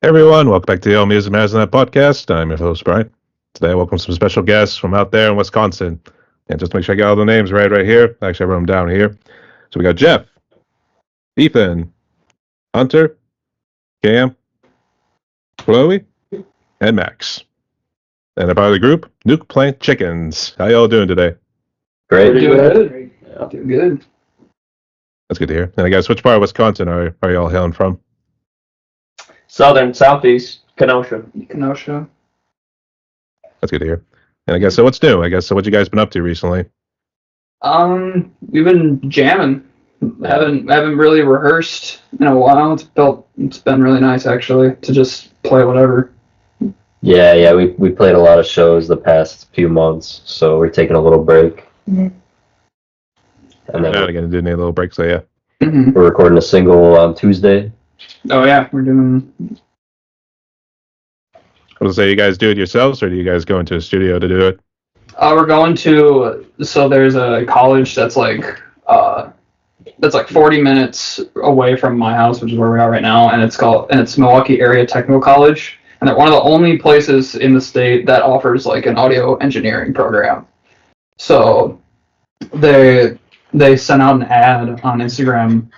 Hey everyone, welcome back to the All Music Matters Net podcast. I'm your host, Brian. Today I welcome some special guests from out there in Wisconsin. And just to make sure I got all the names right here. Actually, I wrote them down here. So we got Jeff, Ethan, Hunter, Cam, Cloee, and Max. And a part of the group, Nuke Plant Chickens. How y'all doing today? Great. Doing good. Yeah. Doing good. That's good to hear. And I guess which part of Wisconsin are y'all hailing from? Southeast, Kenosha. That's good to hear. And I guess so what's new? I guess so what you guys been up to recently? We've been jamming. Haven't really rehearsed in a while. It's been really nice actually to just play whatever. Yeah, we played a lot of shows the past few months, so we're taking a little break. Mm-hmm. And then Not gonna do any little breaks, so yeah. Mm-hmm. we're recording a single on Tuesday. Oh yeah, we're doing. I was gonna say, you guys do it yourselves, or do you guys go into a studio to do it? We're going to. So there's a college that's like 40 minutes away from my house, which is where we are right now, and it's Milwaukee Area Technical College, and they're one of the only places in the state that offers like an audio engineering program. So they sent out an ad on Instagram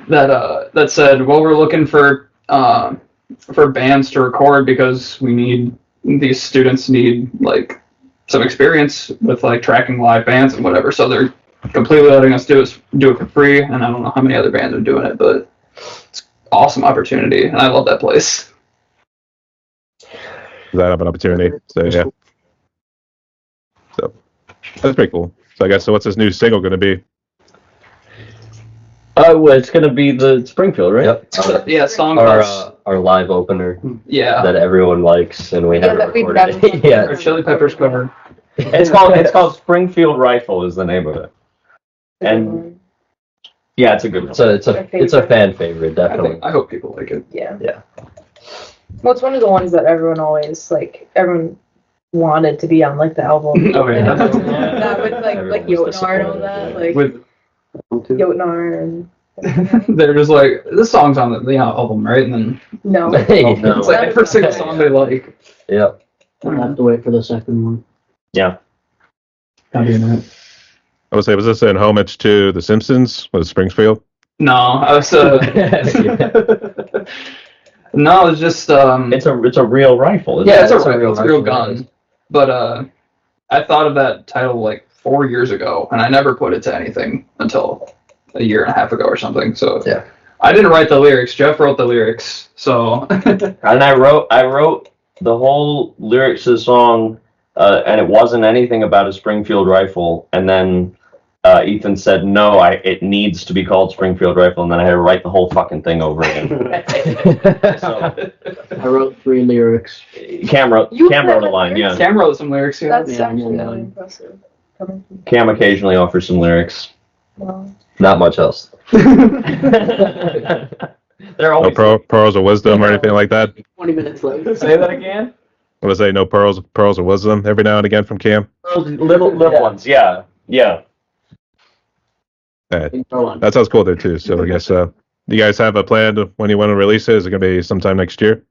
that said, well, we're looking for bands to record because these students need like some experience with like tracking live bands and whatever. So they're completely letting us do it for free, and I don't know how many other bands are doing it, but it's an awesome opportunity, and I love that place. That have an opportunity. So yeah. So that's pretty cool. So I guess so what's this new single gonna be? Well, it's gonna be the Springfield, right? Yep. Yeah, song Our live opener. Yeah. That everyone likes, and we haven't recorded it. Yeah. Our Chili Peppers cover. It's called Springfield Rifle is the name of it. And yeah, it's a good one. It's a fan favorite, definitely. I hope people like it. Yeah. Yeah. Well, it's one of the ones that everyone wanted to be on like the album. Oh yeah. That with like Jotnar and all that, like With Jotnar and they're just like, this song's on the album, right? And then no. it's like every single song they like. Yep. I'll have to wait for the second one. Yeah. Not doing it. I would say, was this an homage to The Simpsons with Springfield? No, I was no, it's just It's a real rifle. Isn't yeah, it? it's a real gun. But I thought of that title like 4 years ago, and I never put it to anything until a year and a half ago or something. So Yeah. I didn't write the lyrics. Jeff wrote the lyrics. So And I wrote the whole lyrics to the song, and it wasn't anything about a Springfield rifle. And then Ethan said, "No, it needs to be called Springfield Rifle," and then I had to write the whole fucking thing over again. So I wrote 3 lyrics. Cam wrote a line. Yeah, Cam wrote some lyrics. Yeah. That's Yeah, actually yeah. really impressive. Coming from Cam occasionally offers some lyrics. well, Not much else. They're No always pearls of wisdom or anything like that? 20 minutes late. Say that again. I would say no pearls of wisdom every now and again from Cam. little ones. Yeah. That sounds cool there too. So I guess do you guys have a plan to when you want to release it? Is it gonna be sometime next year?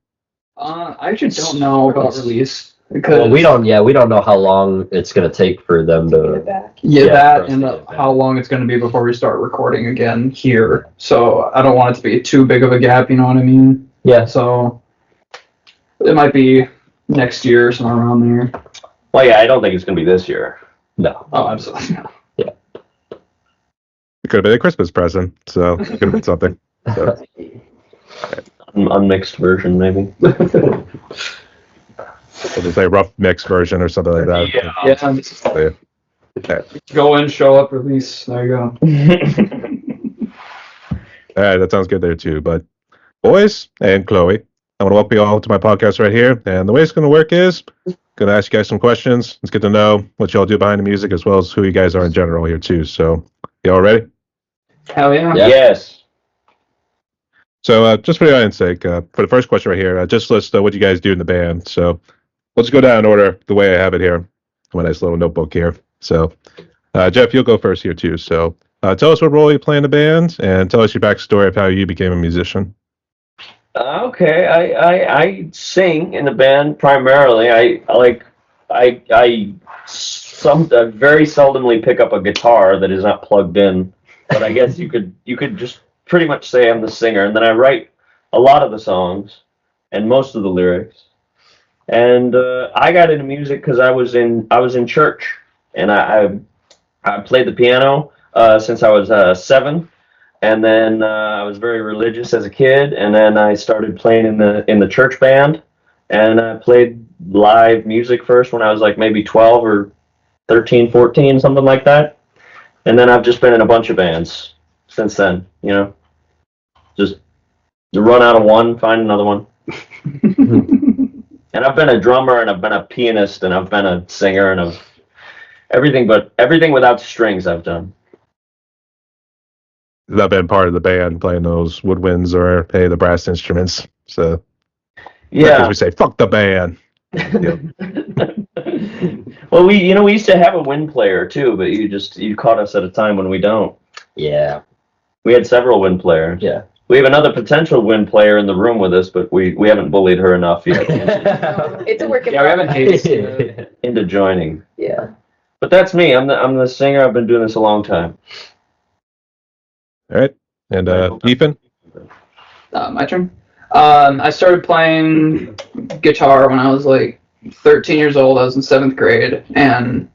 I actually don't know about release because Well, we don't know how long it's gonna take for them get it to. back. yeah, for that us and to get back. how long it's going to be before we start recording again here. So I don't want it to be too big of a gap. You know what I mean? Yeah. So it might be next year, somewhere around there. Well, yeah, I don't think it's gonna be this year. No. Oh, absolutely. It could have been a Christmas present, so it could have been something. So, Unmixed version, maybe. we'll just say rough mix version or something like that. Yeah. So, yeah. Go in, show up, release. There you go. All right, that sounds good there too. But boys and Cloee, I want to welcome you all to my podcast right here. And the way it's going to work is going to ask you guys some questions. Let's get to know what y'all do behind the music as well as who you guys are in general here too. So, y'all ready? Hell yeah. Yeah. Yes. So, just for the audience sake, for the first question right here, just list what you guys do in the band. So, let's go down in order the way I have it here. My nice little notebook here. So, Jeff, you'll go first here too. So, tell us what role you play in the band, and tell us your backstory of how you became a musician. Okay, I sing in the band primarily. I very seldomly pick up a guitar that is not plugged in, but I guess you could just pretty much say I'm the singer, and then I write a lot of the songs and most of the lyrics. And I got into music because I was in church, and I played the piano since I was 7. And then I was very religious as a kid, and then I started playing in the church band, and I played live music first when I was like maybe 12 or 13, 14, something like that. And then I've just been in a bunch of bands since then, just run out of one, find another one. And I've been a drummer, and I've been a pianist, and I've been a singer, and I've everything without strings I've done. That been part of the band playing those woodwinds or hey the brass instruments. So Yeah. we say fuck the band. Well, we used to have a wind player too, but you caught us at a time when we don't. Yeah. We had several wind players. Yeah. We have another potential wind player in the room with us, but we haven't bullied her enough yet It's a work in Yeah, we haven't progress. hated. into joining. Yeah. But that's me. I'm the singer. I've been doing this a long time. All right. And Ethan? My turn. I started playing guitar when I was like 13 years old. I was in 7th grade, and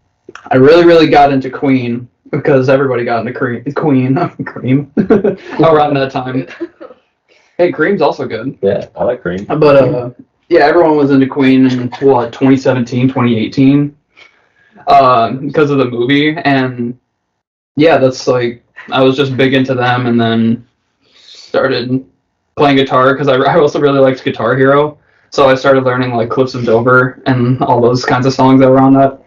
I really, really got into Queen because everybody got into Queen around that time. Hey, Cream's also good. Yeah. I like Cream. But yeah, everyone was into Queen in 2017, 2018, because of the movie, and yeah, that's like I was just big into them, and then started playing guitar because I also really liked Guitar Hero, so I started learning like Cliffs of Dover and all those kinds of songs that were on that.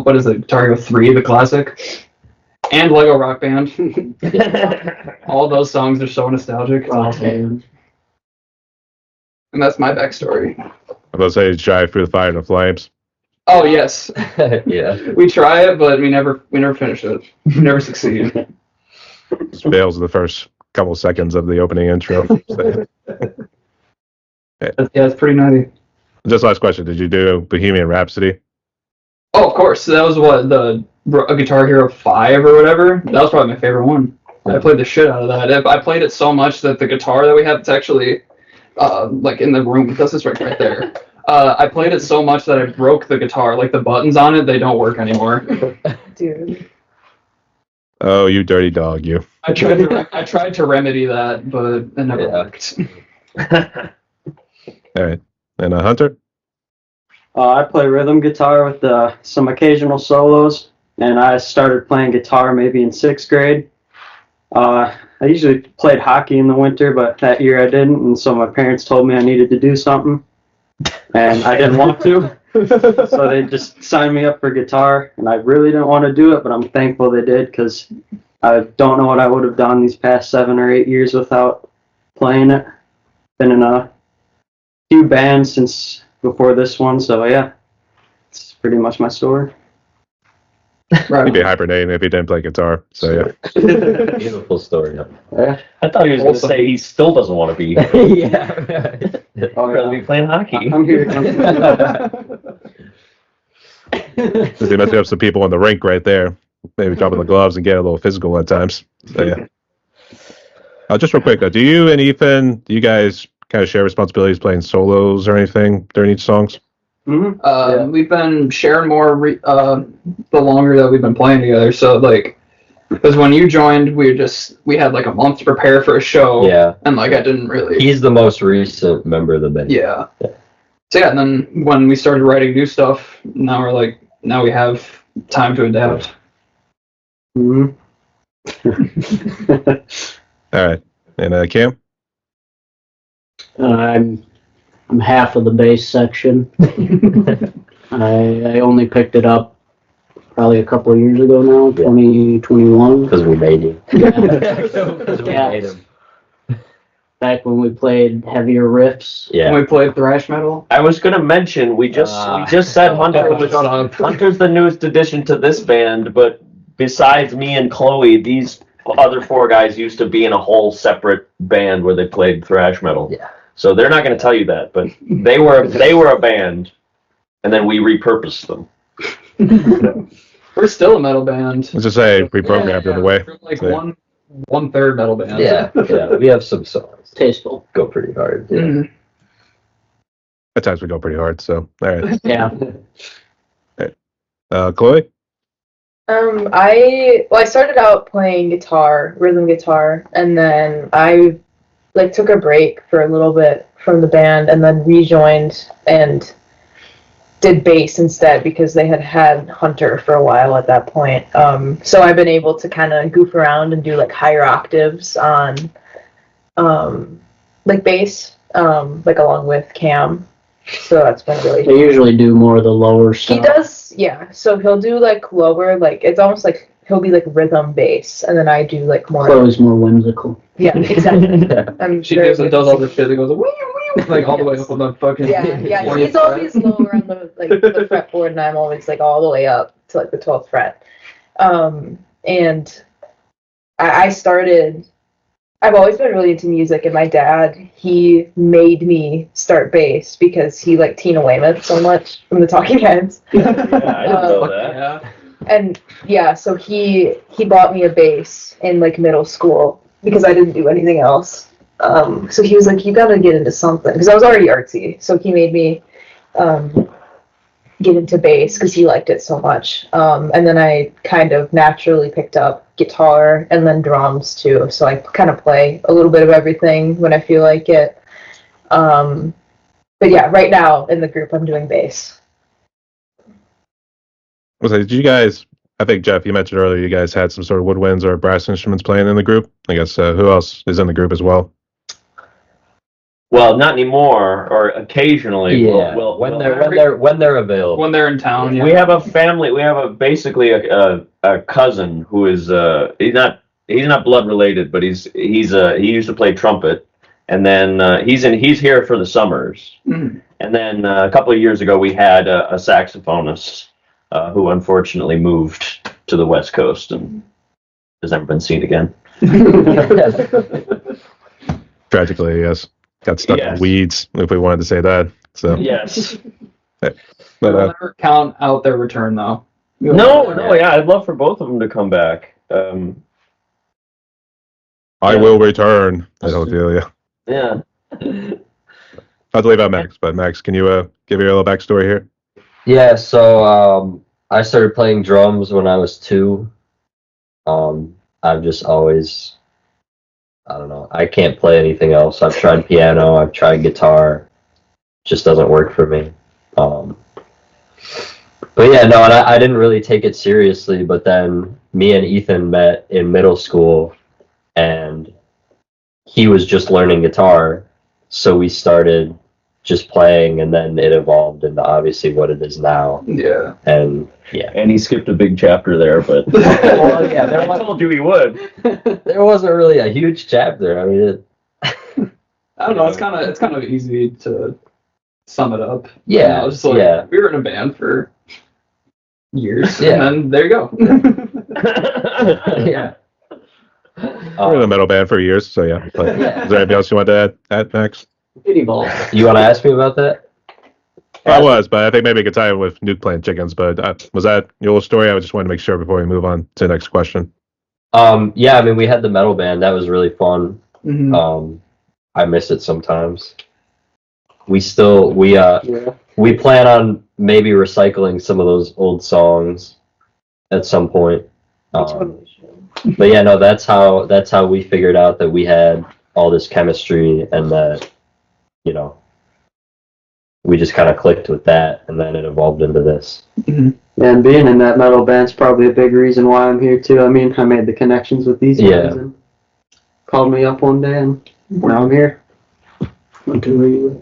What is it? Guitar Hero 3, the classic, and Lego Rock Band. All those songs are so nostalgic. It's awesome. And that's my backstory. I'm gonna say drive through the fire and the flames. Oh yes, Yeah. we try it, but we never finish it. We never succeed. Just fails in the first couple seconds of the opening intro. So, Yeah, it's pretty nutty. just last question. Did you do Bohemian Rhapsody? Oh, of course. That was what a Guitar Hero 5 or whatever. That was probably my favorite one. I played the shit out of that. I played it so much that the guitar that we have, it's actually like in the room. This is right there. I played it so much that I broke the guitar. Like the buttons on it, they don't work anymore. Dude. Oh, you dirty dog, you. I tried to remedy that, but it never worked. All right. And Hunter? I play rhythm guitar with some occasional solos, and I started playing guitar maybe in 6th grade. I usually played hockey in the winter, but that year I didn't, and so my parents told me I needed to do something, and I didn't want to, so they just signed me up for guitar, and I really didn't want to do it, but I'm thankful they did, because I don't know what I would have done these past 7 or 8 years without playing it. Been in a few bands since before this one, so yeah, it's pretty much my story. He'd be hibernating if he didn't play guitar. So yeah. Beautiful story. I thought he was going to say he still doesn't want to be here. Yeah. He'd rather be playing hockey. I'm here. They must have some people in the rink right there. Maybe dropping the gloves and get a little physical at times. So yeah. Just real quick though, do you and Ethan, do you guys kind of share responsibilities playing solos or anything during each songs? Mm-hmm. We've been sharing more the longer that we've been playing together. So like, because when you joined, we had like a month to prepare for a show. Yeah. And like I didn't really. He's the most recent member of the band. Yeah. So yeah, and then when we started writing new stuff, now we have time to adapt. Mm-hmm. All right. And Cam? I'm half of the bass section. I only picked it up probably a couple of years ago now, 2021. Because we made him. Because we made him. Back when we played heavier riffs. When we played thrash metal. I was going to mention, we just said Hunter's the newest addition to this band, but besides me and Cloee, these other 4 guys used to be in a whole separate band where they played thrash metal. Yeah. So they're not going to tell you that, but they were a band, and then we repurposed them. We're still a metal band. Let's just say reprogrammed in a way. We're like So, one third metal band. Yeah, we have some songs. Tasteful. Go pretty hard. Yeah. Mhm. at times we go pretty hard. So, all right. Yeah. Cloee? I started out playing guitar, rhythm guitar, and then I like took a break for a little bit from the band and then rejoined and did bass instead because they had Hunter for a while at that point. So I've been able to kind of goof around and do like higher octaves on like bass, like along with Cam. So that's been really They usually do more of the lower stuff. He does, yeah. So he'll do like lower, like it's almost like he'll be like rhythm bass, and then I do like more. Chloe's more whimsical. Yeah, exactly. I'm She very does all the shit that goes like all the way up on the fucking. Yeah. He's always lower on the fretboard, and I'm always like all the way up to like the 12th fret. And I started. I've always been really into music, and my dad, he made me start bass because he liked Tina Weymouth so much from the Talking Heads. Yeah, I didn't know that. Yeah. And yeah, so he bought me a bass in like middle school because I didn't do anything else. So he was like, "You gotta get into something," because I was already artsy. So he made me get into bass because he liked it so much. And then I kind of naturally picked up guitar and then drums too. So I kind of play a little bit of everything when I feel like it. But yeah, right now in the group, I'm doing bass. So did you guys, I think, Jeff, you mentioned earlier you guys had some sort of woodwinds or brass instruments playing in the group. I guess who else is in the group as well? Well, not anymore, or occasionally. Yeah, when they're available. When they're in town, yeah. We have a family. We have basically a cousin who is he's not blood related, but he used to play trumpet, and then he's here for the summers. Mhm. And then a couple of years ago we had a saxophonist who unfortunately moved to the West Coast and has never been seen again. Tragically, yes. Got stuck Yes. in weeds, if we wanted to say that. So, Yes. but We'll never count out their return though. No, yeah, I'd love for both of them to come back. I will return. I don't feel you. Yeah. I'll leave out Max, but Max, can you give your little backstory here? Yeah, so I started playing drums when I was 2. I've just always, I don't know, I can't play anything else. I've tried piano, I've tried guitar, just doesn't work for me. But yeah, no, and I didn't really take it seriously, but then me and Ethan met in middle school, and he was just learning guitar, so we started just playing, and then it evolved into obviously what it is now. Yeah. And yeah, And he skipped a big chapter there, but well, yeah, I told you he would. there wasn't really a huge chapter. I mean, I don't know. It's kind of easy to sum it up. Yeah, You know, just like, yeah. We were in a band for years, Yeah. and then there you go. yeah. We're in a metal band for years, so yeah. But Yeah. is there anything else you want to add, Max? It evolved. You want to ask me about that? I was, but I think maybe I could tie it with Nuke Plant Chickens. But was that your story? I just wanted to make sure before we move on to the next question. Yeah, I mean, we had the metal band. That was really fun. Mhm. I miss it sometimes. We plan on maybe recycling some of those old songs at some point. But yeah, no, that's how we figured out that we had all this chemistry, and that, you know, we just kind of clicked with that, and then it evolved into this. And being in that metal band's probably a big reason why I'm here too. I mean, I made the connections with these Yeah. guys and called me up one day, and now I'm here. Went to where you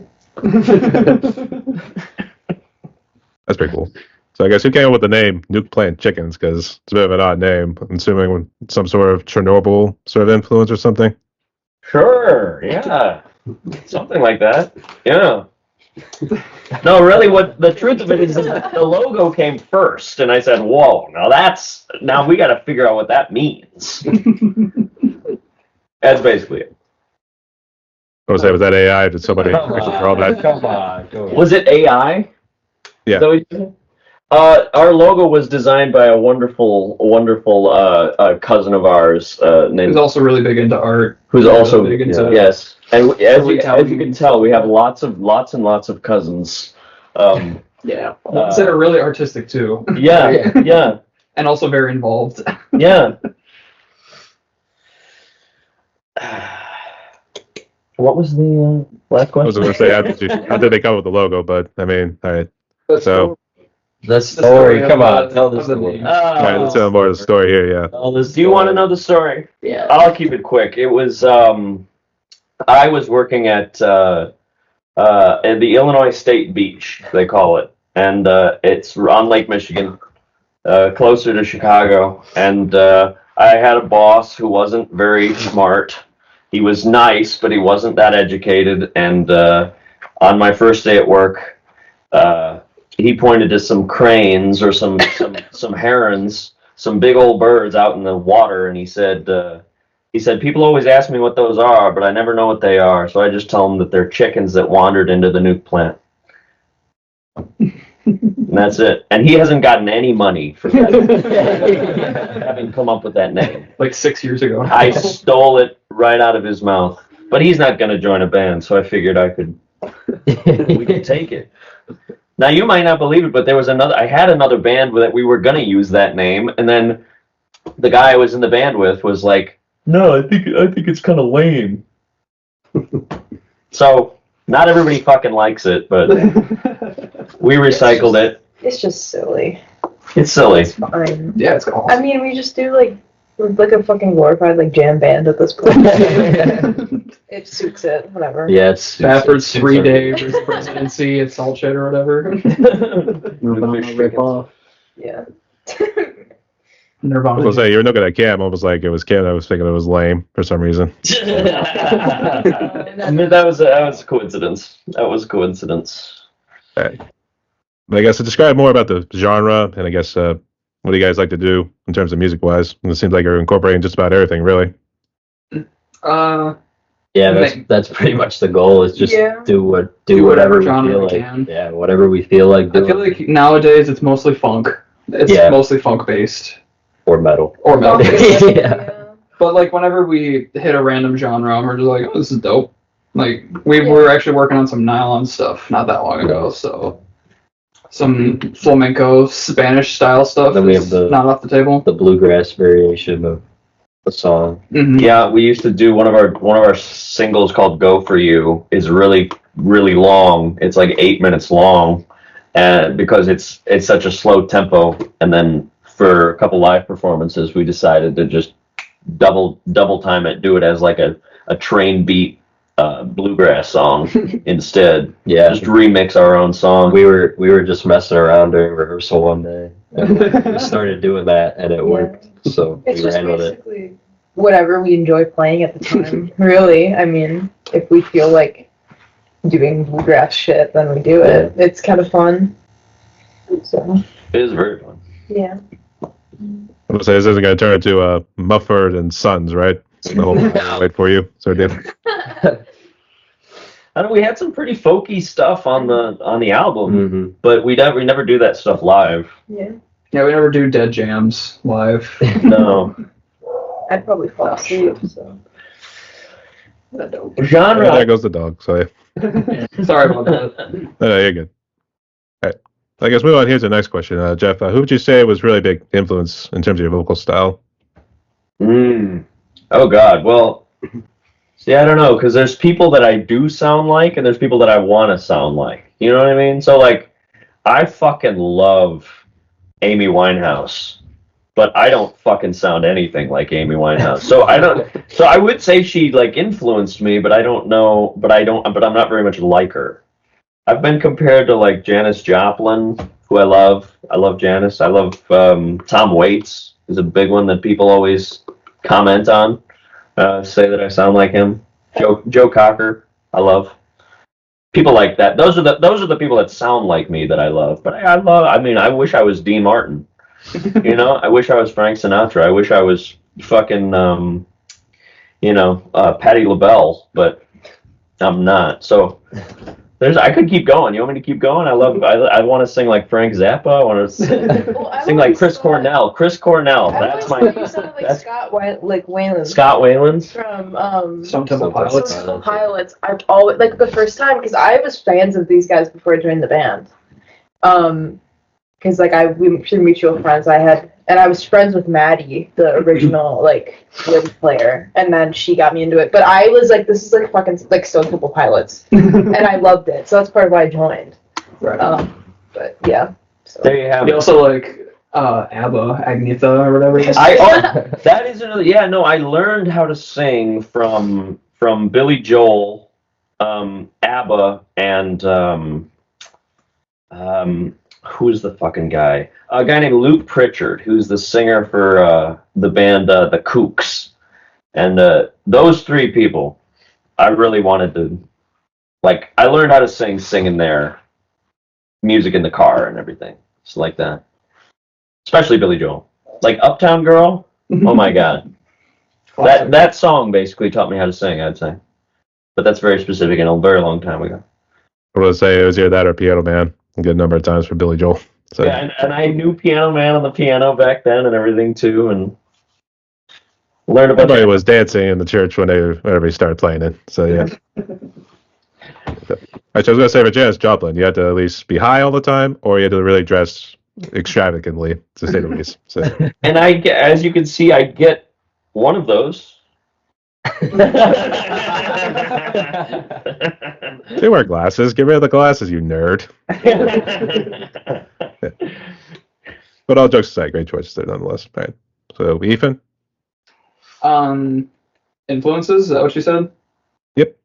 That's pretty cool. So I guess who came up with the name Nuke Plant Chickens? Because it's a bit of an odd name. I'm assuming some sort of Chernobyl sort of influence or something. Sure, yeah. Something like that. Yeah. No, really, what the truth of it is that the logo came first, and I said, whoa, now we got to figure out what that means. That's basically it. I was say, was that AI? Did somebody actually draw that? Come on. Was it AI? Yeah. Is that what you said? Our logo was designed by a wonderful cousin of ours He's named, also really big into art. who's also big into yes. And as you storytelling can tell, we have lots and lots of cousins. yeah, ones that are really artistic too, Yeah. and also very involved. Yeah. What was the last I was question? going to say, how did they come up with the logo? But I mean, all right. So, The story. Come on, tell the of the story. name. all right, let's tell more of the story here. Yeah. Do you want to know the story? Yeah. I'll keep it quick. It was I was working at the Illinois State Beach, they call it, and it's on Lake Michigan, closer to Chicago. And I had a boss who wasn't very smart. He was nice, but he wasn't that educated. And on my first day at work, he pointed to some cranes or some herons, some big old birds out in the water, and he said, people always ask me what those are, but I never know what they are, so I just tell them that they're chickens that wandered into the nuke plant. And that's it. And he hasn't gotten any money for that, having come up with that name. Like 6 years ago. I stole it right out of his mouth. But he's not going to join a band, so I figured we could take it. Now, you might not believe it, but I had another band that we were going to use that name, and then the guy I was in the band with was like, no, I think it's kind of lame. So, not everybody fucking likes it, but we recycled it. It's just silly. It's silly. It's fine. Yeah, it's cool. I mean, we just do we're like a fucking glorified jam band at this point. It suits it, whatever. Yeah, it's Stafford's 3 day versus presidency at Salt Shed or whatever. Nirvana rip off. Yeah. I Nirvana. was going to say, you were looking at Cam, almost like it was Cam. I was thinking it was lame for some reason. I mean, that was a coincidence. That was a coincidence. But I guess to describe more about the genre, and I guess what do you guys like to do in terms of music-wise? And it seems like you're incorporating just about everything, really. Yeah, that's pretty much the goal. Is just Yeah. do whatever whatever we genre feel we like. can. Yeah, whatever we feel like I doing. feel like nowadays it's mostly funk. It's Yeah. mostly funk based Or metal. or metal. Yeah. But whenever we hit a random genre, we're just like, oh, this is dope. We were actually working on some nylon stuff not that long ago, so some flamenco Spanish style stuff Then we is have not off the table. The bluegrass variation of the song. Mhm. Yeah, we used to do one of our singles called "Go for You" is really long. It's like 8 minutes long, and because it's such a slow tempo. And then for a couple live performances, we decided to just double time it, do it as like a train beat bluegrass song instead. Yeah. Just remix our own song. We were just messing around during rehearsal one day, and we started doing that, and it worked. So It's we just ran with it. basically whatever we enjoy playing at the time. Really, I mean, if we feel like doing bluegrass shit, then we do it. It's kind of fun. So It is very fun. yeah. I'm going to say this isn't going to turn into Mumford and Sons, right? The whole wait for you. So did. I know we had some pretty folky stuff on the album, Mm-hmm. but we never do that stuff live. Yeah. Yeah, we never do dead jams live. No. I'd probably fall asleep. So. Genre. There goes the dog. So yeah. Sorry about that. No, you're good. All right. I guess move on here to the next question. Jeff, who would you say was really big influence in terms of your vocal style? Oh God. Well, see, I don't know, because there's people that I do sound like, and there's people that I want to sound like. You know what I mean? So I fucking love Amy Winehouse, but I don't fucking sound anything like Amy Winehouse. So I would say she influenced me, but I don't know. But I'm not very much like her. I've been compared to Janis Joplin, who I love. I love Janis. I love Tom Waits is a big one that people always comment on, say that I sound like him. Joe Cocker, I love. People like that. Those are the people that sound like me that I love. But I wish I was Dean Martin. I wish I was Frank Sinatra. I wish I was fucking Patti LaBelle. But I'm not. So I could keep going. You want me to keep going? I want to sing like Frank Zappa. I want to Well, I sing like always Chris thought- Cornell. Chris Cornell. I That's always thought my you sounded like that's- Scott Wayland Scott Wayland's. from Stone Temple Stone Pilots. Stone Pilots. I've always like the first time because I was fans of these guys before I joined the band. Because like we through mutual friends and I was friends with Maddie, the original like wind player, and then she got me into it. But I was like, this is like fucking like Stone Temple Pilots, and I loved it. So that's part of why I joined. Right. But yeah. So. There you have You it. also like ABBA, Agnetha, or whatever. it is. That is another. Yeah, no, I learned how to sing from Billy Joel, ABBA, and who's the fucking guy? A guy named Luke Pritchard, who's the singer for the band The Kooks, and those three people, I really wanted to. Like, I learned how to singing their music in the car and everything. It's like that. Especially Billy Joel. Like Uptown Girl. Oh my god. That song basically taught me how to sing, I'd say. But that's very specific and a very long time ago. I would say it was either that or Piano Man. A good number of times for Billy Joel. So Yeah, and I knew Piano Man on the piano back then and everything too, and learned about everybody was dancing in the church whenever he started playing it. So yeah. Actually, I was gonna say for Janis Joplin, you had to at least be high all the time, or you had to really dress extravagantly, to say the least. So And as you can see, I get one of those. they wear glasses. Get rid of the glasses, you nerd. But all jokes aside, great choices there nonetheless. Right. So Ethan. Influences, is that what you said? Yep.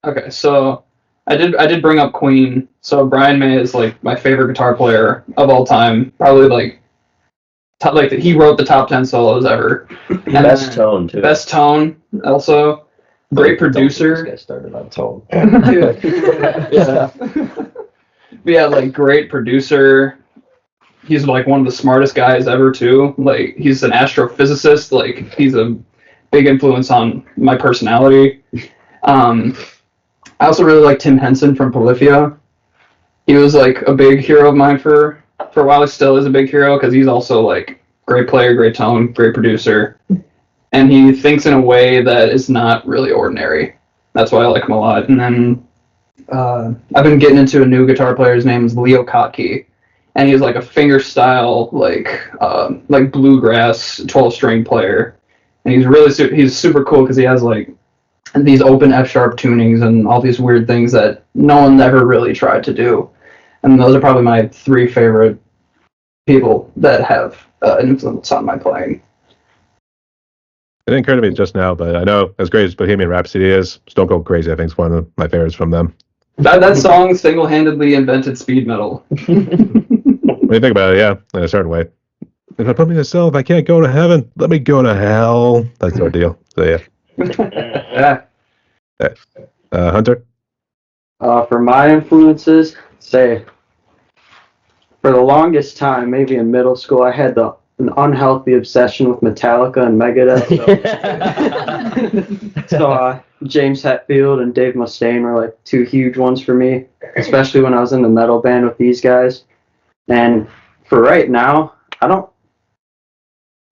Okay, so I did bring up Queen. So Brian May is like my favorite guitar player of all time. Probably like he wrote the top 10 solos ever. And Best then- tone too. Best tone also. Great This producer. guy started on tone. Yeah. But yeah, like great producer. He's like one of the smartest guys ever too. Like he's an astrophysicist. Like he's a big influence on my personality. I also really like Tim Henson from Polyphia. He was like a big hero of mine for a while. He still is a big hero because he's also like great player, great tone, great producer, and he thinks in a way that is not really ordinary. That's why I like him a lot. And then I've been getting into a new guitar player. His name is Leo Kottke, and he's like a finger style like bluegrass 12-string player, and he's really he's super cool because he has like these open F sharp tunings and all these weird things that no one ever really tried to do. And those are probably my three favorite people that have an influence on my playing. It didn't occur to me just now, but I know as great as Bohemian Rhapsody is, Stone Cold Crazy I think is one of my favorites from them. That song single-handedly invented speed metal. When you think about it, yeah, in a certain way. If I put me to hell, if I can't go to heaven, let me go to hell. That's our deal. So yeah. Yeah. Hunter? For my influences, say, for the longest time, maybe in middle school, I had an unhealthy obsession with Metallica and Megadeth. So James Hetfield and Dave Mustaine were like two huge ones for me, especially when I was in the metal band with these guys. And for right now,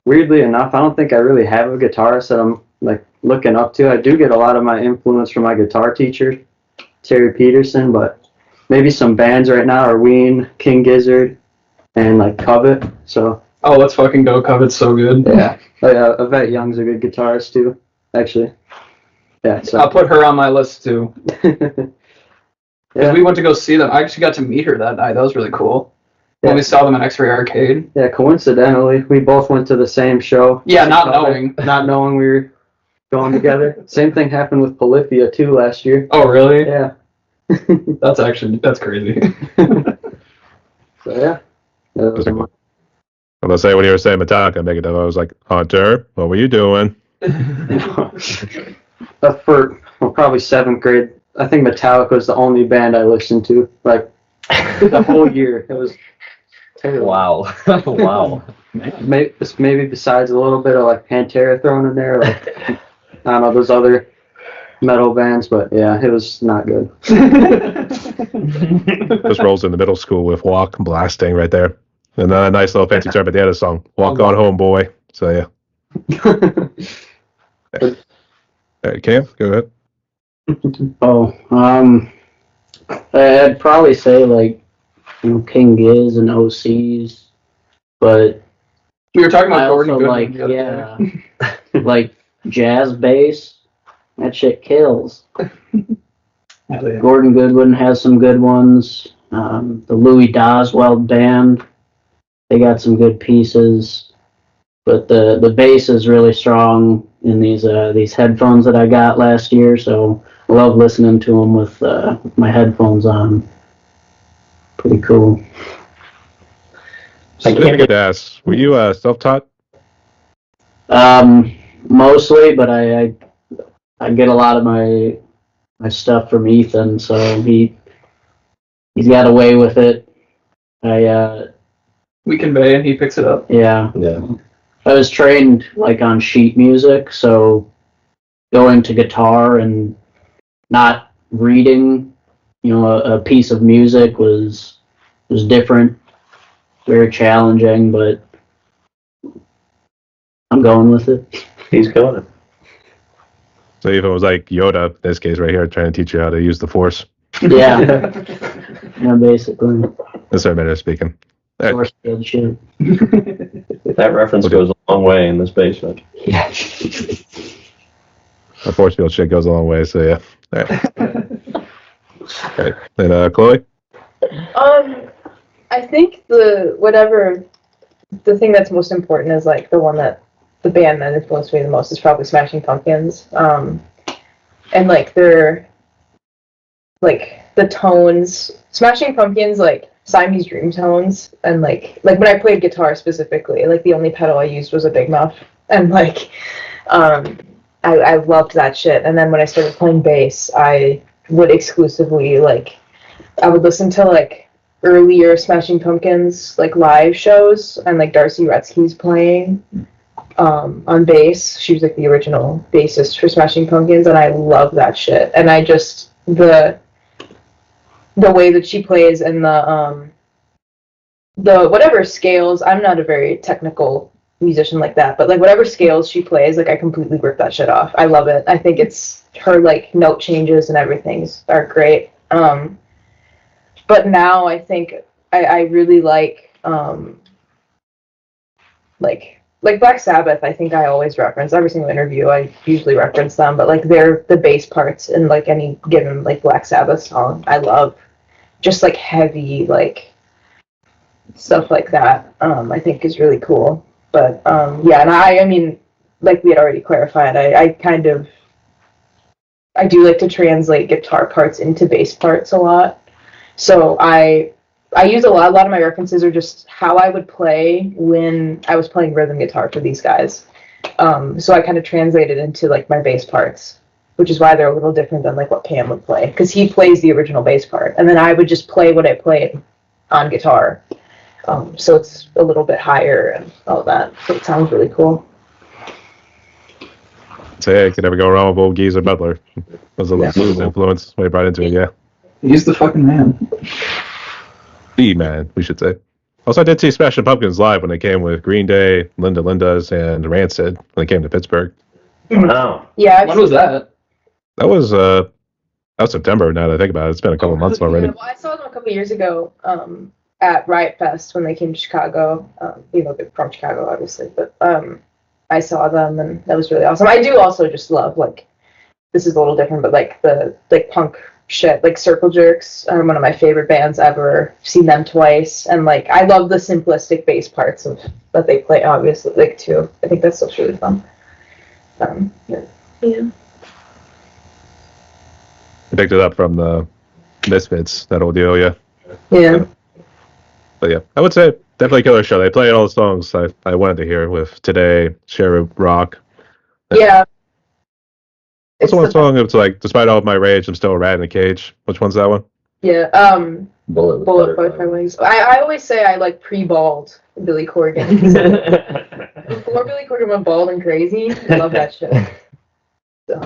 weirdly enough, I don't think I really have a guitarist that I'm like looking up to. I do get a lot of my influence from my guitar teacher, Terry Peterson, but maybe some bands right now are Ween, King Gizzard, and like Covet. So Oh, let's fucking go. Covet's so good. yeah, Yvette Young's a good guitarist too, actually. Yeah, so I'll put her on my list too. yeah, We went to go see them. I actually got to meet her that night. That was really cool. When we saw them at X-Ray Arcade. yeah. Coincidentally, we both went to the same show. Yeah, not Covet, not knowing we were going together. Same thing happened with Polyphia too last year. Oh, really? Yeah. That's crazy. So yeah. I'm gonna say when you were saying Metallica, Megadeth, I was like, Hunter, what were you doing? For probably 7th grade, I think Metallica was the only band I listened to. Like the whole year, it was terrible. Wow. Wow. Maybe besides a little bit of like Pantera thrown in there, like I don't know those other metal bands, but yeah, it was not good. Just rolls into middle school with Walk blasting right there. And then a nice little fancy term at the end of the song. Walk on home, boy. So, yeah. All right, Cam, go ahead. Oh, I'd probably say like, King Giz and OCs, but We were talking I about Gordon also Goodwin like, the other day. like jazz bass. That shit kills. Hell yeah. Gordon Goodwin has some good ones. The Louis Doswell band, they got some good pieces. But the bass is really strong in these headphones that I got last year, so I love listening to them with my headphones on. Pretty cool. I didn't get to ask, were you self-taught? Mostly, but I get a lot of my stuff from Ethan, so he's got away with it. We convey and he picks it up. Yeah. Yeah. I was trained like on sheet music, so going to guitar and not reading, a piece of music was different, very challenging, but I'm going with it. He's killing it. So if it was like Yoda, in this case right here, trying to teach you how to use the Force. Yeah, yeah, basically. That's our manner of speaking. All right. Force field shit. That reference goes a long way in this basement. Yeah. The Force field shit goes a long way, so yeah. All right. All right. And Chloe? I think the thing that's most important is like the band that influenced me the most is probably Smashing Pumpkins. And like they're like the tones, Smashing Pumpkins like Siamese Dream tones, and like when I played guitar specifically, like the only pedal I used was a Big Muff, and like I loved that shit. And then when I started playing bass, I would exclusively I would listen to like earlier Smashing Pumpkins like live shows, and like Darcy Retzky's playing on bass. She was like the original bassist for Smashing Pumpkins, and I love that shit. And I just the way that she plays and the whatever scales, I'm not a very technical musician like that, but like whatever scales she plays, like I completely rip that shit off. I love it. I think it's her like note changes and everything's are great. But now I think I really like Black Sabbath. I think I always reference every single interview. I usually reference them, but like they're the bass parts in like any given like Black Sabbath song. I love just like heavy like stuff like that. I think is really cool. But yeah, and I mean, like we had already clarified, I do like to translate guitar parts into bass parts a lot. So I use a lot of my references are just how I would play when I was playing rhythm guitar for these guys. So I kind of translated into like my bass parts, which is why they're a little different than like what Pam would play, because he plays the original bass part, and then I would just play what I played on guitar. So it's a little bit higher and all that. So it sounds really cool. So yeah, you could never go wrong with old Geezer Butler. Was a little influence when he brought into it, yeah. He's the fucking man. The man, we should say. Also, I did see Smashing Pumpkins live when they came with Green Day, Linda Linda's, and Rancid when they came to Pittsburgh. Wow. Yeah. When was that? That was September. Now that I think about it, it's been a couple months already. Yeah, well, I saw them a couple years ago at Riot Fest when they came to Chicago. They're from Chicago, obviously, but I saw them and that was really awesome. I do also just love like, this is a little different, but like the like punk shit, like Circle Jerks are one of my favorite bands ever. I've seen them twice, and like I love the simplistic bass parts of that they play, obviously, like too. I think that stuff's really fun. Yeah. I picked it up from the Misfits, that old deal, yeah. Yeah. But yeah, I would say definitely killer show. They played all the songs I wanted to hear with Today, Cherub Rock. Yeah. What's the one song? It's like, despite all of my rage, I'm still a rat in a cage. Which one's that one? Yeah. Bullet Butterfly Wings. I always say I like pre-bald Billy Corgan. Before Billy Corgan went bald and crazy, I love that shit. So.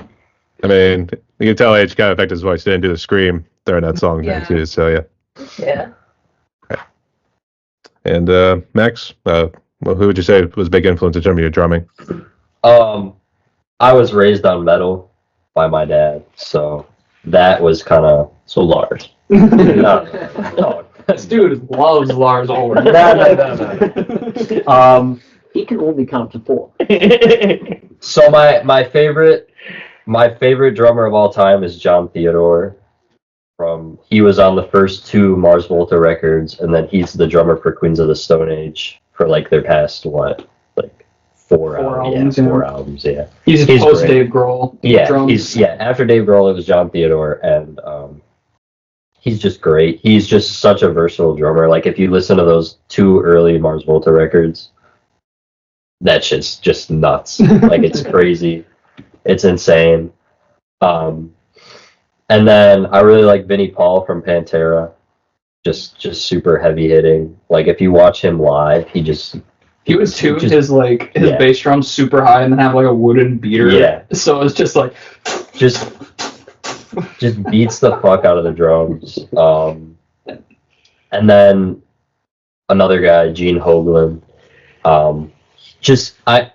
I mean, you can tell age kind of affected his voice. He didn't do the scream during that song there Yeah. too. So yeah. Yeah. And Max, well, who would you say was a big influence in terms of your drumming? I was raised on metal by my dad, so that was kind of So Lars. no. This dude loves Lars Ulrich. No. He can only count to 4. So my favorite drummer of all time is John Theodore. He was on the first 2 Mars Volta records, and then he's the drummer for Queens of the Stone Age for like their past like 4 albums. albums, 4 yeah. albums, yeah. He's He's post great. Dave Grohl. Yeah, drums. after Dave Grohl, it was John Theodore, and he's just great. He's just such a versatile drummer. Like if you listen to those 2 early Mars Volta records, that shit's just nuts. Like it's crazy, it's insane. And then I really like Vinnie Paul from Pantera. Just super heavy hitting. Like if you watch him live, he would tune his Yeah. bass drum super high and then have like a wooden beater. Yeah. So it's just like just beats the fuck out of the drums. And then another guy, Gene Hoglan. I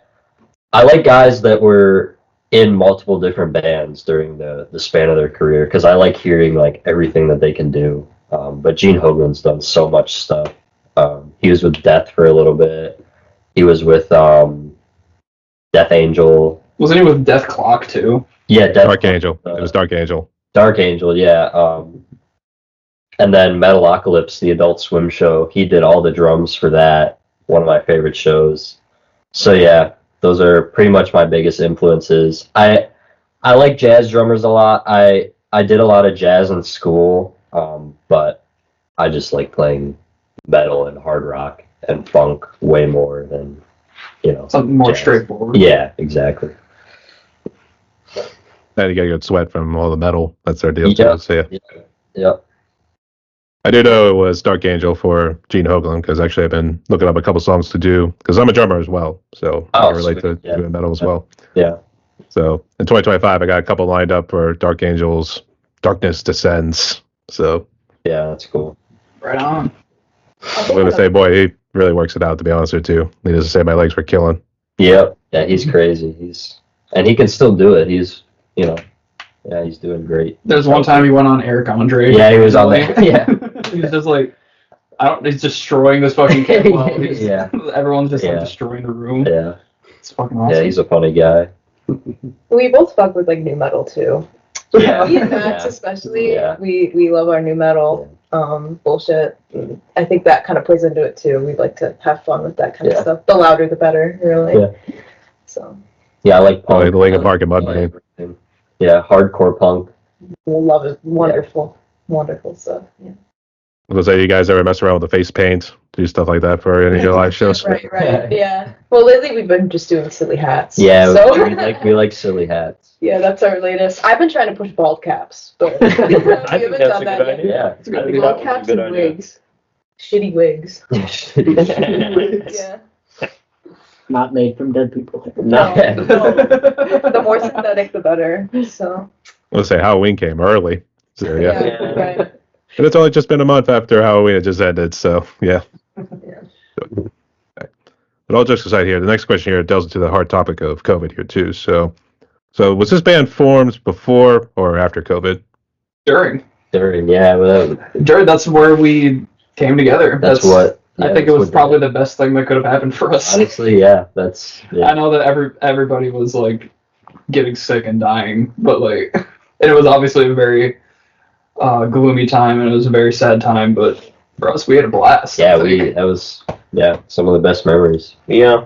like guys that were in multiple different bands during the span of their career because I like hearing like everything that they can do. But Gene Hoglan's done so much stuff. He was with Death for a little bit. He was with Death Angel. wasn't he with Death Clock too? Yeah, Death Dark Angel. It was Dark Angel. Dark Angel, yeah. And then Metalocalypse, the Adult Swim show. He did all the drums for that. One of my favorite shows. So yeah, those are pretty much my biggest influences. I like jazz drummers a lot. I did a lot of jazz in school, but I just like playing metal and hard rock and funk way more than Something more jazz. straightforward. Yeah, exactly. And you get a good sweat from all the metal. That's their deal Yeah. too. So yeah. Yep. I do know it was Dark Angel for Gene Hoglan because actually I've been looking up a couple songs to do because I'm a drummer as well, so I Oh, can relate sweet. to Yeah. doing metal as well. Yeah. So in 2025, I got a couple lined up for Dark Angel's Darkness Descends. So Yeah, that's cool. Right on. I'm gonna say, boy, he really works it out. To be honest with you, he doesn't say my legs were killing. Yep. Yeah, he's crazy. And he can still do it. He's he's doing great. There's one time he went on Eric Andre. Yeah, he was on there. Yeah. He's just like, he's destroying this fucking kid. Yeah. Everyone's just Yeah. like destroying the room. Yeah. It's fucking awesome. Yeah, he's a funny guy. We both fuck with like new metal too. Yeah. Me and Max Yeah. especially. Yeah. We love our new metal bullshit. I think that kind of plays into it too. We like to have fun with that kind Yeah. of stuff. The louder the better, really. Yeah. So Yeah, I like Oh, punk. the Linkin Park and I like Mudvayne. everything. Yeah, hardcore punk. we'll love it. Wonderful. Wonderful stuff. Yeah. Was that you guys ever mess around with the face paint, do stuff like that for any of your live shows? Right, yeah. Well, lately we've been just doing silly hats. Yeah, So we like silly hats. yeah, that's our latest. I've been trying to push bald caps, but we I think haven't that's done a that good yet. idea. Yeah. It's a good Bald idea. That would caps be a good and idea. wigs. Shitty wigs. Yeah. Not made from dead people. No. The more synthetic, the better. So Let's say Halloween came early. So yeah. Yeah. Right. And it's only just been a month after Halloween had just ended, so yeah. Yeah. But all jokes aside here, the next question here delves into the hard topic of COVID here too. So was this band formed before or after COVID? During. That's That's where we came together. what. I think it was probably the best thing that could have happened for us. Honestly, yeah. I know that everybody was like getting sick and dying, but like, and it was obviously a very gloomy time and it was a very sad time. But for us, we had a blast. Yeah, I think. that was some of the best memories. Yeah.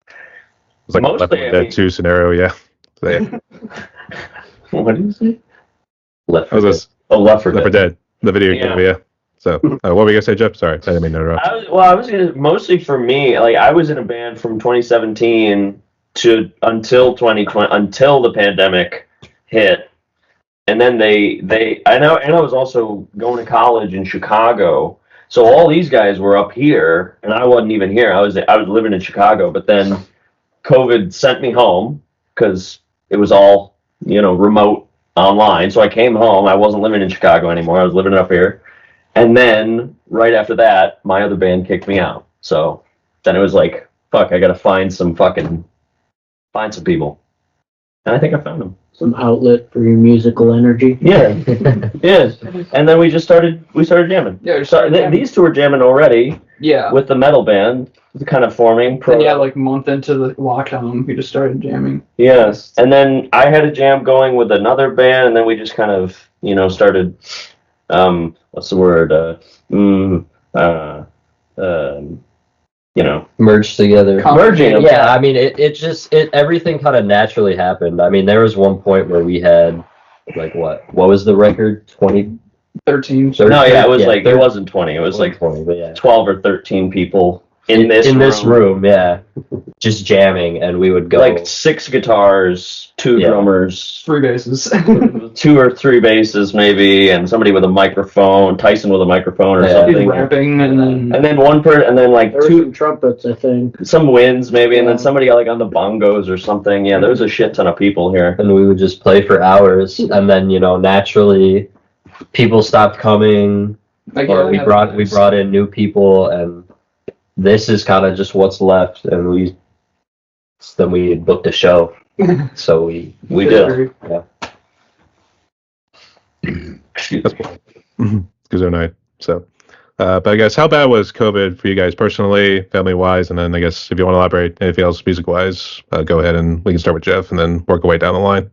It was like Mostly, a Left 4 I Dead mean- 2 scenario, yeah. So, yeah. What did you say? Left I was just Left 4 Left 4 Dead. Dead, the video Yeah. game, yeah. So what were you gonna say, Jeff? Sorry, I didn't mean to interrupt. I was gonna mostly for me. Like I was in a band from 2017 to until 2020 until the pandemic hit, and then I was also going to college in Chicago. So all these guys were up here, and I wasn't even here. I was living in Chicago, but then COVID sent me home because it was all remote online. So I came home. I wasn't living in Chicago anymore. I was living up here. And then right after that, my other band kicked me out. So then it was like, fuck, I gotta find some people. And I think I found them. Some outlet for your musical energy. Yeah. Yes. And then we started jamming. Yeah, These two were jamming already yeah. with the metal band kind of forming. Then, yeah, like a month into the lockdown, we just started jamming. Yes. And then I had a jam going with another band, and then we just kind of, started, what's the word? Merged together. Merging them. Yeah, I mean, everything kind of naturally happened. I mean, there was one point where we had, like, what was the record? 20? 13. No, yeah, it was Yeah, it wasn't 20. It was like 20, but yeah. 12 or 13 people in this room, yeah. Just jamming, and we would go. Like 6 guitars, 2 Yeah. drummers, 3 basses. 2 or 3 basses maybe, and somebody with a microphone, Tyson with a microphone or Yeah. He's something. rapping, and then And then and then like There were 2, some trumpets, I think. some winds maybe, and then Yeah. somebody like on the bongos or something. Yeah, there was a shit ton of people here. and we would just play for hours, and then naturally, people stopped coming, like, or yeah, we brought in new people, and this is kind of just what's left, and then we booked a show, so we did. Excuse That's cool. Because they're nice. So, but I guess how bad was COVID for you guys personally, family wise, and then I guess if you want to elaborate anything else music wise, go ahead and we can start with Jeff and then work our way down the line.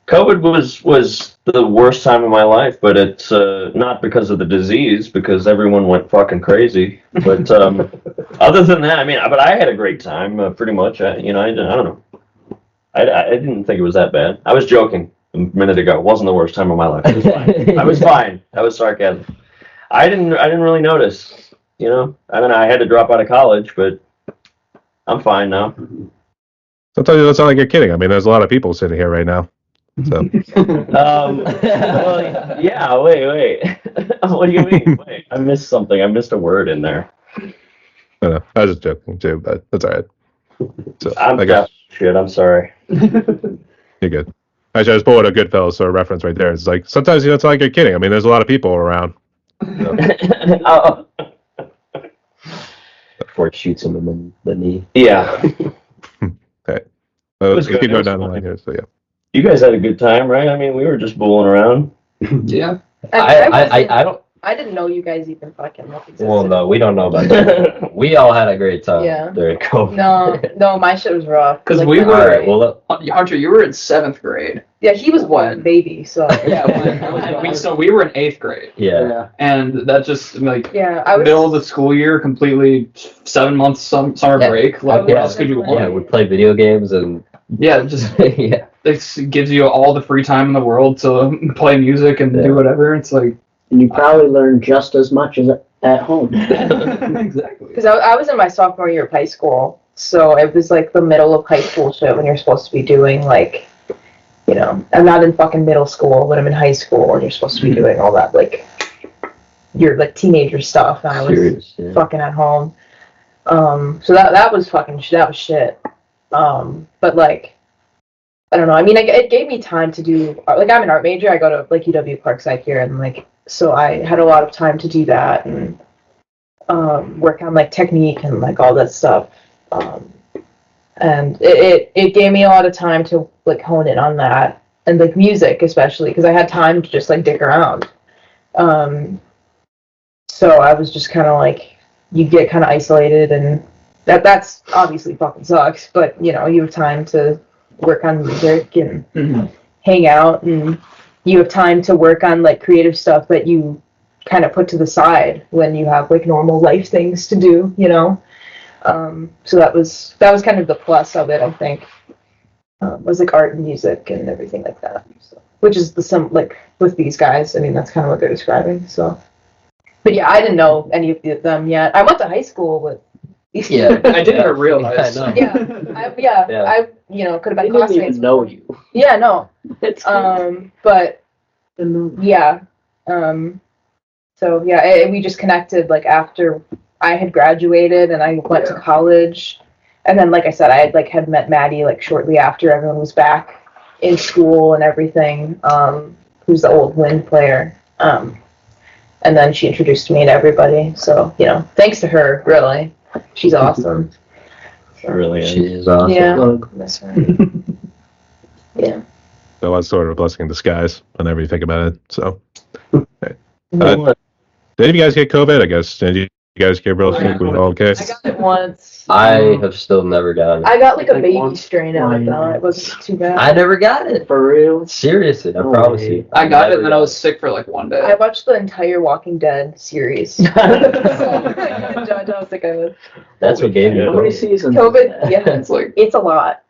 COVID was the worst time of my life, but it's not because of the disease, because everyone went fucking crazy. But other than that, I mean, but I had a great time, pretty much. I don't know. I didn't think it was that bad. I was joking a minute ago. It wasn't the worst time of my life. It was fine. I was fine. That was sarcasm. I didn't really notice. I mean, I had to drop out of college, but I'm fine now. Sometimes it doesn't sound like you're kidding. I mean, there's a lot of people sitting here right now. So Well, yeah. Wait. What do you mean? Wait, I missed something. I missed a word in there. I don't know. I was just joking too, but that's all right. So I'm I guess shit. I'm sorry. you're good. Actually, I just pulled a Goodfellas sort of reference right there. It's like sometimes it's like you're kidding. I mean, there's a lot of people around. So. Oh, before it shoots him in the knee. yeah. Okay. was Let's good. keep It going was down the fun. line here. So yeah. You guys had a good time, right? I mean, we were just fooling around. Yeah. I didn't know you guys even fucking existed. Well, no, we don't know about that. We all had a great time Yeah. during COVID. No, my shit was rough. 'Cause Like, we my- were- All right, well, Hunter, you were in 7th grade. Yeah, he was one baby, so. Yeah, we were in 8th grade, yeah. and that just like Yeah, I was. middle of the school year, completely 7 months summer Yeah. break. Like, what Yeah. else could you Yeah, want? we play video games and Yeah, just yeah. it gives you all the free time in the world to play music and Yeah. do whatever. It's like And you probably learned just as much as at home. exactly. Because I was in my sophomore year of high school, so it was like the middle of high school shit when you're supposed to be doing like, I'm not in fucking middle school, but I'm in high school and you're supposed to be doing all that like, your like teenager stuff. And I was Serious, yeah. fucking at home. So that was that was shit. But like, I don't know. I mean, it gave me time to do like I'm an art major. I go to like UW Parkside here, and like so I had a lot of time to do that and work on like technique and like all that stuff. And it gave me a lot of time to like hone in on that and like music especially because I had time to just like dick around. So I was just kind of like you get kind of isolated and that's obviously fucking sucks, but you have time to work on music and hang out, and you have time to work on like creative stuff that you kind of put to the side when you have like normal life things to do, so that was kind of the plus of it, I think, was like art and music and everything like that, so, which is like with these guys, I mean that's kind of what they're describing. So but yeah, I didn't know any of them yet. I went to high school with Yeah. I didn't even realize. I know. I could have I been didn't classmates. even know you. Yeah, no. It's But yeah. So yeah, we just connected like after I had graduated and I went to college, and then like I said, I had met Maddie like shortly after everyone was back in school and everything, who's the old wind player. And then she introduced me to everybody. So, thanks to her, really. She's awesome. Really She is awesome. Yeah. That's right. Yeah. So that's sort of a blessing in disguise whenever you think about it. So, Mhm. did any of you guys get COVID? I guess. Did you guys get real sick? We all okay? I got it once. I have still never gotten it. I got like a Like baby once. strain of it though. It wasn't too bad. I never got it. For real? Seriously, I No promise way. you. I got it, Never and then I was sick for like one day. I watched the entire Walking Dead series. So, I was like, That's what gave me How many COVID. seasons? COVID, yeah, It's like it's a lot.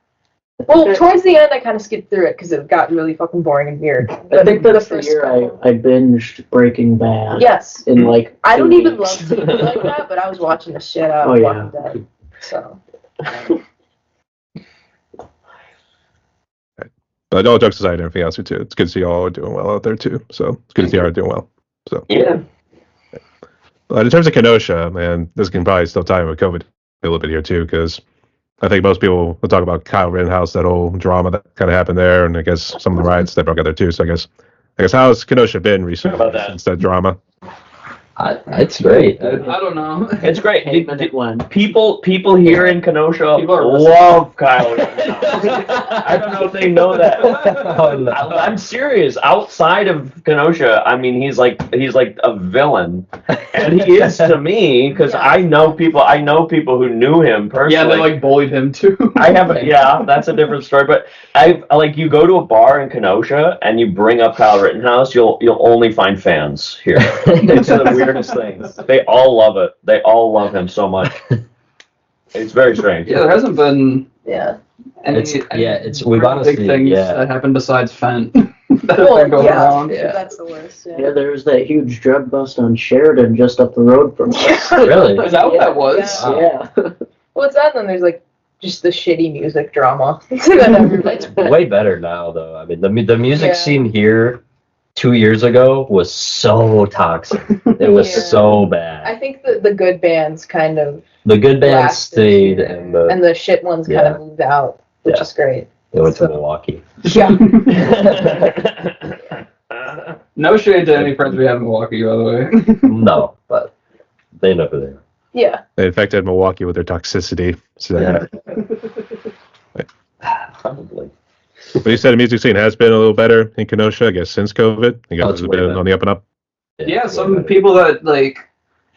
Well, towards the end, I kind of skipped through it because it got really fucking boring and weird. I think that's the first year couple- I binged Breaking Bad. Yes. In like. I don't 2 even weeks. love TV like that, but I was watching the shit out Oh, of yeah. Walking Dead. So. But all jokes aside, and everything else too. It's good to see y'all are doing well out there too. So it's good to see y'all are doing well. So Yeah. But in terms of Kenosha, man, this can probably still tie in with COVID a little bit here too, because I think most people will talk about Kyle Rittenhouse, that whole drama that kind of happened there, and I guess some of the riots that broke out there too. So I guess how's Kenosha been recently How about that? since that drama? It's great. I don't know. It's great. Hey, minute one. People here in Kenosha People are love Kyle Rittenhouse. I don't know if they know that. I'm serious. Outside of Kenosha, I mean, he's like a villain, and he is to me because Yeah. I know people who knew him personally. Yeah, they like bullied him too. I haven't. Yeah, that's a different story. But I like you go to a bar in Kenosha and you bring up Kyle Rittenhouse, you'll only find fans here. It's the weirdest things. They all love it. They all love him so much. It's very strange. Yeah, there hasn't been Yeah. any. We've honestly, big things yeah. that happened besides Fent that have Well, been going yeah, around. Yeah. that's the worst. Yeah. Yeah, there was that huge drug bust on Sheridan just up the road from us. Really? Is that what that was? Yeah. Yeah. Well, it's that, and then there's like just the shitty music drama that everybody. Way better now, though. I mean, the music Yeah. scene here 2 years ago was so toxic. It was Yeah. so I bad. think the good bands kind of The good bands lasted, stayed, and the shit ones kind of moved out, which Yeah. is great. they went to so- Milwaukee. Yeah. No shade to any friends we have in Milwaukee, by the way. No, but they know who they are. Yeah. They infected Milwaukee with their toxicity. So, Probably. But you said the music scene has been a little better in Kenosha, I guess, since COVID. You guys it's have way been better. on the up and up. Yeah, it's way some better. people that like,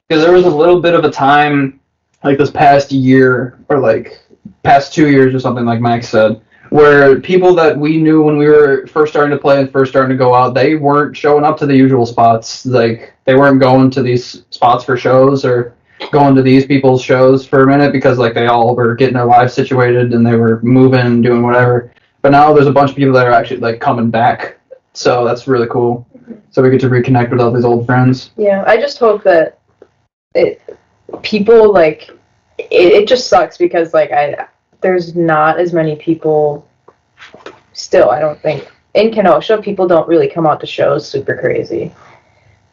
because there was a little bit of a time, like this past year or like past 2 years or something, like Mike said, where people that we knew when we were first starting to play and first starting to go out, they weren't showing up to the usual spots. Like they weren't going to these spots for shows or going to these people's shows for a minute because like they all were getting their lives situated and they were moving and doing whatever. But now there's a bunch of people that are actually like coming back, so that's really cool. So we get to reconnect with all these old friends. Yeah. I just hope that people like it just sucks because like there's not as many people still, I don't think. In Kenosha, people don't really come out to shows super crazy.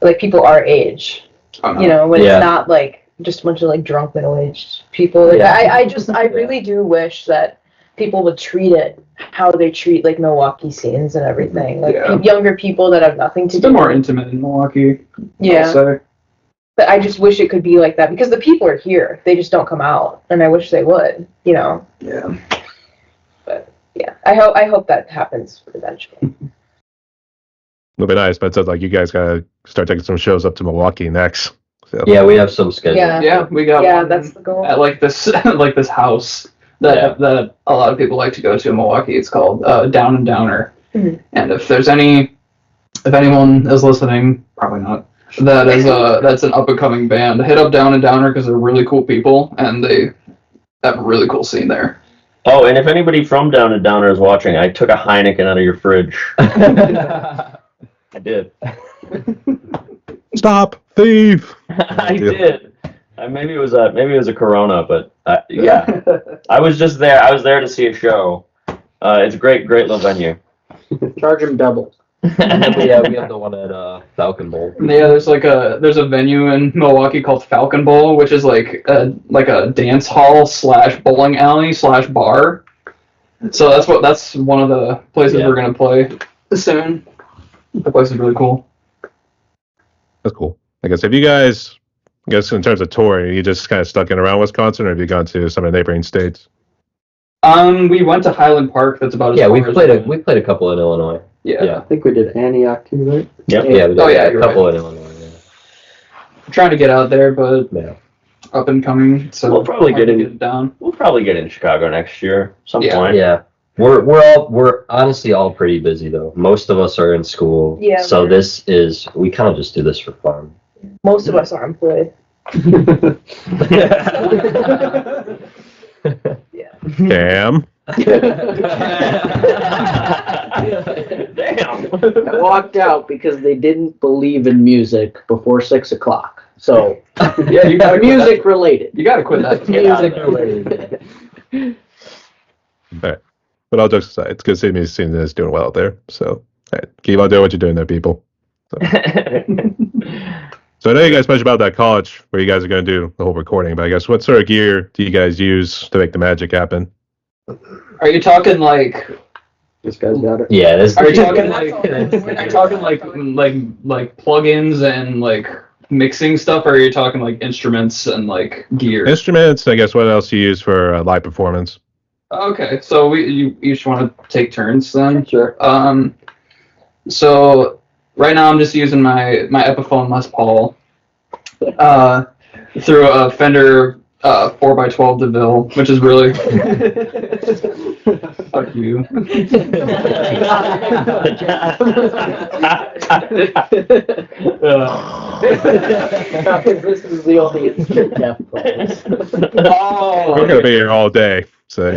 Like people our age. Oh, You know, when Yeah. it's not like just a bunch of like drunk middle-aged people. Like, Yeah. I really do wish that people would treat it how they treat like Milwaukee scenes and everything. Like Yeah. younger people that have nothing to It's do. been more intimate in Milwaukee. Yeah. I'll say. But I just wish it could be like that because the people are here. They just don't come out, and I wish they would. You know. Yeah. Yeah. I hope that happens eventually. It'll be nice, but it sounds like you guys gotta start taking some shows up to Milwaukee next. So. Yeah, we have some scheduled. Yeah. Yeah, we got Yeah, one that's the goal. at like this like this house that a lot of people like to go to in Milwaukee. It's called Down and Downer. Mhm. And if anyone is listening, probably not. That's an up and coming band. Hit up Down and Downer because they're really cool people and they have a really cool scene there. Oh, and if anybody from Down and Downer is watching, I took a Heineken out of your fridge. I did. Stop, thief! I did. Maybe it was a Corona, but yeah, I was just there. I was there to see a show. It's a great little venue. Charge him double. Yeah, we have the one at Falcon Bowl. Yeah, there's a venue in Milwaukee called Falcon Bowl, which is like a dance hall / bowling alley / bar. So that's one of the places Yeah. we're gonna play soon. The place is really cool. That's cool. I guess if you guys, I guess in terms of touring, you just kind of stuck in around Wisconsin, or have you gone to some of the neighboring states? We went to Highland Park. That's about as Yeah, far we as played a couple in Illinois. Yeah. Yeah. I think we did Antioch too, right? Yeah, we did Oh, yeah, a you're couple in Illinois. I'm trying to get out there, but Yeah. up and coming. So We'll probably hard get to in- it down. We'll probably get in Chicago next year, some Yeah. point. Yeah. We're honestly all pretty busy though. Most of us are in school. Yeah, So we're- we kind of just do this for fun. Most of us are employed. Damn. Damn. I walked out because they didn't believe in music before 6 o'clock. So, Yeah, you gotta quit music related. that. You gotta quit that. Music related. But all jokes aside, it's good seeing me seeing this doing well out there. So, all right, keep on doing what you're doing there, people. So I know you guys mentioned about that college where you guys are going to do the whole recording, but I guess what sort of gear do you guys use to make the magic happen? Are you talking like? This guy's got it. Yeah, this Are you talking That's like? all. Are you talking like plugins and like mixing stuff, or are you talking like instruments and like gear? Instruments, I guess what else do you use for live performance? Okay, so you each want to take turns then. Sure. So right now I'm just using my Epiphone Les Paul through a Fender 4x12 DeVille, which is really fuck you. This is the only instrument Jeff plays. Oh, We're going to be here all day. So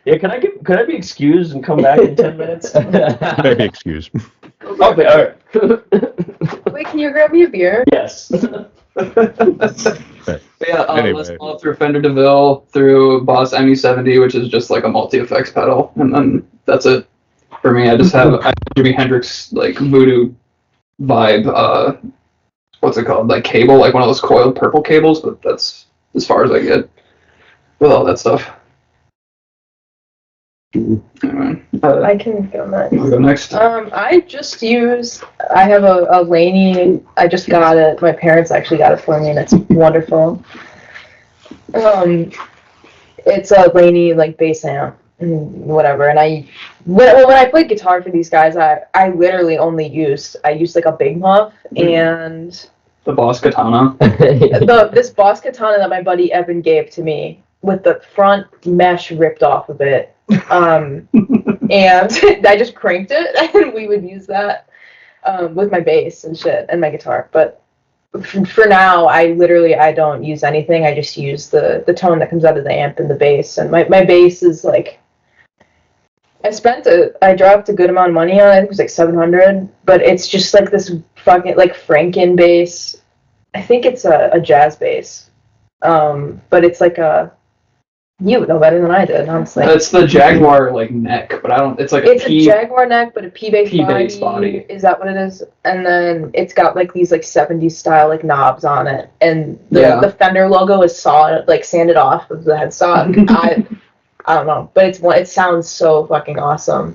Yeah, can I be excused and come back in 10 minutes? maybe excuse. Okay, all right. Wait, can you grab me a beer? Yes. But yeah, Anyway. Les Paul through Fender DeVille through Boss ME70, which is just like a multi-effects pedal, and then that's it for me. I just have Jimi Hendrix like voodoo vibe. What's it called? Like cable, like one of those coiled purple cables. But that's as far as I get with all that stuff. Anyway, I can go next. I'll go next. I have a Laney. I just got it. My parents actually got it for me, and it's wonderful. It's a Laney like bass amp and whatever. And when I played guitar for these guys, I literally only used like a Big Muff and The Boss Katana. this Boss Katana that my buddy Evan gave to me with the front mesh ripped off of it. And I just cranked it, and we would use that with my bass and shit and my guitar. But for now, I don't use anything. I just use the tone that comes out of the amp and the bass. And my bass is like, I dropped a good amount of money on it. I think it was like $700, but it's just like this fucking like Franken bass. I think it's a jazz bass, but it's like you would know better than I did, honestly. It's the Jaguar like neck, but I don't. It's like It's a a P. Jaguar neck, but a P-bass P-bass body. Is that what it is? And then it's got like these like 70s style like knobs on it, and the Fender logo is sanded off of the headstock. I don't know, but it sounds so fucking awesome.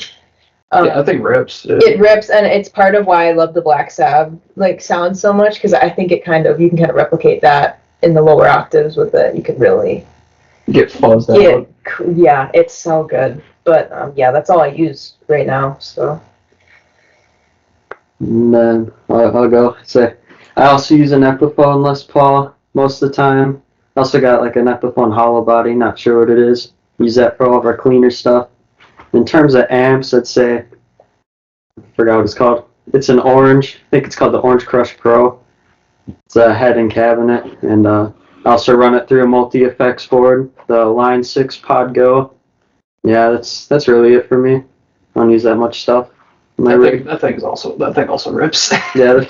Yeah, that thing rips. It rips, and it's part of why I love the Black Sabbath like sound so much, because I think you can kind of replicate that in the lower octaves with it. You could really Get fuzzed out. yeah, it's so good. But yeah, that's all I use right now. So And then I'll go. So I also use an Epiphone Les Paul most of the time. I also got like an Epiphone hollow body, not sure what it is. Use that for all of our cleaner stuff. In terms of amps, I'd say, I forgot what it's called. It's an orange. I think it's called the Orange Crush Pro. It's a head and cabinet, and I also run it through a multi-effects board, the Line 6 Pod Go. Yeah, that's really it for me. I don't use that much stuff. That thing also rips. Yeah,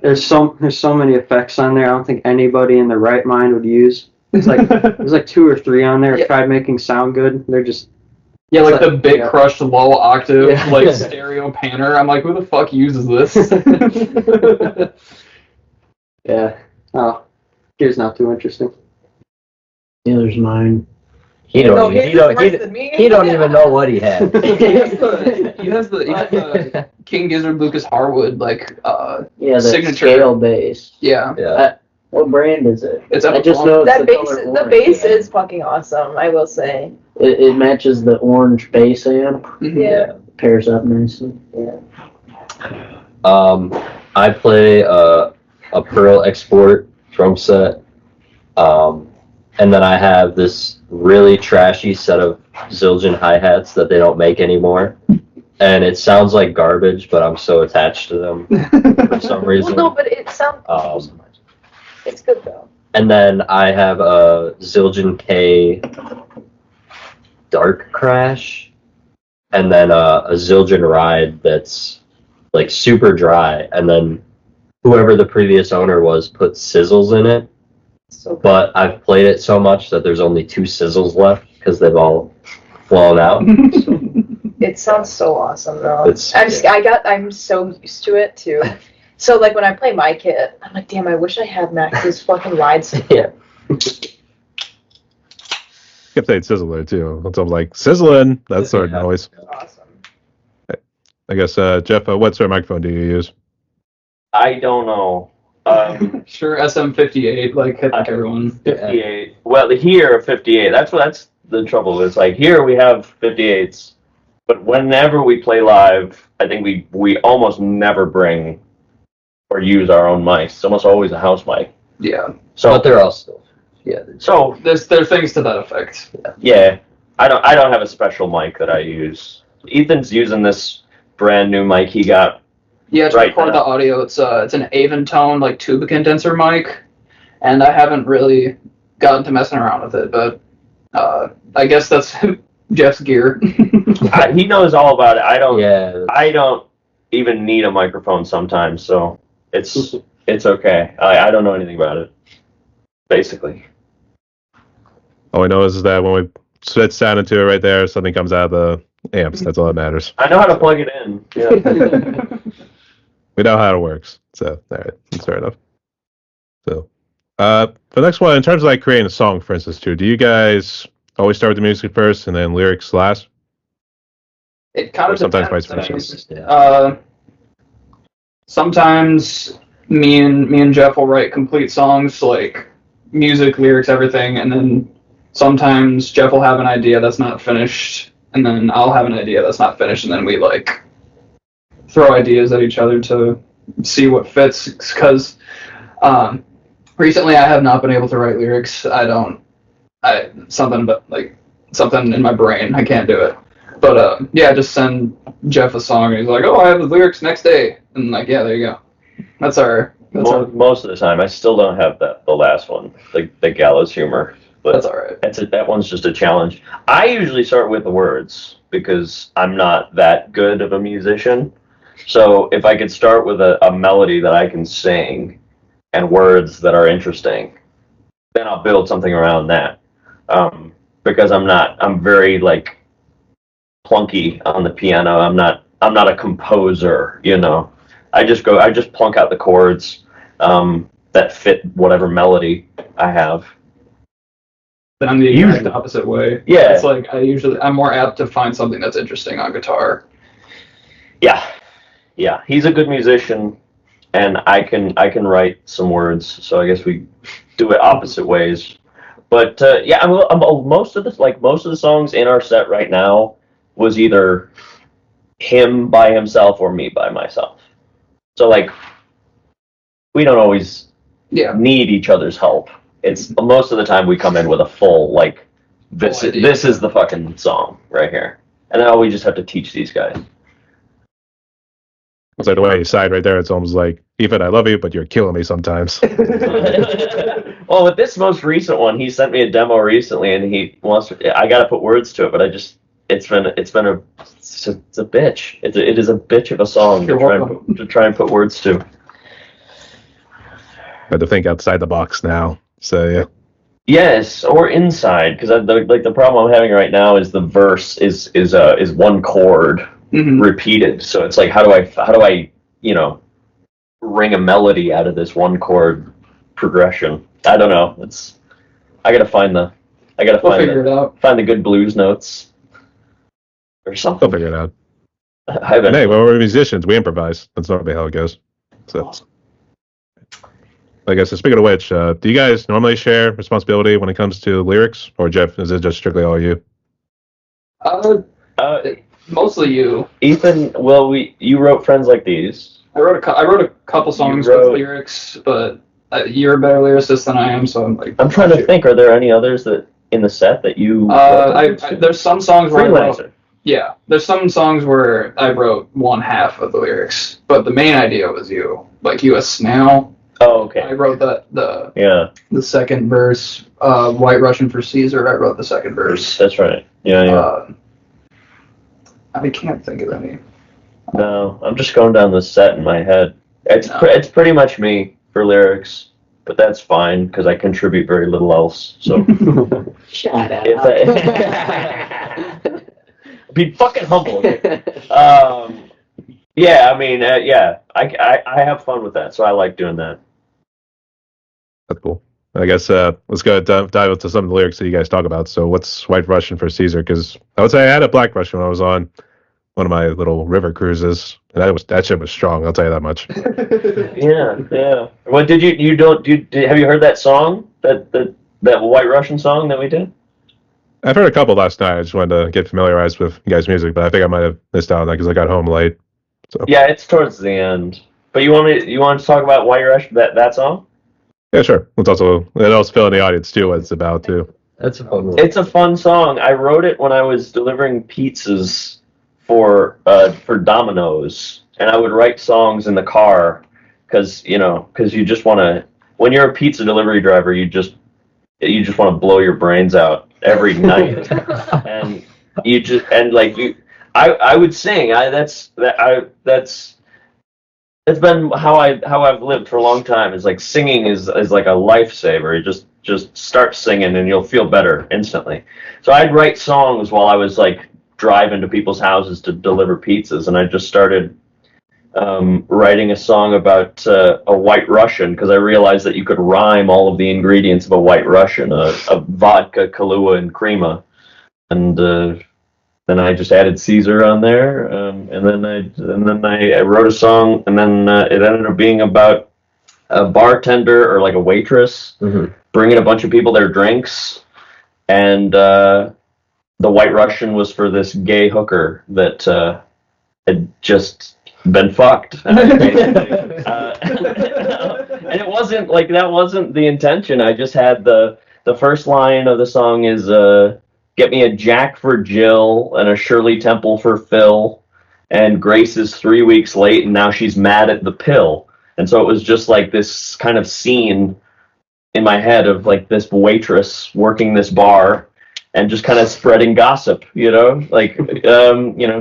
there's so many effects on there. I don't think anybody in their right mind would use. There's like 2 or 3 on there. I tried making sound good. They're just Yeah, like the big yeah. crushed low octave, Yeah. like stereo panner. I'm like, who the fuck uses this? yeah. Oh, gear's not too interesting. Yeah, there's mine. He No, don't. his He is don't. worse than me. He don't even know what he has. He has the King Gizzard Lucas Harwood Yeah, the signature. scale bass. Yeah. Yeah. What brand is it? It's I just know it's That the bass, color the orange. bass is fucking awesome. I will say. It matches the orange bass amp. Mhm. Yeah. Pairs up nicely. I play a Pearl Export drum set. And then I have this really trashy set of Zildjian hi-hats that they don't make anymore. And it sounds like garbage, but I'm so attached to them for some Well, reason. no, but it sounds. It's good though. And then I have a Zildjian K Dark Crash, and then a Zildjian Ride that's like super dry. And then whoever the previous owner was put sizzles in it. So But I've played it so much that there's only 2 sizzles left because they've all flown out. So it sounds so awesome though. It's- I'm so used to it too. So like when I play my kit, I'm like, damn, I wish I had Max's fucking rides. yeah. Kept saying sizzle there too. So I'm like, sizzling. That sort of Yeah. noise. Awesome. I guess, Jeff, what sort of microphone do you use? I don't know. Sure, SM58, I think everyone. 58. Well, here 58. That's the trouble. It's like here we have 58s, but whenever we play live, I think we almost never bring or use our own mics. It's almost always a house mic. Yeah. So But they're all still. Yeah. so There are things to that effect. yeah, I don't have a special mic that I use. Ethan's using this brand new mic he got. Yeah, to Right record now. the audio, it's an Aventone tuba condenser mic, and I haven't really gotten to messing around with it, but I guess that's Jeff's gear. He knows all about it. Yeah. I don't even need a microphone sometimes, so it's okay. I don't know anything about it. Basically. All I know is that when we switch sound into it right there, something comes out of the amps. That's all that matters. I know how to plug it in. Yeah. We know how it works. So, all right, that's fair enough. So, for the next one, in terms of creating a song, for instance, too, do you guys always start with the music first and then lyrics last? It kind Or of sometimes depends. vice versa. Yeah. Sometimes me and Jeff will write complete songs, music, lyrics, everything, and then sometimes Jeff will have an idea that's not finished, and then I'll have an idea that's not finished, and then we throw ideas at each other to see what fits. Because recently I have not been able to write lyrics. Something in my brain, I can't do it. But yeah, just send Jeff a song, and he's like, "Oh, I have the lyrics next day," and yeah, there you go. That's our Most of the time, I still don't have the last one, the gallows humor. But that's all right. that one's just a challenge. I usually start with the words because I'm not that good of a musician. So if I could start with a melody that I can sing and words that are interesting, then I'll build something around that. Because I'm very plunky on the piano. I'm not a composer, I just plunk out the chords that fit whatever melody I have. Then I'm the exact Usually. opposite way. Yeah. It's I'm more apt to find something that's interesting on guitar. Yeah, he's a good musician, and I can write some words. So I guess we do it opposite ways. But yeah, most of the songs in our set right now was either him by himself or me by myself. So we don't always Yeah. need each other's help. It's most of the time we come in with a full this Full idea. this is the fucking song right here, and then we just have to teach these guys. It's the way you side right there. It's almost like, Ethan, I love you, but you're killing me sometimes. Well, with this most recent one, he sent me a demo recently, and he wants. I got to put words to it, but it's a bitch. It is a bitch of a song You're to try and put words to. I had to think outside the box now. So, yeah. Yes, or inside, because the problem I'm having right now is the verse is one chord Mm-hmm. repeated. So it's how do I wring a melody out of this one chord progression? I don't know. I got to find the I gotta We'll figure it out. find the good blues notes or They'll something. figure it out. I bet. Hey, well, we're musicians. We improvise. That's normally how it goes. So, I guess, speaking of which, do you guys normally share responsibility when it comes to lyrics? Or, Jeff, is it just strictly all you? Mostly you. Ethan, well, you wrote Friends Like These. I wrote a couple songs with lyrics, but you're a better lyricist than I am, so I'm like. I'm trying to think. Are there any others that in the set that you? There's some songs where I wrote, Freelancer. yeah, there's some songs where I wrote one half of the lyrics, but the main idea was you. Like you a snail. Oh, okay. I wrote the second verse. White Russian for Caesar. I wrote the second verse. That's right. Yeah. I can't think of any. No, I'm just going down the set in my head. It's pretty much me for lyrics, but that's fine because I contribute very little else. So Shut up. Be fucking humble. Okay? Yeah, I mean, yeah, I have fun with that, so I like doing that. That's cool. I guess let's go dive into some of the lyrics that you guys talk about. So, what's White Russian for Caesar? Because I would say I had a Black Russian when I was on one of my little river cruises, and that shit was strong. I'll tell you that much. Yeah. What did have you heard that song? That White Russian song that we did? I've heard a couple last night. I just wanted to get familiarized with you guys' music, but I think I might have missed out on that because I got home late. So. Yeah, it's towards the end. But you want to talk about White Russian that song? Yeah, sure. Let's also fill in the audience too what it's about too. That's a fun one. It's a fun song. I wrote it when I was delivering pizzas for Domino's, and I would write songs in the car because you just want to. When you're a pizza delivery driver, you just want to blow your brains out every night, and I would sing. That's been how I've lived for a long time. Is like singing is like a lifesaver. You just start singing and you'll feel better instantly. So I'd write songs while I was like driving to people's houses to deliver pizzas, and I just started writing a song about a White Russian because I realized that you could rhyme all of the ingredients of a White Russian, a vodka, Kahlua, and crema, and then I just added Caesar on there, and then I wrote a song, and then it ended up being about a bartender or like a waitress bringing a bunch of people their drinks, and the White Russian was for this gay hooker that had just been fucked. And it wasn't like that wasn't the intention. I just had the first line of the song is get me a Jack for Jill and a Shirley Temple for Phil, and Grace is 3 weeks late and now she's mad at the pill. And so it was just like this kind of scene in my head of like this waitress working this bar and just kind of spreading gossip, like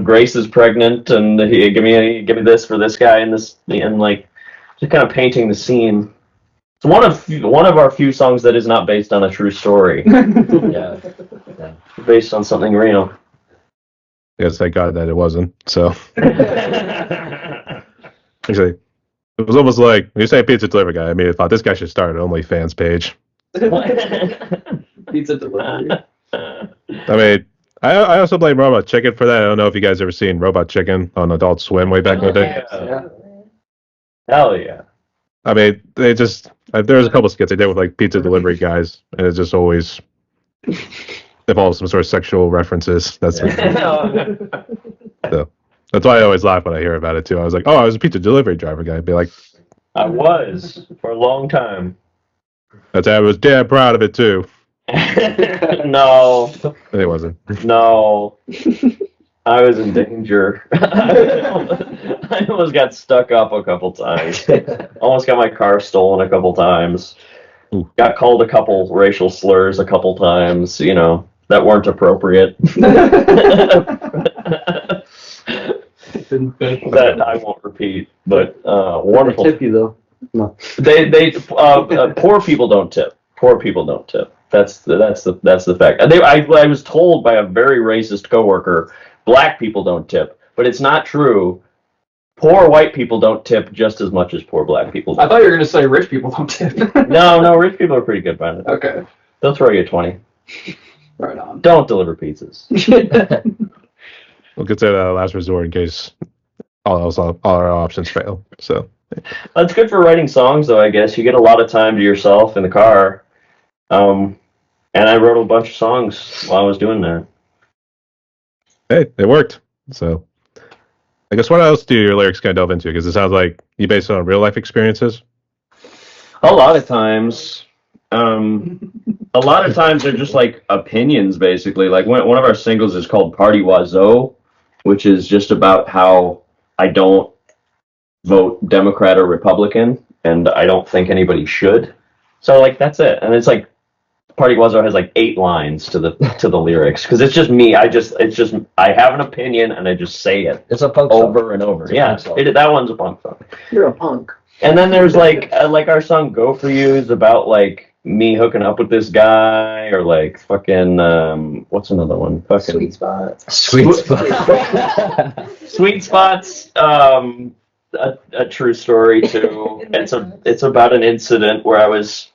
Grace is pregnant and give me this for this guy and this, and like just kind of painting the scene. It's one of our few songs that is not based on a true story. Yeah. Based on something real. Yes, thank God that it wasn't. So actually, it was almost like when you say pizza delivery guy. I mean, I thought this guy should start an OnlyFans page. Pizza delivery. I mean, I also blame Robot Chicken for that. I don't know if you guys ever seen Robot Chicken on Adult Swim way back in the day. Yeah. Hell yeah. I mean, they just there was a couple skits they did with like pizza delivery guys, and it's just always involves some sort of sexual references. That's so that's why I always laugh when I hear about it too. I was like, oh, I was a pizza delivery driver guy. I'd be like, I was for a long time. That's I was damn proud of it too. No, it wasn't. No, I was in danger. I almost got stuck up a couple times. Almost got my car stolen a couple times. Ooh. Got called a couple racial slurs a couple times, that weren't appropriate. That I won't repeat, but wonderful. They tip you though. No. They poor people don't tip. Poor people don't tip. That's the fact. I was told by a very racist coworker, black people don't tip, but it's not true. Poor white people don't tip just as much as poor black people do. I thought you were going to say rich people don't tip. No, rich people are pretty good about it. Okay. They'll throw you 20. Right on. Don't deliver pizzas. We'll consider that a last resort in case all our options fail. So That's good for writing songs, though. I guess you get a lot of time to yourself in the car. And I wrote a bunch of songs while I was doing that. hey, it worked. So I guess what else do your lyrics kind of delve into? Because it sounds like you base it on real life experiences. A lot of times, they're just like opinions, basically. Like one of our singles is called "Party Wazo," which is just about how I don't vote Democrat or Republican, and I don't think anybody should. So like that's it, and it's like Party Wazo has like 8 lines to the lyrics because it's just me. I have an opinion and I just say it It's a punk over song. and over. It's a Yeah, punk song. that one's a punk song. You're a punk. And then there's like our song "Go For You" is about like me hooking up with this guy, or like fucking what's another one? Fucking Sweet spot. Sweet spot. Sweet Spots. A true story too. It's about an incident where I was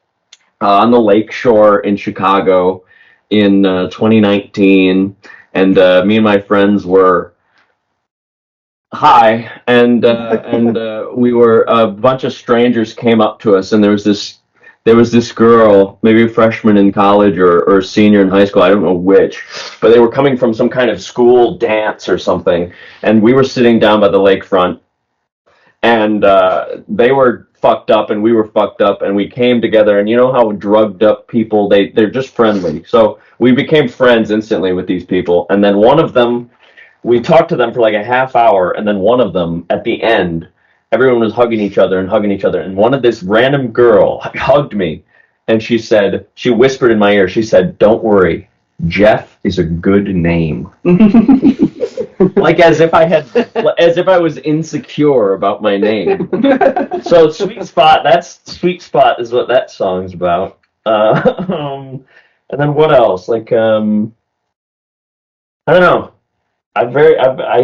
on the lake shore in Chicago in 2019, and me and my friends were high, and we were a bunch of strangers came up to us, and there was this girl, maybe a freshman in college or a senior in high school, I don't know which, but they were coming from some kind of school dance or something, and we were sitting down by the lakefront, and they were fucked up and we were fucked up, and we came together, and you know how drugged up people, they're just friendly, so we became friends instantly with these people, and then one of them, we talked to them for like a half hour, and then one of them, at the end, everyone was hugging each other, and one of this random girl hugged me, and she whispered in my ear, she said, "Don't worry, Jeff is a good name." Like as if I was insecure about my name. So Sweet Spot is what that song's about. And then what else? Like, I don't know.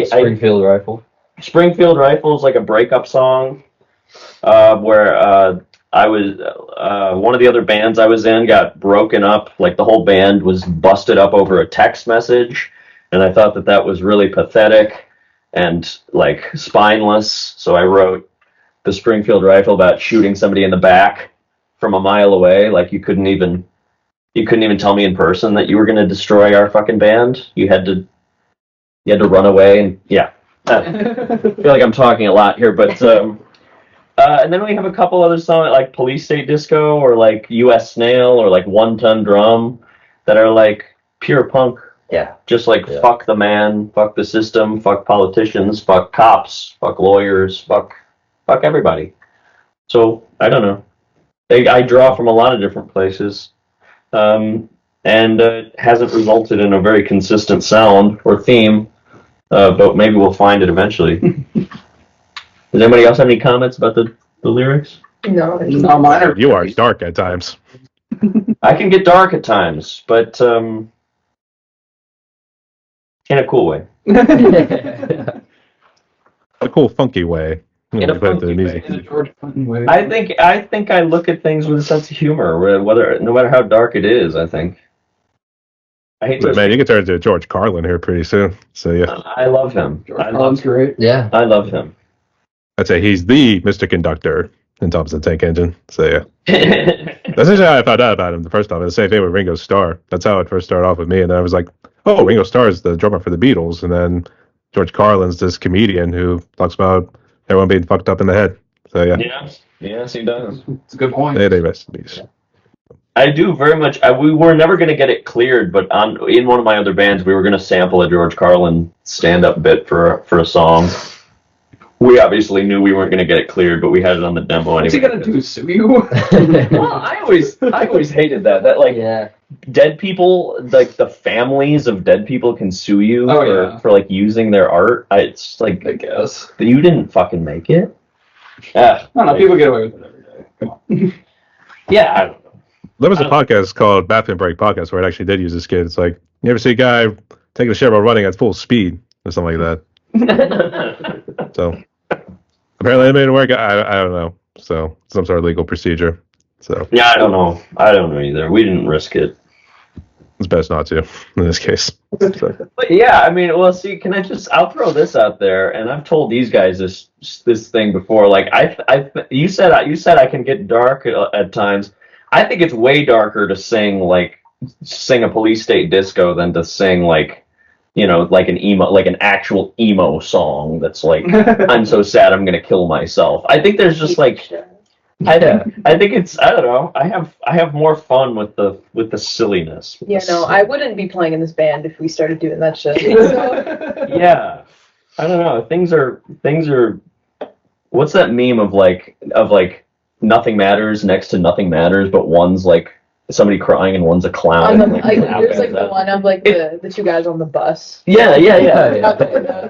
Springfield Rifle. Springfield Rifle is like a breakup song, where I was one of the other bands I was in got broken up. Like the whole band was busted up over a text message, and I thought that was really pathetic and like spineless. So I wrote the Springfield Rifle about shooting somebody in the back from a mile away. Like you couldn't even tell me in person that you were going to destroy our fucking band. You had to run away, and yeah. I feel like I'm talking a lot here, but and then we have a couple other songs like Police State Disco or like US Snail or like 1 Ton Drum that are like pure punk. Yeah. Just like fuck the man, fuck the system, fuck politicians, fuck cops, fuck lawyers, fuck everybody. So I don't know. I draw from a lot of different places, and it hasn't resulted in a very consistent sound or theme. But maybe we'll find it eventually. Does anybody else have any comments about the lyrics? No. No, mine are You are dark at times. I can get dark at times, but in a cool way. A cool, funky way. You In know, a put it to the funky music. in a George Clinton way. I think I look at things with a sense of humor, no matter how dark it is. I think. I hate But those. man, you can turn into George Carlin here pretty soon. So yeah, I love him. George Carlin's great. Yeah. I love him. I'd say he's the Mr. Conductor in Thompson Tank Engine. So yeah, that's actually how I found out about him the first time. The same thing with Ringo Starr. That's how it first started off with me, and then I was like, oh, Ringo Starr is the drummer for the Beatles, and then George Carlin's this comedian who talks about everyone being fucked up in the head. So yeah, Yes, he does. It's a good point. they rest in peace. I do very much. We were never going to get it cleared, but in one of my other bands, we were going to sample a George Carlin stand-up bit for a song. We obviously knew we weren't going to get it cleared, but we had it on the demo anyway. What's he gonna do? Sue you? Well, I always hated that. That like Yeah. dead people, like the families of dead people can sue you for like using their art. It's like I guess. you didn't fucking make it. I don't know. People get away with it every day. Come on. Yeah, I don't know. There was a podcast called Bathroom Break Podcast where it actually did use this kid. It's like, you ever see a guy taking a shower while running at full speed or something like that? So apparently it made it work. I don't know. So some sort of legal procedure. So Yeah, I don't know. I don't know either. We didn't risk it. it's best not to in this case. So, But yeah, I mean, well, see, I'll throw this out there, and I've told these guys this thing before. Like, you said I can get dark at times. I think it's way darker to sing a Police State Disco than to sing like an actual emo song that's like, I'm so sad I'm gonna kill myself. I think there's just like, I think it's, I don't know. I have more fun with the silliness. Yeah, no, I wouldn't be playing in this band if we started doing that shit. So. Yeah, I don't know. Things are. What's that meme of nothing matters next to nothing matters, but one's like somebody crying and one's a clown. There's like the one of like the two guys on the bus. Yeah.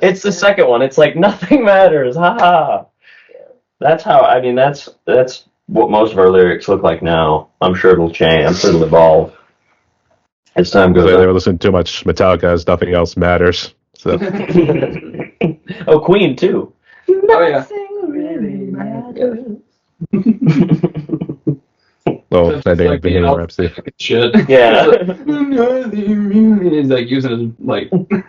It's the second one. It's like nothing matters. Ha ha. That's how. I mean, that's what most of our lyrics look like now. I'm sure it'll change. I'm sure it'll evolve as time goes they on. were listening too much Metallica as nothing else matters. So Oh, Queen too. Oh yeah. Really matters. well, Just that like ain't being Bohemian all Rhapsody. Shit. Yeah. He's like using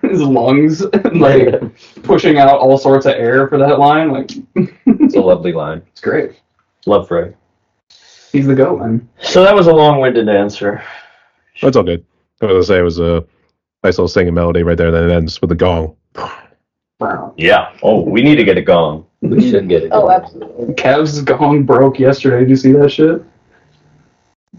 his lungs, and, like pushing out all sorts of air for that line. Like, It's a lovely line. it's great. Love Fred. He's the goat, man. So that was a long-winded answer. But it's all good. I was gonna say it was a nice little singing melody right there. Then it ends with a gong. Wow. Yeah. Oh, we need to get a gong. We should get it. Oh, absolutely. Kev's gong broke yesterday. Did you see that shit?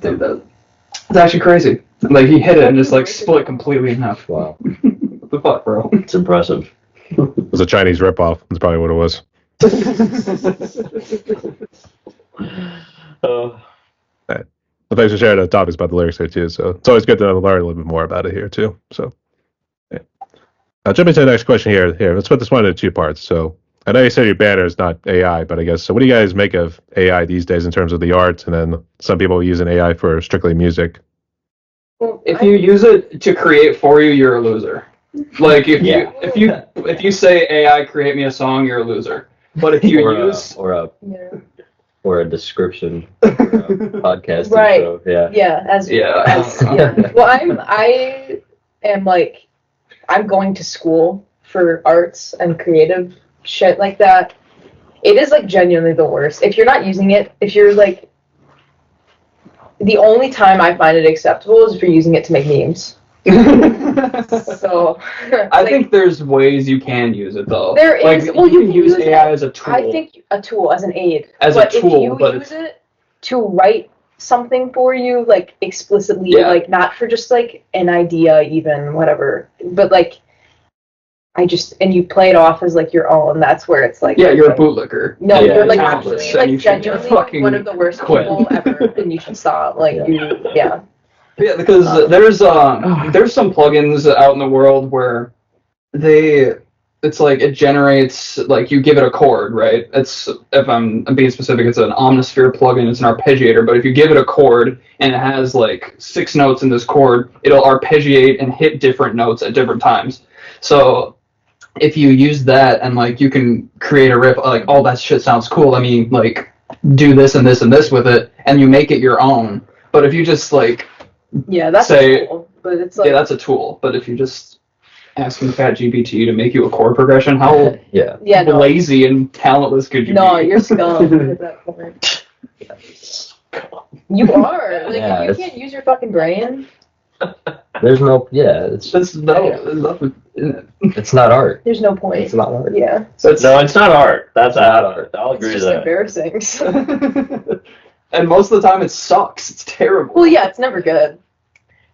Dude, that's actually crazy. Like, he hit it and just, like, split completely in half. Wow. What the fuck, bro? It's impressive. It was a Chinese ripoff. That's probably what it was. Uh, Well, thanks for sharing the topics about the lyrics there too. So it's always good to learn a little bit more about it here too. So yeah. Jumping to the next question here. Let's put this one into two parts. So I know you said your banner is not AI, but I guess so. What do you guys make of AI these days in terms of the art? And then some people using AI for strictly music. Well, If you use it to create for you, you're a loser. Like, if you say AI create me a song, you're a loser. But if you use yeah. or a description for a podcast Right. intro. Yeah. Yeah, yeah. Well, I am like, I'm going to school for arts and creative shit like that. It is like genuinely the worst. If you're not using it, if you're like, the only time I find it acceptable is if you're using it to make memes. So I think there's ways you can use it though. There is. Like, Well, you can use AI as a tool. I think a tool as an aid. As a but tool, if you but use it to write something for you, like explicitly, Yeah. like not for just like an idea, even whatever, but like and you play it off as like your own. That's where it's like, yeah, you're a like, bootlicker. No, Yeah, you're like talentless, actually and like you should genuinely fucking one of the worst quit. people ever, and you should stop. Like yeah. Yeah, because there's some plugins out in the world where it's like it generates, like, you give it a chord, right? It's, if I'm being specific, it's an Omnisphere plugin. It's an arpeggiator, but if you give it a chord and it has like 6 notes in this chord, it'll arpeggiate and hit different notes at different times. So if you use that and like you can create a riff, like, oh, that shit sounds cool, let me like do this and this and this with it, and you make it your own. But if you just like That's say, a tool, but it's like yeah, that's a tool. But if you just asking ChatGPT to make you a chord progression, how Yeah. no. lazy and talentless could you No, be? you're scum at that point. You are. Like, Yeah, if you can't use your fucking brain. There's no. Yeah. It's There's nothing in it. it's not art. There's no point. It's not art. Yeah. So it's no, it's not art. That's Not art. I'll It's agree with just that. embarrassing. and most of the time it sucks. It's terrible. Well, yeah, it's never good.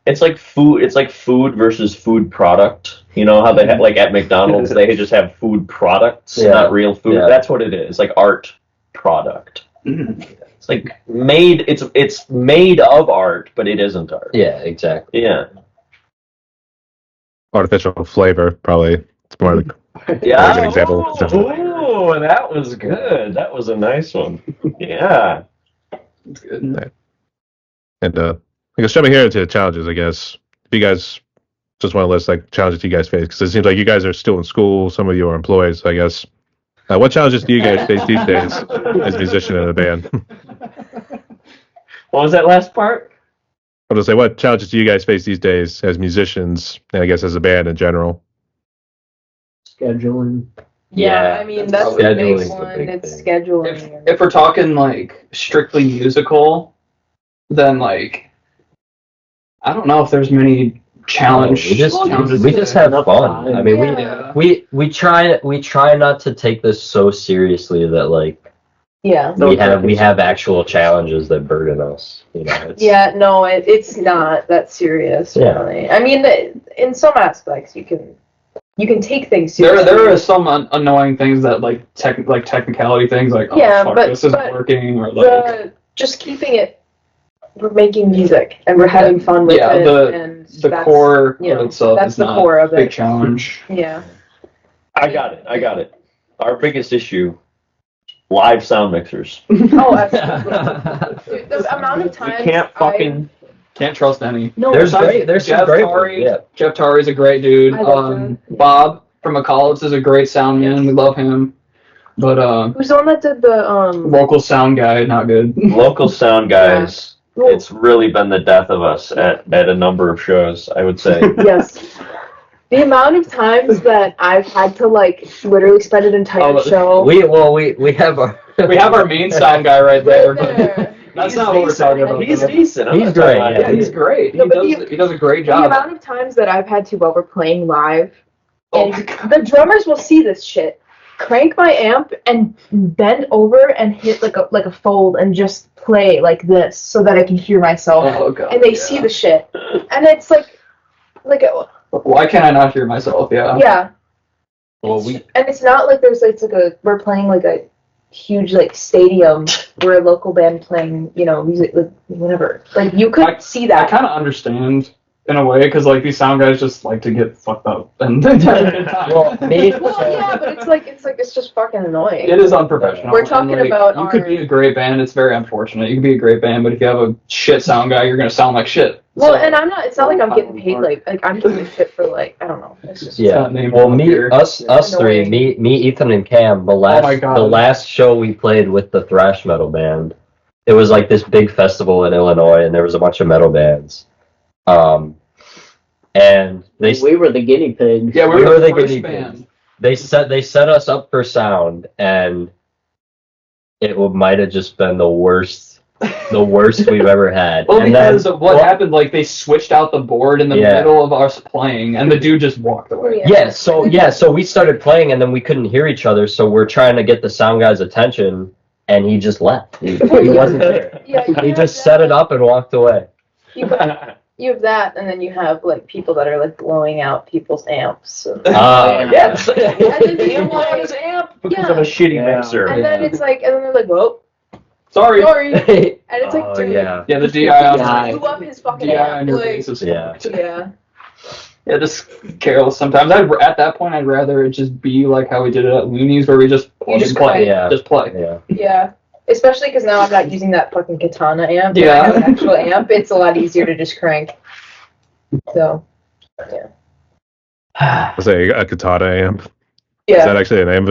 It's like food. It's like food versus food product. You know how they have, like, at McDonald's they just have food products, Yeah. not real food. Yeah. That's what it is. Like art product. Mhm. It's like made. It's made of art, but it isn't art. Yeah. Exactly. Yeah. Artificial flavor, probably. It's more like Yeah. As an example. Oh, that was good. That was a nice one. Yeah. It's good. and I guess jumping here into challenges, I guess. If you guys just want to list like challenges you guys face, because it seems like you guys are still in school, some of you are employed, so I guess what challenges do you guys face these days as a musician in a band? What was that last part? I'll just say, what challenges do you guys face these days as musicians, and I guess as a band in general? Scheduling. Yeah, I mean that's the big Scheduling's the one. big It's thing. scheduling. If we're talking like strictly musical, then like I don't know if there's many challenges. We just have fun. I mean, Yeah. we try not to take this so seriously that like Yeah. we have actual challenges that burden us. You know, it's, Yeah, no, it's not that serious. Yeah. Really. I mean, in some aspects, you can take things seriously. There are some annoying things that like technicality things like Yeah, fuck, but- this isn't but working or like Just keeping it. We're making music and we're having fun with Yeah, it. the and that's, core you know, of itself that's is the not core of a big it. challenge. Yeah. I got it. Our biggest issue: live sound mixers. Oh, absolutely. Dude, the amount of We times can't fucking. Can't trust any. No, there's Besides some Jeff great Tari, ones, yeah. Jeff Tari's a great dude. I love Jeff. Bob from Ecology is a great sound man. We love him. But who's the one that did the local sound guy, not good. Local sound guys. well, It's really been the death of us at a number of shows, I would say. yes. The amount of times that I've had to like literally spend an entire Oh, show. We have our We have our main sound guy right there. Right But there. that's not what we're talking about. He's though. decent. I'm He's not talking great, about Yeah, him. he's great. No, but He does a great The job. amount of times that I've had to while we're playing live, Oh and my God. the drummers will see this shit. Crank my amp and bend over and hit like a fold and just play like this so that I can hear myself. Oh god. And they see the shit, and it's like, Why can't I not hear myself? Yeah. yeah. well And it's not like we're playing like a huge like stadium. We're a local band playing, music, like whatever. Like you could see I that. kind of understand in a way because like these sound guys just like to get fucked up and well me Well, yeah, but it's just fucking annoying. it is unprofessional. We're talking And, like, about you could our- be a great band. It's very unfortunate. You could be a great band, but if you have a shit sound guy, you're gonna sound like shit. Well, So, and it's not like I'm getting paid like I'm doing shit for like I don't know. It's just yeah. not named Well, up here. us three, Annoying. me, Ethan, and Cam. my God. The last show we played with the thrash metal band. It was like this big festival in Illinois, and there was a bunch of metal bands. And We were the guinea pigs. yeah, we we were were the the first guinea band. they set us up for sound, and it might have just been the worst we've ever had. Well, and because then, of what happened, like they switched out the board in the Yeah. middle of us playing, and the dude just walked away. Yeah. So we started playing, and then we couldn't hear each other, so we're trying to get the sound guy's attention, and he just left. He wasn't there. Yeah, you He have just that. set it up and walked away. You have that, and then you have like people that are like blowing out people's amps. Yes. And then people want his amp. Because of a shitty Yeah. mixer. And then it's like, and then they're like, "Whoa, Sorry. sorry," and it's like, Oh, dude, yeah. Yeah, the DI Yeah. blew up his fucking DI amp. on your Like, face is Yeah. fucked. yeah, Yeah, just careless sometimes. At that point, I'd rather it just be like how we did it at Looney's, where we just plug just and play. crank. Yeah. Just play. Yeah. yeah. Especially because now I'm not using that fucking katana amp. Yeah. I have an actual amp. It's a lot easier to just crank. So, I'll say a Katana amp. Is yeah, that actually the name of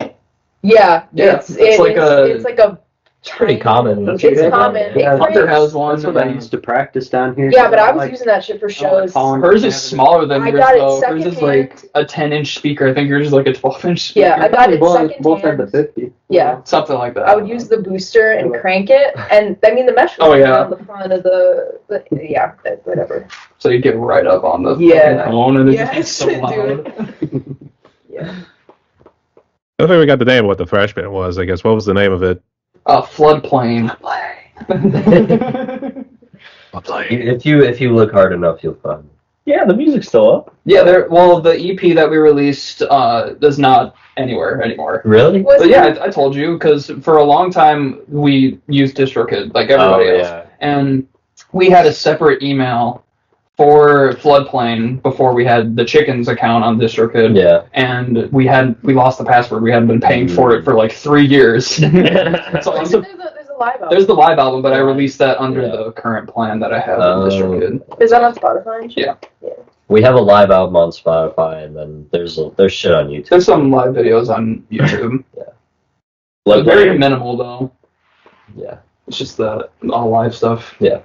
it? yeah. Yeah, It's like a- it's like a. It's pretty common. It's Yeah. common. Yeah. It Hunter cranks. has one. That's what I used to practice down here. Yeah, but I was Like, using that shit for I like shows. calling Hers them is having- smaller than I yours, got it though. Hers is like secondhand. a 10-inch speaker. I think yours is like a 12-inch. Yeah, I got We it both had the secondhand. 50. Yeah. Something like that. I would use the booster and crank it, and I mean the mesh was Oh, yeah. on the front of the yeah, whatever. So you get right up on the Yeah. fucking phone, and it Yes, just so dude. loud. Yeah. I don't think we got the name of what the thrash band was. I guess what was the name of it? Floodplain. If you look hard enough, you'll find. Yeah, the music's still up. Yeah, the EP that we released is not anywhere anymore. Really? Was But yeah, it- I told you because for a long time we used DistroKid like everybody else, and we had a separate email for Floodplain before we had the Chickens account on DistroKid. Yeah. And we lost the password. We hadn't been paying for it for like 3 years. So there's a live album. there's the live album, but I released that under Yeah. the current plan that I have Oh. on DistroKid. Is that on Spotify? and shit? Yeah. We have a live album on Spotify, and then there's shit on YouTube. There's some live videos on YouTube. Blood Very Rain. minimal though. Yeah. It's just the all live stuff. Yeah.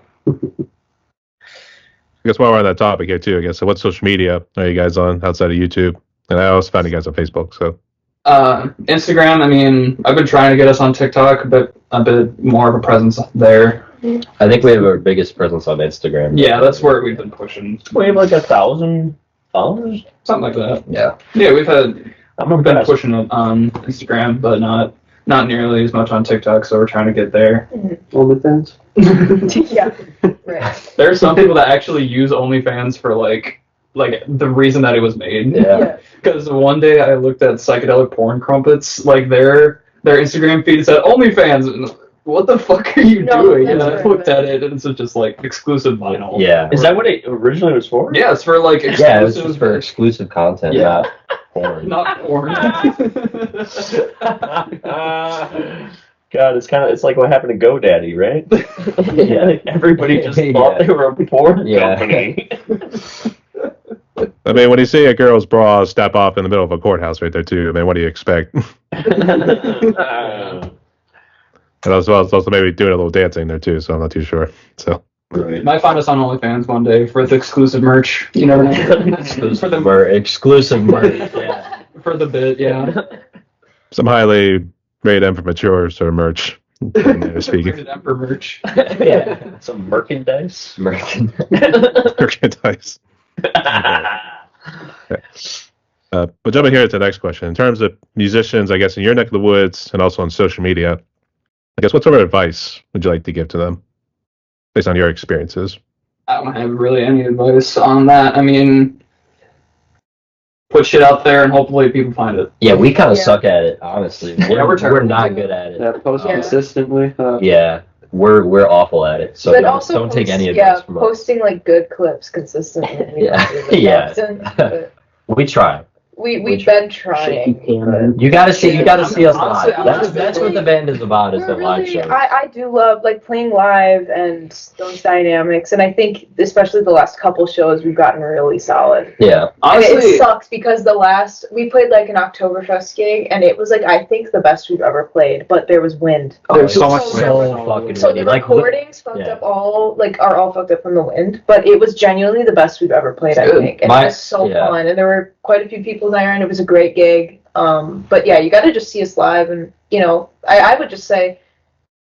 guess while we're on that topic here too, I guess, so what social media are you guys on outside of YouTube? And I also found you guys on Facebook, so. Instagram, I mean, I've been trying to get us on TikTok, but a bit more of a presence there. I think we have our biggest presence on Instagram. Yeah, that's where we've been pushing. We have like 1,000 followers. Something like that. Yeah. Yeah, we've been impressed. pushing it on Instagram, but not nearly as much on TikTok, so we're trying to get there. OnlyFans. Yeah. Right. There are some people that actually use OnlyFans for like the reason that it was made. Yeah. Because one day I looked at psychedelic porn crumpets, like their Instagram feed said OnlyFans. And what the fuck are you doing? And I looked at it, and it's just like exclusive vinyl. Yeah. Is that what it originally was for? Yeah, it's for like exclusive. Yeah, it was just for exclusive content, Yeah. not porn. Not porn. God, it's like what happened to GoDaddy, right? Yeah, everybody just thought they were a porn company. I mean, when you see a girl's bra step off in the middle of a courthouse right there too, I mean, what do you expect? And as well, it's also maybe doing a little dancing there too, so I'm not too sure. So. Right. Might find us on OnlyFans one day for the exclusive merch. You never know. Exclusive merch. Yeah. For the bit, yeah. Some highly rated M for mature sort of merch. Speaking. Rated M for merch. Yeah. Some merchandise. Merchandise. But jumping here to the next question. In terms of musicians, I guess in your neck of the woods and also on social media, I guess what sort of advice would you like to give to them based on your experiences? I don't have really any advice on that. I mean, put shit out there and hopefully people find it. Yeah, we kind of suck at it, honestly. We're not good at it. Yeah, post Yeah. consistently. Yeah, we're awful at it. So But don't, also don't take any yeah, advice from us. posting like good clips consistently. We Yeah. don't do that Yeah. often, but We try. we've been trying. You gotta see us Honestly, live. That's what the band is about, is the We're live really, show. I do love like playing live and those dynamics, and I think especially the last couple shows we've gotten really solid. Yeah. And Honestly, it sucks because we played like an Oktoberfest gig, and it was like I think the best we've ever played, but there was wind. There's so It was much so fucking So windy. the Like, recordings fucked yeah. up are all fucked up from the wind, but it was genuinely the best we've ever played, I Good. think. And My- it was so yeah. fun, and there were quite a few people there, and it was a great gig. But yeah, you gotta just see us live, and I would just say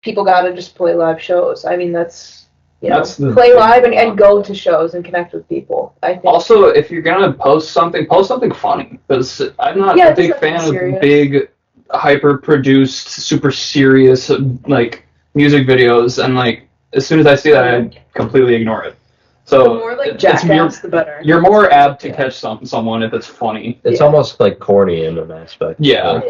people gotta just play live shows. I mean, that's play live and go to shows and connect with people. I think. also, if you're gonna post something funny. Because I'm not Yeah, a big just nothing fan serious. of big, hyper-produced, super serious like music videos, and like as soon as I see that, I completely ignore it. So the more like jackass, the better. you're more apt to catch someone if it's funny. It's Yeah. almost like corny in an aspect. Yeah.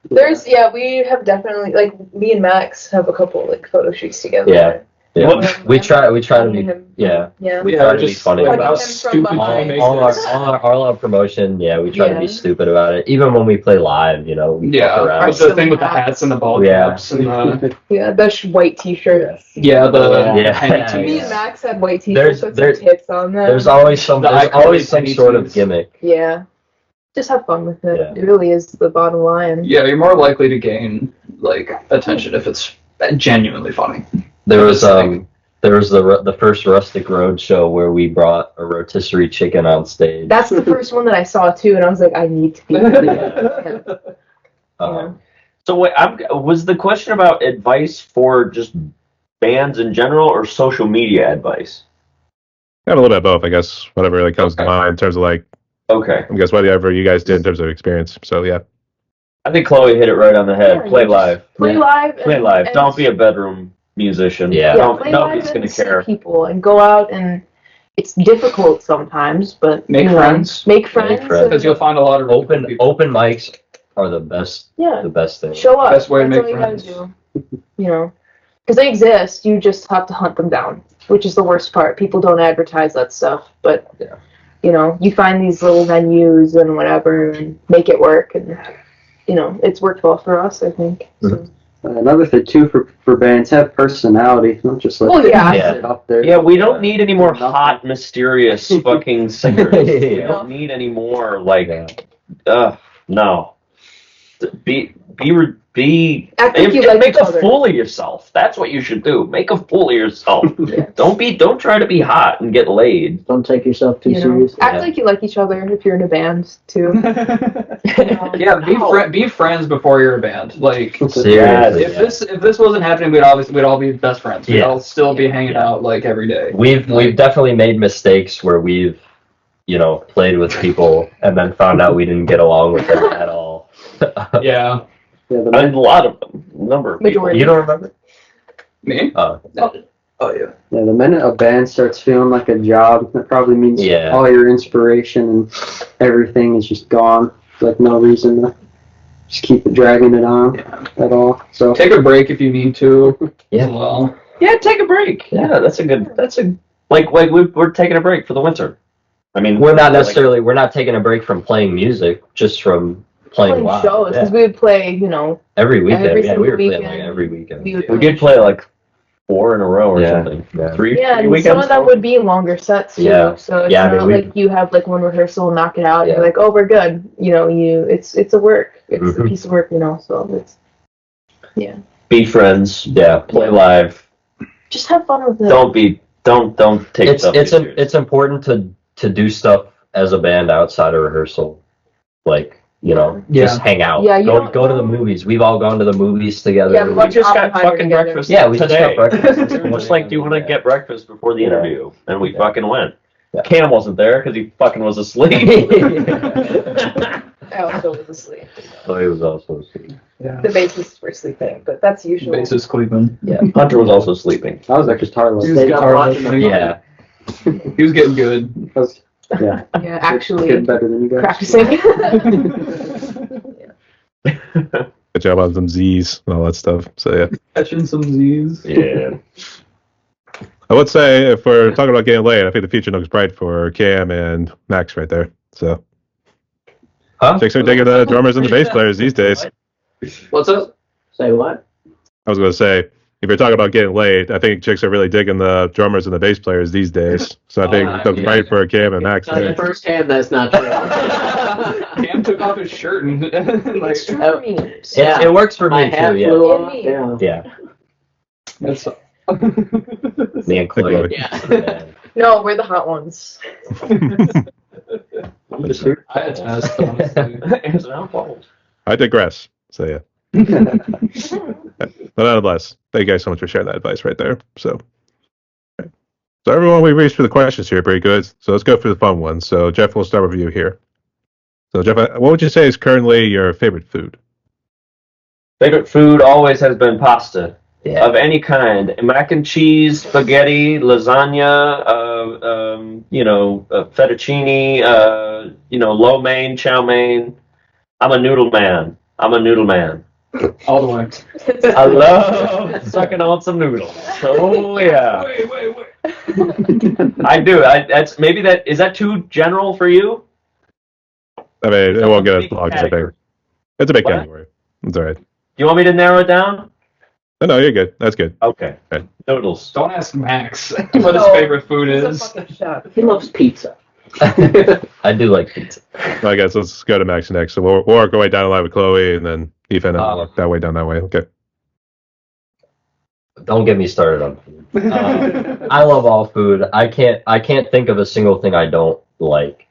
We have definitely like me and Max have a couple like photo shoots together. Yeah. Yeah. Um, We try to be him. yeah. Yeah. We Yeah, try to be just funny like about how him from stupid behind. can we make all this? our promotion. Yeah, we try to Yeah. be stupid about it. Even when we play live, we Yeah, fuck around. the thing with the hats and the ball Yeah. caps and the Yeah, the white t-shirts. yeah the Yeah. penny Yeah. Me tees. and Max had white There's- t-shirts with there's- some tits on them. There's always some iconic sort of tees. gimmick. Yeah. Just have fun with it. Yeah. It really is the bottom line. Yeah, you're more likely to gain like attention if it's genuinely funny. There was Like- the first Rustic Road show where we brought a rotisserie chicken on stage. That's the first one that I saw too, and I was like, I need to be there. So wait, was the question about advice for just bands in general or social media advice? Got a little bit of both, I guess. Whatever really comes to Okay. mind in terms of like, Okay. I guess whatever you guys did in terms of experience. So yeah. I think Cloee hit it right on the head. Yeah, Play you just live. Play live. Play live. Don't be a bedroom musician. Yeah. play Nobody's live gonna and see care. people and go out, and it's difficult sometimes, but Make friends. Make friends. friends. and- Because you'll find a lot of really cool people. Open mics are the best yeah. thing. Show up. Best way to That's make all you gotta friends. do. Because they exist. You just have to hunt them down, which is the worst part. People don't advertise that stuff, but Yeah. You find these little venues and whatever, and make it work, and it's worked well for us, I think. So. Another thing too for bands, have personality, not just like Oh, yeah. sit up there. Yeah, we don't need any more hot, mysterious fucking singers. We Yeah. don't need any more like, no. Act like you like make each a other. fool of yourself. That's what you should do. Make a fool of yourself. Yeah. Don't try to be hot and get laid. Don't take yourself too You know, seriously. act like you like each other if you're in a band too. Yeah, be friends before you're a band. Like, Seriously. if this wasn't happening, we'd all be best friends. We'd Yeah. all still be hanging out like every day. We've definitely made mistakes where we've, played with people and then found out we didn't get along with them at all. Yeah. Yeah, the And a lot of them. Number of people. Majority. You don't remember? Me? Oh, Oh yeah. Yeah, the minute a band starts feeling like a job, that probably means Yeah. all your inspiration and everything is just gone. Like no reason to just keep dragging it on at all. So Take a break if you need to. Yeah. As well. Yeah, take a break. Yeah, like we're taking a break for the winter. I mean, we're not taking a break from playing music, just from playing live. shows Yeah. because we would play, Every weekend. every Yeah, we were single playing like weekend. every weekend. we did play like 4 in a row or Yeah. something. Yeah. Three Yeah, and some weekends. of them would be longer sets too. Yeah. So it's Yeah, I not mean, like you have like one rehearsal, knock it out, Yeah. you're like, oh, we're good. It's a work. It's a Mhm. piece of work, so it's Be friends. Yeah. Play live. just have fun with it. Don't take It's stuff it's too serious. it's important to do stuff as a band outside of rehearsal, like just hang out. Yeah, you don't go to the know. movies. We've all gone to the movies together. Yeah, We watch just got Oppenheimer fucking together. breakfast. Yeah, we just today. got breakfast. We're just like, do you want to Yeah. get breakfast before the Yeah. interview? And we Yeah. fucking went. Yeah. Cam wasn't there because he fucking was asleep. I also was asleep. So he was also asleep. Yeah. The bassists were sleeping, but that's usual. Bassist Cleveland. Hunter was also sleeping. I was at guitar He lesson. was Stayed up guitar watching listening. Yeah. He was getting good. Yeah, Yeah, actually getting better than you guys. practicing. Good job on some Z's and all that stuff. So yeah, Catching some Z's. Yeah. I would say if we're talking about getting laid, I think the future looks bright for Cam and Max right there. So Huh? chicks are digging the drummers and the bass players these days. What's up? Say what? I was going to say, if you're talking about getting laid, I think chicks are really digging the drummers and the bass players these days. So I think it looks yeah. bright for Cam and Max. Tell you There. firsthand that's not true. Cam took off his shirt and like It's true memes. Yeah. It works for My me hat too. Yeah. flew And off. me. Yeah. Yeah. that's Me and Cloee. Yeah. No, we're the hot ones. I attest, honestly. Answer now, follows. I digress. So yeah. But nonetheless, thank you guys so much for sharing that advice right there. So everyone, we reached through the questions here pretty good. So let's go through the fun ones. So Jeff, we'll start with you here. So Jeff, what would you say is currently your favorite food? Favorite food always has been pasta Yeah. of any kind: mac and cheese, spaghetti, lasagna, fettuccine, lo mein, chow mein. I'm a noodle man. All the way. I love sucking on some noodles. Oh yeah, Wait. I do. Is that too general for you? I mean, it won't get us Big blocked, I think. category. It's a big What? category. It's all right. You want me to narrow it down? No, you're good. That's good. Okay. Okay. Noodles. Don't ask Max what his No, favorite food He's a is. fucking chef. He loves pizza. I do like pizza. Well, I guess let's go to Max next. So we'll work our way down the line with Cloee, and then Ethan, and work that way down that way. Okay. Don't get me started on food. I love all food. I can't think of a single thing I don't like.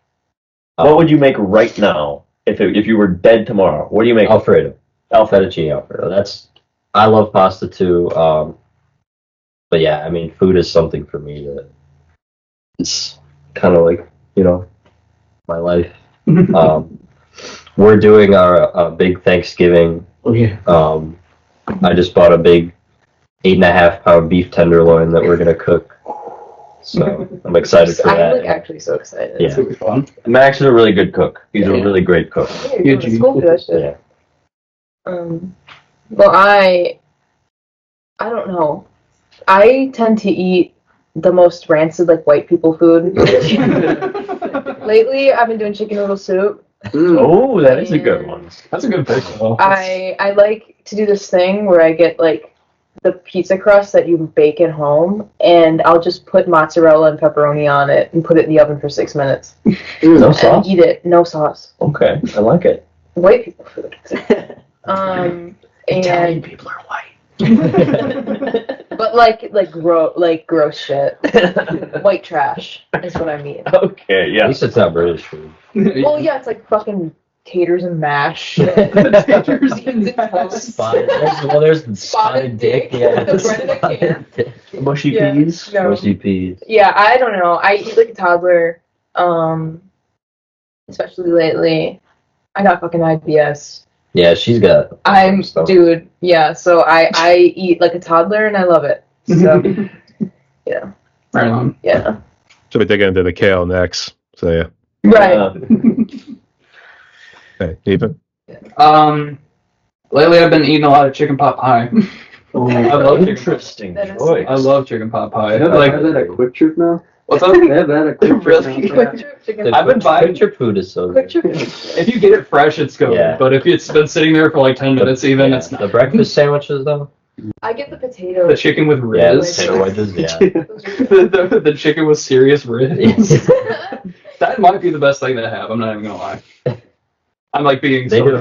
What would you make right now if you were dead tomorrow? What do you make? Alfredo. Fettuccine Alfredo. I love pasta too. But yeah, I mean, food is something for me that it's kind of like, my life. We're doing our big Thanksgiving. Oh yeah. I just bought a big 8.5-pound beef tenderloin that we're gonna cook. So I'm excited for I'm that. like actually so excited. Yeah. It's gonna be fun. Max is a really good cook. He's a Yeah. really great cook. Yeah, you're going to school for that shit. Yeah. Well, I don't know. I tend to eat the most rancid, like, white people food. Lately, I've been doing chicken noodle soup. Oh, that is a good one. That's a good pick, though. I like to do this thing where I get, like, the pizza crust that you bake at home, and I'll just put mozzarella and pepperoni on it and put it in the oven for 6 minutes. No And sauce? eat it. No sauce. Okay, I like it. White people food. And people are white. but like gross shit. White trash is what I mean. Okay, At yeah. least it's not British food. Well, yeah, it's like fucking taters and mash. Taters and It's mash. Spotted, there's the spotted dick. Yeah. The bread in a can. Mushy Yeah. peas. No. Mushy peas. Yeah, I don't know. I eat like a toddler. Especially lately. I got fucking IBS. Yeah, she's got. stuff. Dude, yeah, so I eat like a toddler and I love it. So, yeah. Right on. Yeah. So we dig into the kale next. So yeah. Right. Hey, Ethan. Lately I've been eating a lot of chicken pot pie. I love chicken. Interesting That is- choice. I love chicken pot pie. They have Like, that at Quick Trip now? what's up? They have that at Quick Trip Really? now. Quick Trip chicken. I've been buying- Quick Trip food is so Quick good. Trip. If you get it fresh, it's good. Yeah. But if it's been sitting there for like 10 minutes, even Yeah. it's not. The breakfast sandwiches though. I get the potato. The chicken with Yeah, the ribs. sandwiches. Yeah. the chicken with serious ribs. That might be the best thing to have. I'm not even gonna lie. I'm like being They so. do.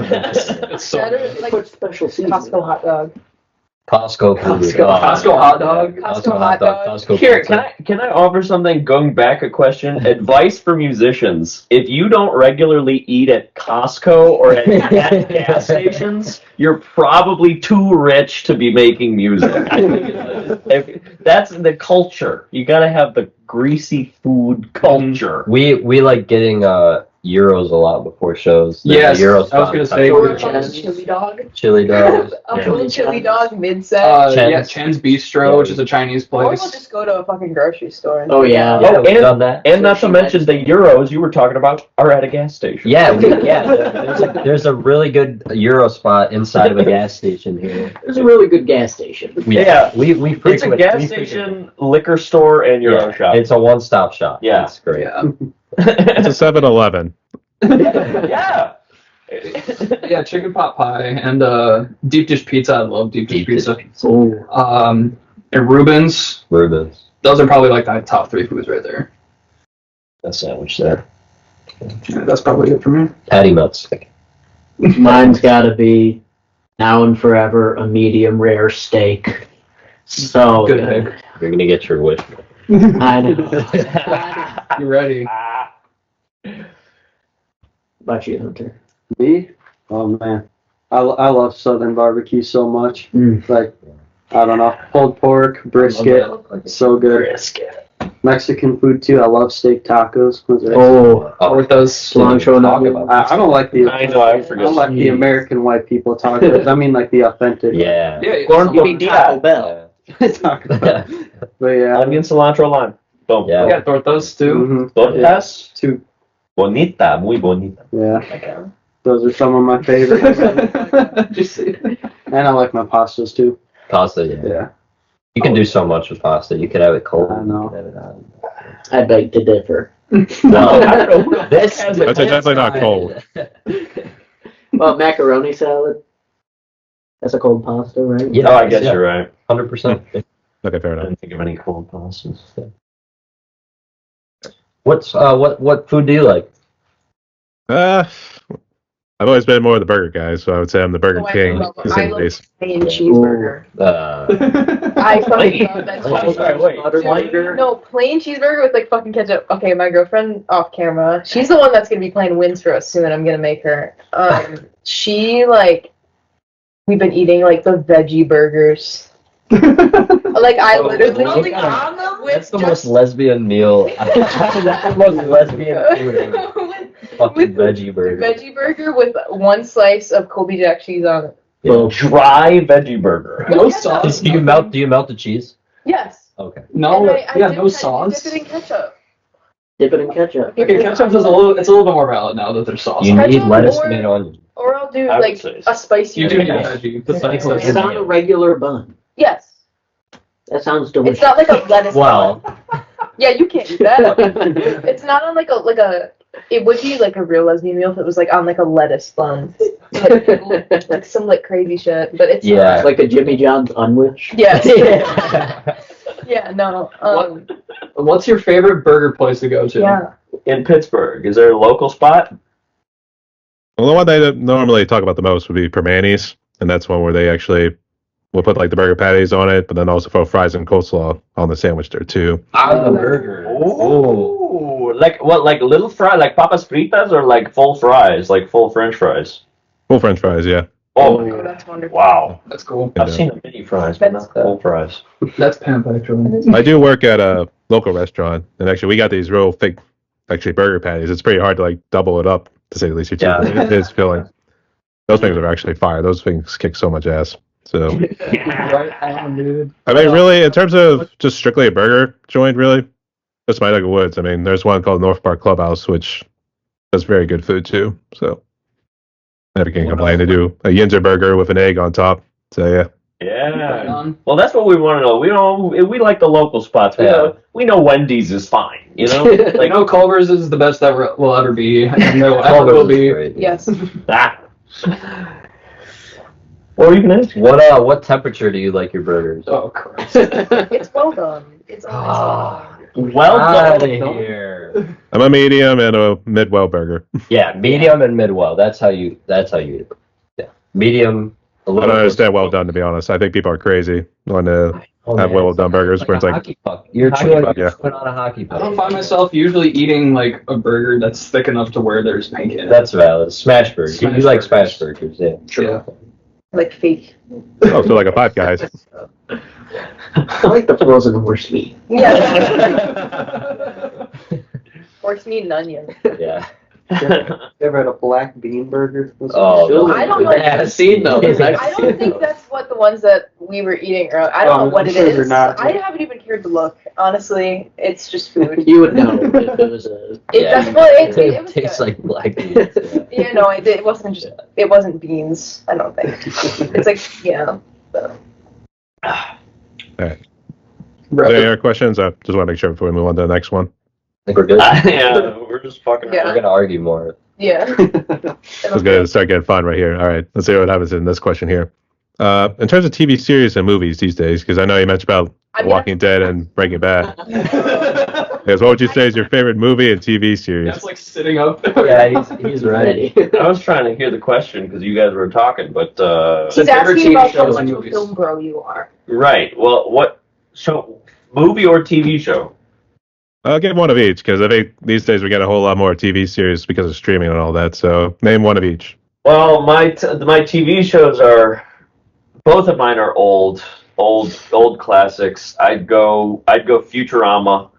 It's so. Better, good. like Put special seasoning. Costco hot dog. Costco food. Costco hot dog. Costco hot dog. Costco Here, pizza. can I offer something? Going back a question, advice for musicians: if you don't regularly eat at Costco or at gas stations, you're probably too rich to be making music. I think that's the culture. You gotta have the greasy food culture. We like getting Euros a lot before shows. There's a Yes, Euro I was spot. gonna say. Or a Chance. fucking chili dog. Chili dogs. A Yeah. full chili dog mid-set. Yeah, Chen's. Chen's Bistro, which is a Chinese Or we'll place. just go to a fucking grocery store. And Oh, yeah. Yeah, Oh, we've and- done that. And not to mention the Euros you were talking about are at a gas station. Yeah, there's a really good Euro spot inside of a gas station here. There's a really good gas station. Yeah. we It's a frequent. gas we station, liquor store, and Euro shop. It's a one-stop shop. Yeah. It's great. Yeah. It's a 7-Eleven. Yeah. Yeah, chicken pot pie and deep dish pizza. I love deep dish pizza. Oh, And Reuben's. Rubens. Those are probably like the top 3 foods right there. That sandwich there. Yeah, that's probably it for me. Patty melt stick. mine's gotta be now and forever a medium rare steak. So Good pick. You're gonna get your wish. I know. You ready? About you, Hunter? Me? Oh man, I love Southern barbecue so much. Mm. Like, I don't know, pulled pork, brisket, so good. Mexican food too. I love steak tacos. Oh, Or with those cilantro talk nugget. about. I don't like the. I know, I I forget. don't like the American white people tacos. I mean, like the authentic. Yeah. Yeah, Corn you mean Taco Bell? Taco. But yeah. Onion, cilantro, lime. Boom. Yeah. yeah, tortas too. Mhm. Tortas. Two. Bonita, muy bonita. Yeah. Those are some of my favorites. Just And I like my pastas too. Pasta. Yeah. Yeah. You can do so much with pasta. You could have it cold. I know. You could have it hot. I beg to differ. Well, this That's definitely not cold. Well, macaroni salad. That's a cold pasta, right? Yeah. Oh, I guess you're right. 100%. Okay, fair I enough. didn't think of any cold pastas. What food do you like? I've always been more of the burger guy, so I would say I'm the Burger Oh, I King. love- just in I love- case. Plain cheeseburger. I fucking love that cheeseburger. Wait. Dude, no, plain cheeseburger with like fucking ketchup. Okay, my girlfriend off camera, she's the one that's gonna be playing wins for us soon. I'm gonna make her. She like, we've been eating like the veggie burgers. Like I literally on them with That's the most lesbian meal. That's the most lesbian food ever. Fucking veggie burger. Veggie burger with one slice of Colby Jack cheese on it. Yeah. Dry veggie burger. No sauce. Do you melt the cheese? Yes. Okay. No, And I yeah, dip no it- sauce. Dip it in ketchup. Dip it in ketchup. Okay, ketchup is it's a little bit more valid now that there's sauce. You on it. need Ketchup lettuce, or- tomato, onion. Or I'll do I would like say a spicy. You do need burger. veggie. Put Like some It's on a regular bun. Yes. That sounds It's delicious. not like a lettuce. Well, bun. Yeah, you can't do that. It's not on like a. It would be like a real lesbian meal if it was like on like a lettuce bun, like some like crazy shit. But it's Yeah. Like a Jimmy John's unwich. Yes. Yeah. No. What's your favorite burger place to go to? Yeah. In Pittsburgh, is there a local spot? Well, the one they normally talk about the most would be Permanis, and that's one where they actually will put like the burger patties on it, but then also throw fries and coleslaw on the sandwich there too. On the burger. Oh, like what? Like little fry, like papas fritas, or like full fries, like full French fries. Full French fries, yeah. Oh, Oh, that's wonderful. wow! That's cool. I've seen the mini fries, but not the full fries. That's pimp, actually. I do work at a local restaurant, and actually we got these real fake, actually burger patties. It's pretty hard to like double it up to say the least. Yeah. It is filling. Those things are actually fire. Those things kick so much ass. So Right on, dude. I mean, really, in terms of just strictly a burger joint, really, that's my neck of the woods. I mean, there's one called North Park Clubhouse, which does very good food too. So never can complain. They do a Yinzer burger with an egg on top. So yeah. Right Yeah. on. Well, that's what we want to know. We like the local spots. We know Wendy's is fine. You know, Like, like no, Culver's is the best that will ever be. And no, ever Culver's will is be. great. Yes. ah. Or even this. What temperature do you like your burgers? Oh, Christ. It's well done. It's always well done. Well Out done. of here. I'm a medium and a mid-well burger. Yeah, medium and mid-well. That's how you do it. Yeah. Medium. A I little don't bit- understand well done, to be honest. I think people are crazy on the Oh, have man, well it's done burgers like where a it's like hockey puck. You're Hockey chewing puck, yeah. on a hockey I puck. don't find myself usually eating like a burger that's thick enough to where there's pink in it. That's valid. Smash burgers. Smash You like burgers. smash burgers, yeah. Yeah. Like fake. oh, so like a Five Guys. I like the frozen horse meat. Yeah. Horse meat and onion. Yeah. You ever had a black bean burger? Oh, I don't know. Yeah, I've seen those. I don't think that's what the ones that we were eating earlier. I don't Oh, know what I'm it sure is. they're not. I haven't even cared to look. Honestly, it's just food. You would know if it was a. That's what it was. tastes Good. like black beans. Yeah. Yeah, no, it wasn't just. It wasn't beans. I don't think. It's like So. Any other questions? I just want to make sure before we move on to the next one. I think we're good. Yeah, we're just fucking. Yeah. We're gonna argue more. Yeah. Let's go and start getting fun right here. All right, let's see what happens in this question here. In terms of TV series and movies these days, because I know you mentioned about Walking Dead and Breaking Bad. Yes, what would you say is your favorite movie and TV series? That's like sitting up. Yeah, he's right. I was trying to hear the question because you guys were talking, but He's Favorite asking TV about how shows and much of a movies. film bro you are. right. Well, what? So, movie or TV show? I'll give one of each because I think these days we get a whole lot more TV series because of streaming and all that. So name one of each. Well, my TV shows are both of mine are old classics. I'd go Futurama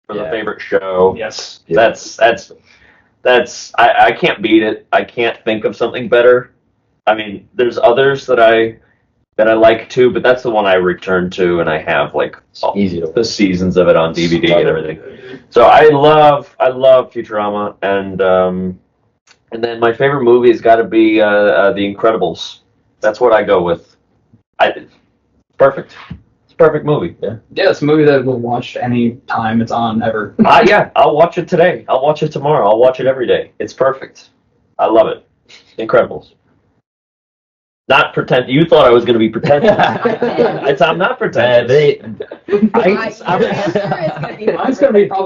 for the Yeah. favorite show. Yes. That's I can't beat it. I can't think of something better. I mean, there's others that I like too, but that's the one I return to, and I have like Easy to the seasons of it on DVD and everything. So I love Futurama, and then my favorite movie has got to be The Incredibles. That's what I go with. Perfect. It's a perfect movie. Yeah. Yeah, it's a movie that we'll watch any time it's on ever. Yeah. I'll watch it today. I'll watch it tomorrow. I'll watch it every day. It's perfect. I love it. Incredibles. Not pretend. You thought I was going to be pretentious. I'm not pretentious. Mine's Probably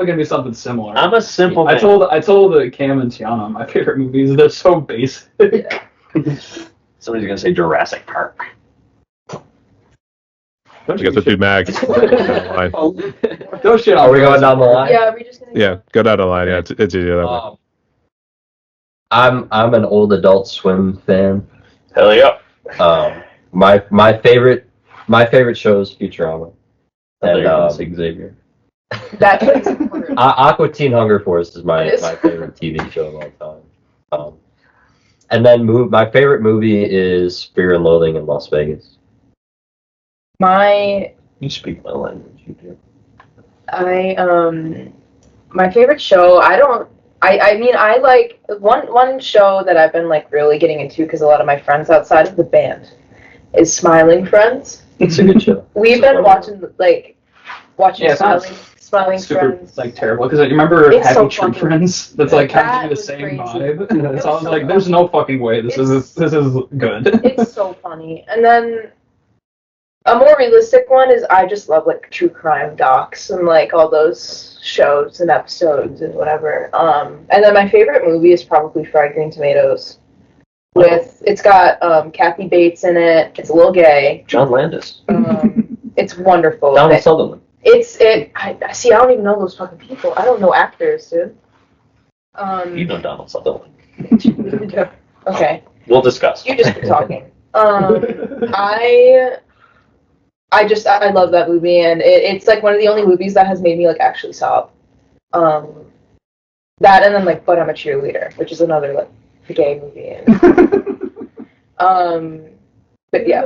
gonna be something similar. I'm a simple man. I told Cam and Tiana my favorite movies. They're so basic. Somebody's going to say Jurassic Park. I guess we'll do Max. Don't shit on Are we going down the line? Yeah, are we just gonna Yeah, go down the line. Yeah, it's easier that way. I'm an old Adult Swim fan. Hell yeah. My favorite show is Futurama. I thought you were going And to say Xavier. That Aqua Teen Hunger Force is my favorite TV show of all time. And then my favorite movie is Fear and Loathing in Las Vegas. You speak my language. You do. My favorite show, I mean, I like one show that I've been like really getting into because a lot of my friends outside of the band is Smiling Friends. It's a good show. We've been watching Yeah, it's not Smiling super Friends. like terrible because you remember It's Happy so Tree funny. Friends? That's like kind That of the was same crazy. vibe. It So I was was so like, there's no fucking way this is good. It's so funny. And then a more realistic one is I just love like true crime docs and like all those shows and episodes and whatever. And then my favorite movie is probably Fried Green Tomatoes. It's got Kathy Bates in it. It's a little gay. John Landis. It's wonderful. Donald Sutherland. I see. I don't even know those fucking people. I don't know actors, dude. You know Donald Sutherland. Okay. We'll discuss. You just keep talking. I love that movie, and it's like one of the only movies that has made me like actually sob. That and then like But I'm a Cheerleader, which is another like gay movie. But yeah,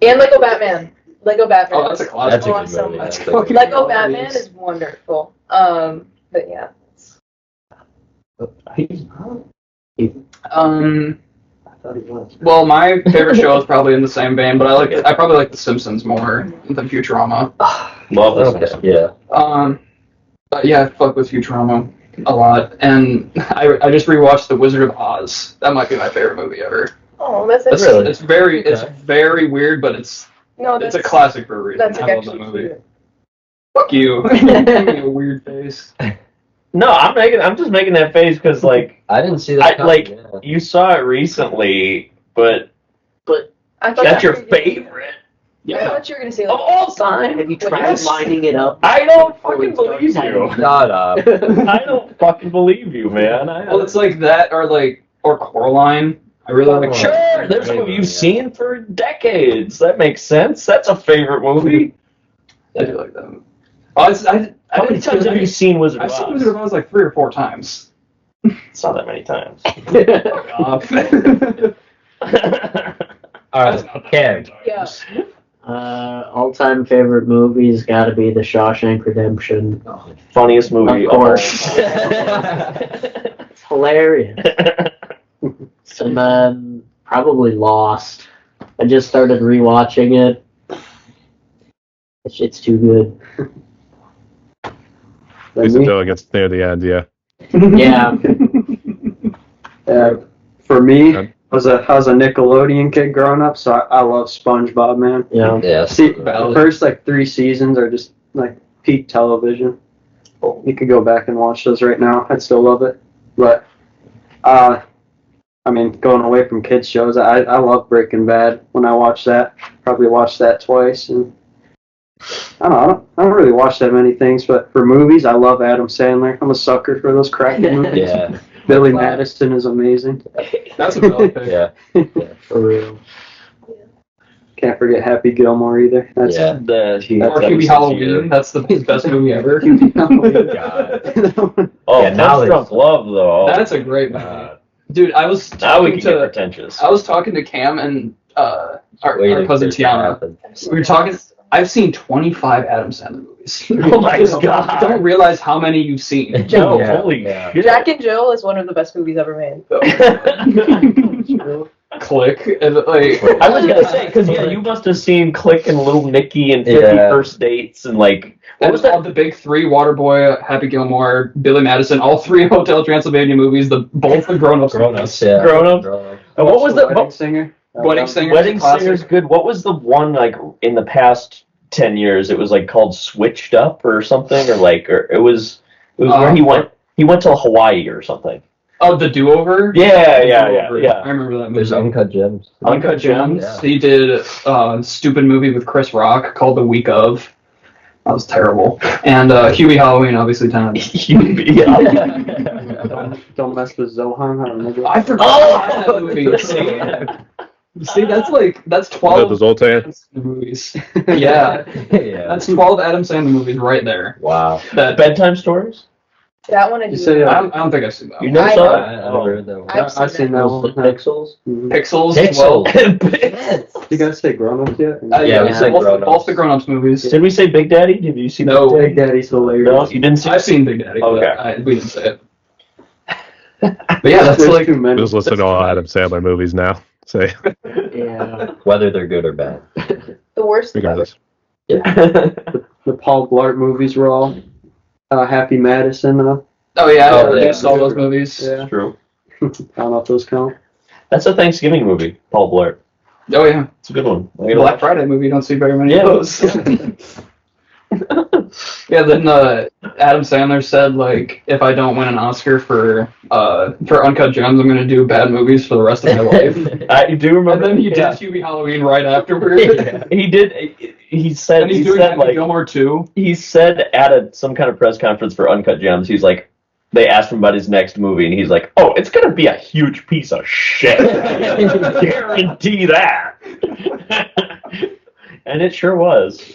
and Lego Batman. Lego Batman. Oh, that's a classic. That's a good awesome. movie. That's That's a good Lego Batman is wonderful. But yeah. I thought he was. Well, my favorite show is probably in the same vein, but I probably like The Simpsons more than Futurama. Love this. Okay, yeah. But yeah, I fuck with Futurama a lot, and I just rewatched The Wizard of Oz. That might be my favorite movie ever. Oh, that's It's, Really? it's very it's Okay. very weird, but it's a classic for a reason. That's I love that actually movie. cute. Fuck you. Give me a weird face. No, I'm just making that face because like I didn't see that. Yeah. you saw it recently, but I thought that's you your were gonna- favorite I thought you were gonna say of like, all time. Have you tried Yes. lining it up? I don't fucking believe you. Shut up. I don't fucking believe you, man. Well, it's like that, or Coraline. I really like. Sure, there's a movie you've seen for decades. That makes sense. That's a favorite movie. I do like that. I How many times have you seen Wizard I've of seen Oz? Wizard of Oz like 3 or 4 times. It's not that many times. All right, Cam. yeah. All-time favorite movie's got to be The Shawshank Redemption. Funniest movie Of course. all. It's hilarious. And then probably Lost. I just started rewatching it. It's too good. At least until it gets near the end, yeah. Yeah. For me, Okay. I was a Nickelodeon kid growing up, so I love SpongeBob, man. Yeah. Yeah. See, the first like 3 seasons are just like peak television. You could go back and watch those right now. I'd still love it. But, I mean, going away from kids shows, I love Breaking Bad. When I watch that, probably watched that twice. And I don't really watch that many things, but for movies, I love Adam Sandler. I'm a sucker for those cracking movies. Yeah. Billy Madison is amazing. That's a valid pick. Yeah. For real. Can't forget Happy Gilmore either. That's Yeah. Or That's Hubie Halloween. That's the best movie ever. Oh, Yeah, now Punch Drunk Love though. That's a great movie. Dude, I was Now we talking can get to pretentious. I was talking to Cam and our cousin Tiana. We were talking. I've seen 25 Adam Sandler movies. Oh my God. I don't realize how many you've seen. No, Yeah, holy yeah. shit. Jack and Jill is one of the best movies ever made. Click. And, like, I was gonna say, because yeah, you must have seen Click and Little Nicky and 50 Yeah. First Dates and like what was that? The big 3: Waterboy, Happy Gilmore, Billy Madison. All 3 Hotel Transylvania movies. Both the grown-ups. Grown-ups, yeah. Grown-ups. And what was the Wedding Singer? Wedding Singer. Wedding Singer's good. What was the one like in the past 10 years? It was like called Switched Up or something, or it was where he went to Hawaii or something. Oh, The Do-Over. Yeah. I remember that movie. There's Uncut Gems. Uncut Gems. Yeah. He did a stupid movie with Chris Rock called The Week Of. That was terrible. And Hubie Halloween, obviously, 10. Don't mess with Zohan. I remember. I forgot that movie. See, that's 12 The Zoltan. Adam Sandler movies. Yeah, Yeah. that's 12 Adam Sandler movies right there. Wow. That Bedtime stories? That one I You do. say, I don't think I've seen that. You One. never I saw I it? never heard that one. I've seen that Those one. Pixels. Mhm. Pixels. as well. Pixels. You guys say grown ups yet? Yeah, we said both, Grown-Ups. both the grown-ups movies. Did we say Big Daddy? Did you see No. Big Big Daddy's hilarious. No, you didn't see I've seen Big Daddy. Okay. But we didn't say it. But yeah, that's There's like too many. Just listen to all Adam Sandler movies now. Say, Yeah. Whether they're good or bad. The worst. regardless. The Paul Blart movies were all Happy Madison. oh yeah, I Oh, yeah. produced all those movies. Yeah. True. I don't know if those count. That's a Thanksgiving movie, Paul Blart. Oh yeah, It's a good one. Black Friday movie. You don't see very many Yeah. of those. Yeah, then Adam Sandler said, like, if I don't win an Oscar for Uncut Gems, I'm gonna do bad movies for the rest of my life. I do remember. And then he did yeah. Hubie Halloween right afterwards. He did. He said. And he's he doing said Happy like Gilmore too. he said at some kind of press conference for Uncut Gems. He's like, they asked him about his next movie, and he's like, "Oh, it's gonna be a huge piece of shit. I guarantee that." And it sure was.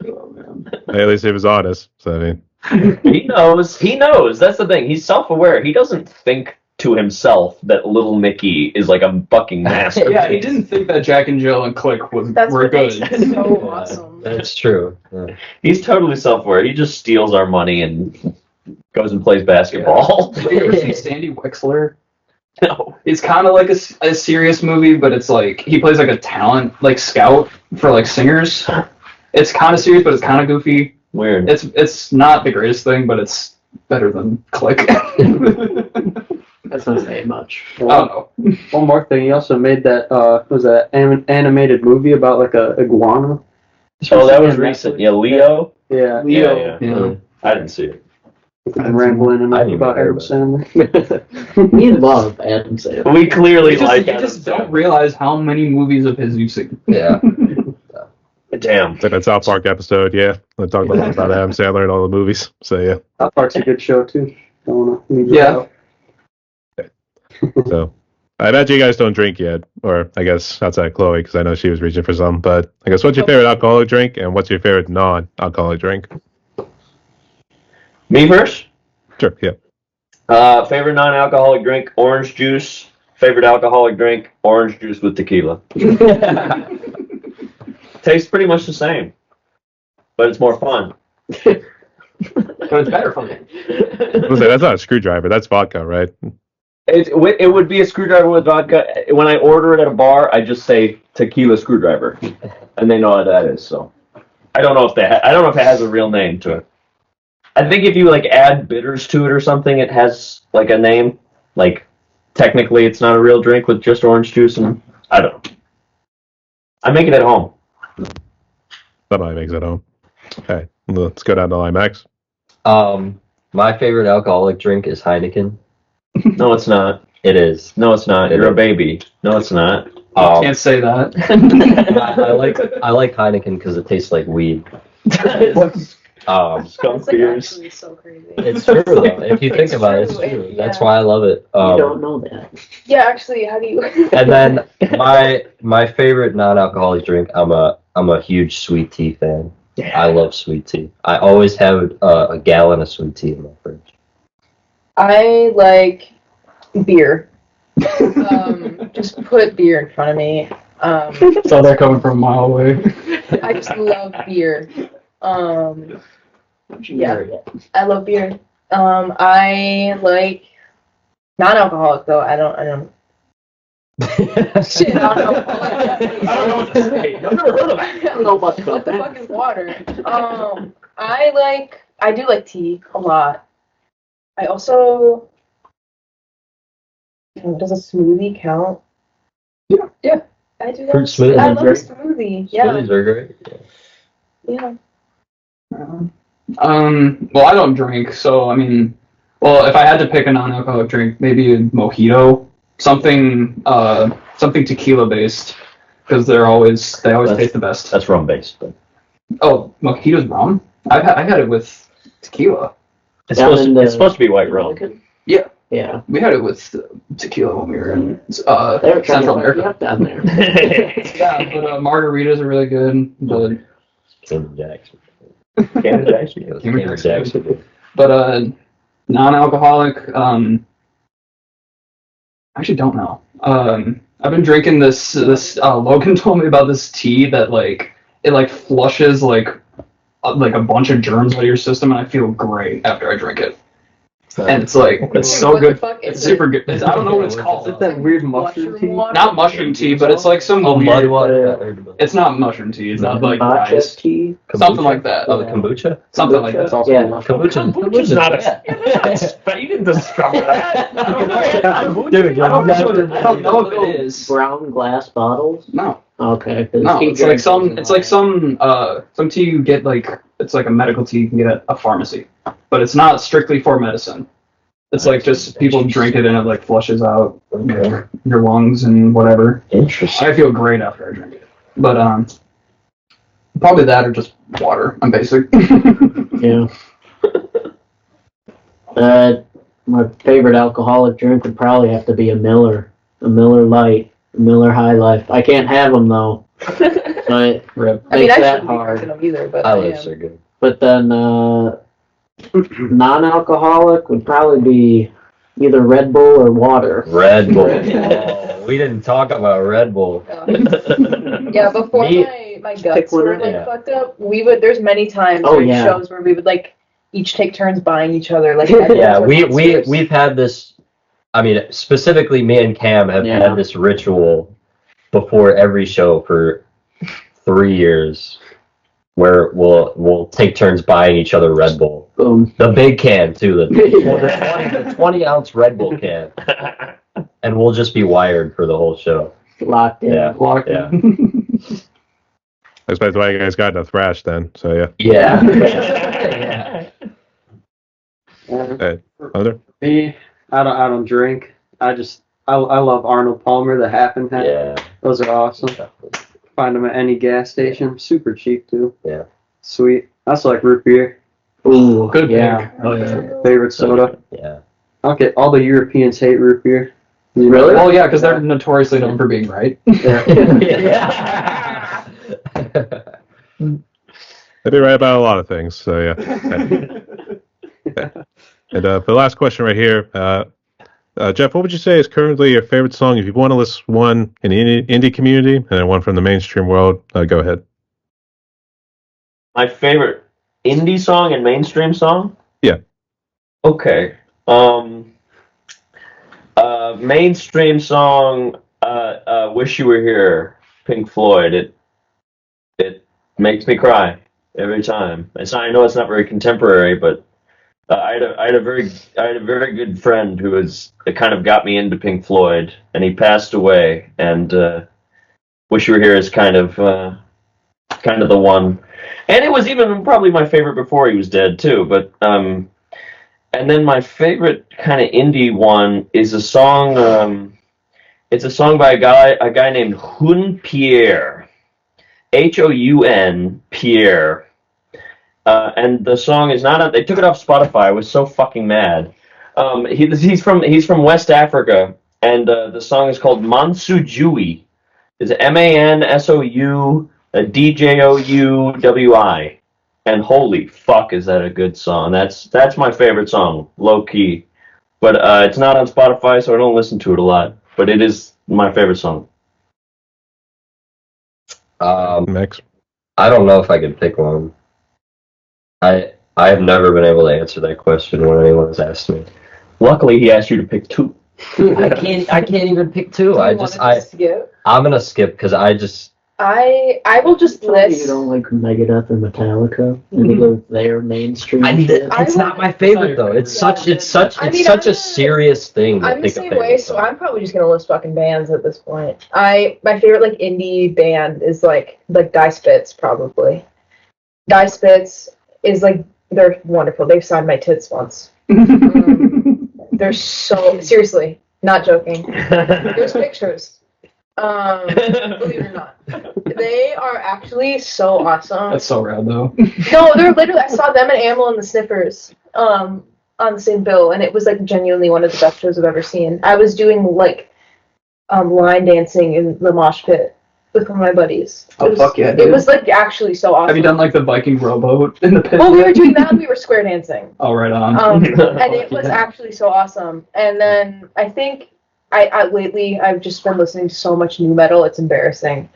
Oh, man. Hey, at least he was honest. So I mean, He knows. He knows. That's the thing. He's self-aware. He doesn't think to himself that Little Nicky is like a fucking masterpiece. Yeah, he didn't think that Jack and Jill and Click were what good. makes it so awesome. That's true. Yeah. He's totally self-aware. He just steals our money and goes and plays basketball. Did you ever see Sandy Wexler? No. It's kind of like a serious movie, but it's like he plays like a talent like scout for like singers. It's kind of serious, but it's kind of goofy. Weird. It's not the greatest thing, but it's better than Click. That's not saying much. I don't know. One more thing, he also made that animated movie about like a iguana. Oh, that was Yeah, recent. Yeah, Leo. Yeah, Yeah. Yeah. I didn't see it. I'm rambling I enough didn't about even Adam hear Sandler. We love Adam Sandler. We clearly You just, like you Adam just don't Sandler. realize how many movies of his you've seen. Yeah. Damn. like that South Park episode, yeah. They talked a lot about Adam Sandler and all the movies. So yeah. South Park's a good show too. Don't wanna leave it Yeah. out. So I imagine you guys don't drink yet, or I guess outside Chloe, because I know she was reaching for some. But I guess what's your favorite alcoholic drink, and what's your favorite non-alcoholic drink? Me first? Sure, yeah. Favorite non-alcoholic drink, orange juice. Favorite alcoholic drink, orange juice with tequila. Tastes pretty much the same, but it's more fun. But it's better for me. Listen, that's not a screwdriver. That's vodka, right? It would be a screwdriver with vodka. When I order it at a bar, I just say tequila screwdriver, and they know what that is. So I don't know if I don't know if it has a real name to it. I think if you like add bitters to it or something, it has like a name. Like technically, it's not a real drink with just orange juice, and I don't know. I make it at home. Somebody makes it home. Okay, let's go down to line, Max. My favorite alcoholic drink is Heineken. No, it's not. It is. No, it's not. It You're a is. baby. No, it's not. Can't say that. I like Heineken because it tastes like weed. Skunk That's like beers. actually so crazy. It's true though. If you think It's about it, it's true, true. yeah. That's why I love it. You don't know that. Yeah, actually, how do you? And then my favorite non-alcoholic drink. I'm a huge sweet tea fan. I love sweet tea. I always have a gallon of sweet tea in my fridge. I like beer. Just put beer in front of me. Saw that coming from a mile away. I just love beer. Yeah, I love beer. I like non-alcoholic though. I don't. Shit, I don't know. I don't know what to say. I've never heard of it. I don't know much What about the that. fuck is water? I do like tea a lot. I also, does a smoothie count? Yeah. I do. Fruit smoothie. I love a smoothie. Yeah. Smoothies are great. Yeah. Well, I don't drink, so I mean, well, if I had to pick a non-alcoholic drink, maybe a mojito, something tequila based, because they always taste the best. That's rum based, but Oh, mojito's rum? I've had it with tequila. it's Down supposed, in to, the- it's supposed to be white rum. Yeah. Yeah. We had it with tequila when we were in They were trying Central to hook you America. up down there. Yeah, but margaritas are really good. But Cayman Jacks. Canada actually. Cayman Jacks. But non-alcoholic. I actually don't know. I've been drinking this. Logan told me about this tea that it flushes like a bunch of germs out of your system, and I feel great after I drink it. And it's so What the good. fuck It's is it? super good. I don't know what it's Is called. it that weird mushroom tea? water? Not mushroom tea, but it's like some Oh, weird. mud water. I heard about It's not mushroom tea. It's not like Matcha rice. tea. Something like that. Oh, the kombucha? Something like That's that. also Yeah. mushroom. Kombucha's not a. You didn't discover that. Dude, I don't know if it is. Brown glass bottles. No, Okay. 'cause no. he It's like drinks some. them It's like some tea you get like It's like a medical tea you can get at a pharmacy, but it's not strictly for medicine. It's like just people drink it and it like flushes out your lungs and whatever. Interesting. I feel great after I drink it, but probably that or just water. I'm basic. Yeah. My favorite alcoholic drink would probably have to be a Miller Lite, a Miller High Life. I can't have them though, so it Rip. I mean, makes I that shouldn't be hard. drinking them either, but Olives are good. But then non-alcoholic would probably be either Red Bull or water. Red Bull. Oh, we didn't talk about Red Bull. Yeah, before Me- my guts one were up. like Yeah. fucked up, there's many times Oh, during yeah. shows where we would like each take turns buying each other like Yeah, Monsters. we've had this. I mean, specifically, me and Cam have Yeah. had this ritual before every show for 3 years, where we'll take turns buying each other Red Bull. Boom. The big can too, the 20-ounce Red Bull can, and we'll just be wired for the whole show. Locked in. Yeah. Locked Yeah. That's why you guys got into thrash then. So yeah. Yeah. Yeah. Hey, Hunter? Me, I don't drink. I love Arnold Palmer, the half and half. Yeah. Those are awesome. Find them at any gas station. Super cheap too. Yeah. Sweet. I also like root beer. Ooh, Good yeah. pick. Oh yeah. Favorite soda. Yeah. I don't get all the Europeans hate root beer. You know Really? Well, yeah, because they're notoriously known for being right. Yeah. They'd be right about a lot of things. So yeah. And for the last question right here, Jeff, what would you say is currently your favorite song? If you want to list one in the indie community and then one from the mainstream world, go ahead. My favorite indie song and mainstream song? Yeah. Okay. Mainstream song, Wish You Were Here, Pink Floyd. It makes me cry every time. I know it's not very contemporary, but I had a very good friend who it kind of got me into Pink Floyd, and he passed away. And Wish You Were Here is kind of the one, and it was even probably my favorite before he was dead too. But and then my favorite kind of indie one is a song. It's a song by a guy named Houn Pierre, Houn Pierre. And the song is not. They took it off Spotify. I was so fucking mad. He's from West Africa, and the song is called Mansujui. It's MANSOUDJOUWI. And holy fuck, is that a good song? That's my favorite song, low key. But it's not on Spotify, so I don't listen to it a lot. But it is my favorite song. Max? I don't know if I could pick one. I have never been able to answer that question when anyone's asked me. Luckily, he asked you to pick two. I can't even pick two. Do you want to skip? I'm gonna skip because I will just Tell me you list. don't like Megadeth or Metallica. Any of their mainstream. it's not my favorite though. It's such I mean, a serious thing. To I'm the pick a same favorite way, so song. I'm probably just gonna list fucking bands at this point. My favorite like indie band is like Die Spitz probably. Die Spitz is like they're wonderful. They've signed my tits once. They're so seriously not joking. There's pictures. Believe it or not, they are actually so awesome. That's so rad though. No, they're literally. I saw them and Amel and the Sniffers on the same bill, and it was like genuinely one of the best shows I've ever seen. I was doing like line dancing in the mosh pit with one of my buddies. Oh, fuck yeah, dude. It was like actually so awesome. Have you done like the Viking rowboat in the pit? Well, we were doing that. And we were square dancing. Oh, right on. And it was actually so awesome. And then I think I lately I've just been listening to so much new metal. It's embarrassing.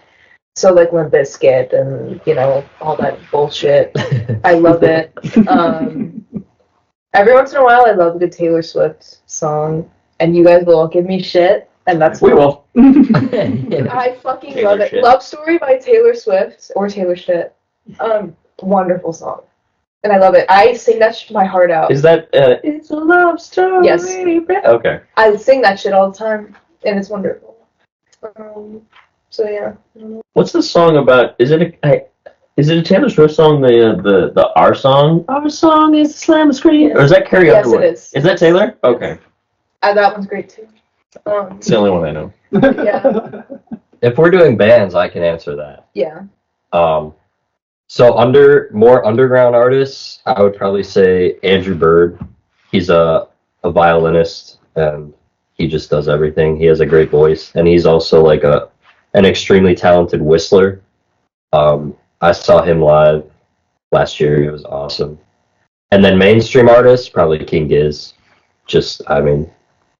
So like Limp Bizkit and all that bullshit. I love it. Every once in a while, I love a good Taylor Swift song, and you guys will all give me shit, and that's We fine. will. I fucking Taylor love it. shit. Love Story by Taylor Swift or Taylor Shit. Wonderful song, and I love it. I sing that shit my heart out. Is that It's a Love Story? Yes. Okay. I sing that shit all the time, and it's wonderful. So yeah. What's the song about? Is it Is it a Taylor Swift song? The Our Song? Our Song is the Slam Screen. Or is that Carrie Yes, Underwood? it is. Is that Taylor? Okay. That one's great too. It's the only one I know. Yeah. If we're doing bands, I can answer that. Yeah. So more underground artists, I would probably say Andrew Bird. He's a violinist and he just does everything. He has a great voice and he's also like an extremely talented whistler. I saw him live last year. It was awesome. And then mainstream artists, probably King Giz.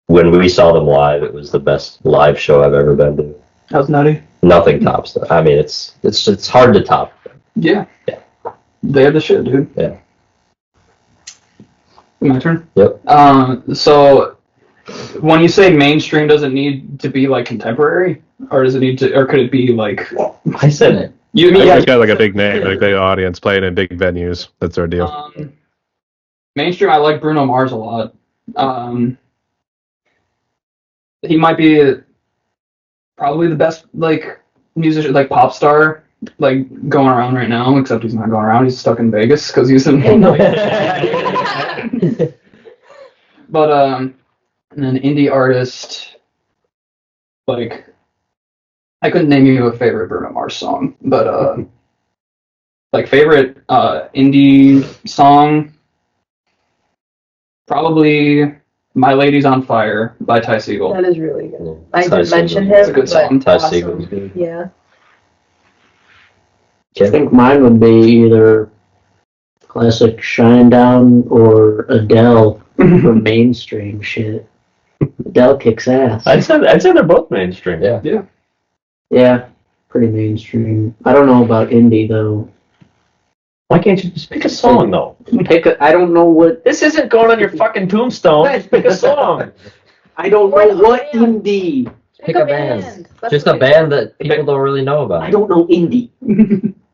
When we saw them live, it was the best live show I've ever been to. How's Nutty? Nothing tops that. I mean, it's hard to top. Yeah. Yeah. They're the shit, dude. Yeah. My turn? Yep. So when you say mainstream, does it need to be like contemporary? Or does it need to, or could it be like, I said it. It's got like a big name, like big audience, playing in big venues. That's our deal. Mainstream, I like Bruno Mars a lot. He might be probably the best like musician, like pop star, like going around right now. Except he's not going around; he's stuck in Vegas because he's in. But and then indie artist, like I couldn't name you a favorite Bruno Mars song, but like favorite indie song, probably My Lady's on Fire by Ty Segall. That is really good. Yeah. I Ty did mention Segall. him. It's a good song. but Ty awesome. Segal's good. Yeah. I think mine would be either classic Shinedown or Adele for mainstream shit. Adele kicks ass. I'd say they're both mainstream. Yeah. Yeah, pretty mainstream. I don't know about indie though. Why can't you just pick a song though? I don't know what. This isn't going on your fucking tombstone. Just pick a song. I don't know what indie. Pick a band. That's Just what a band that people don't really know about. I don't know indie.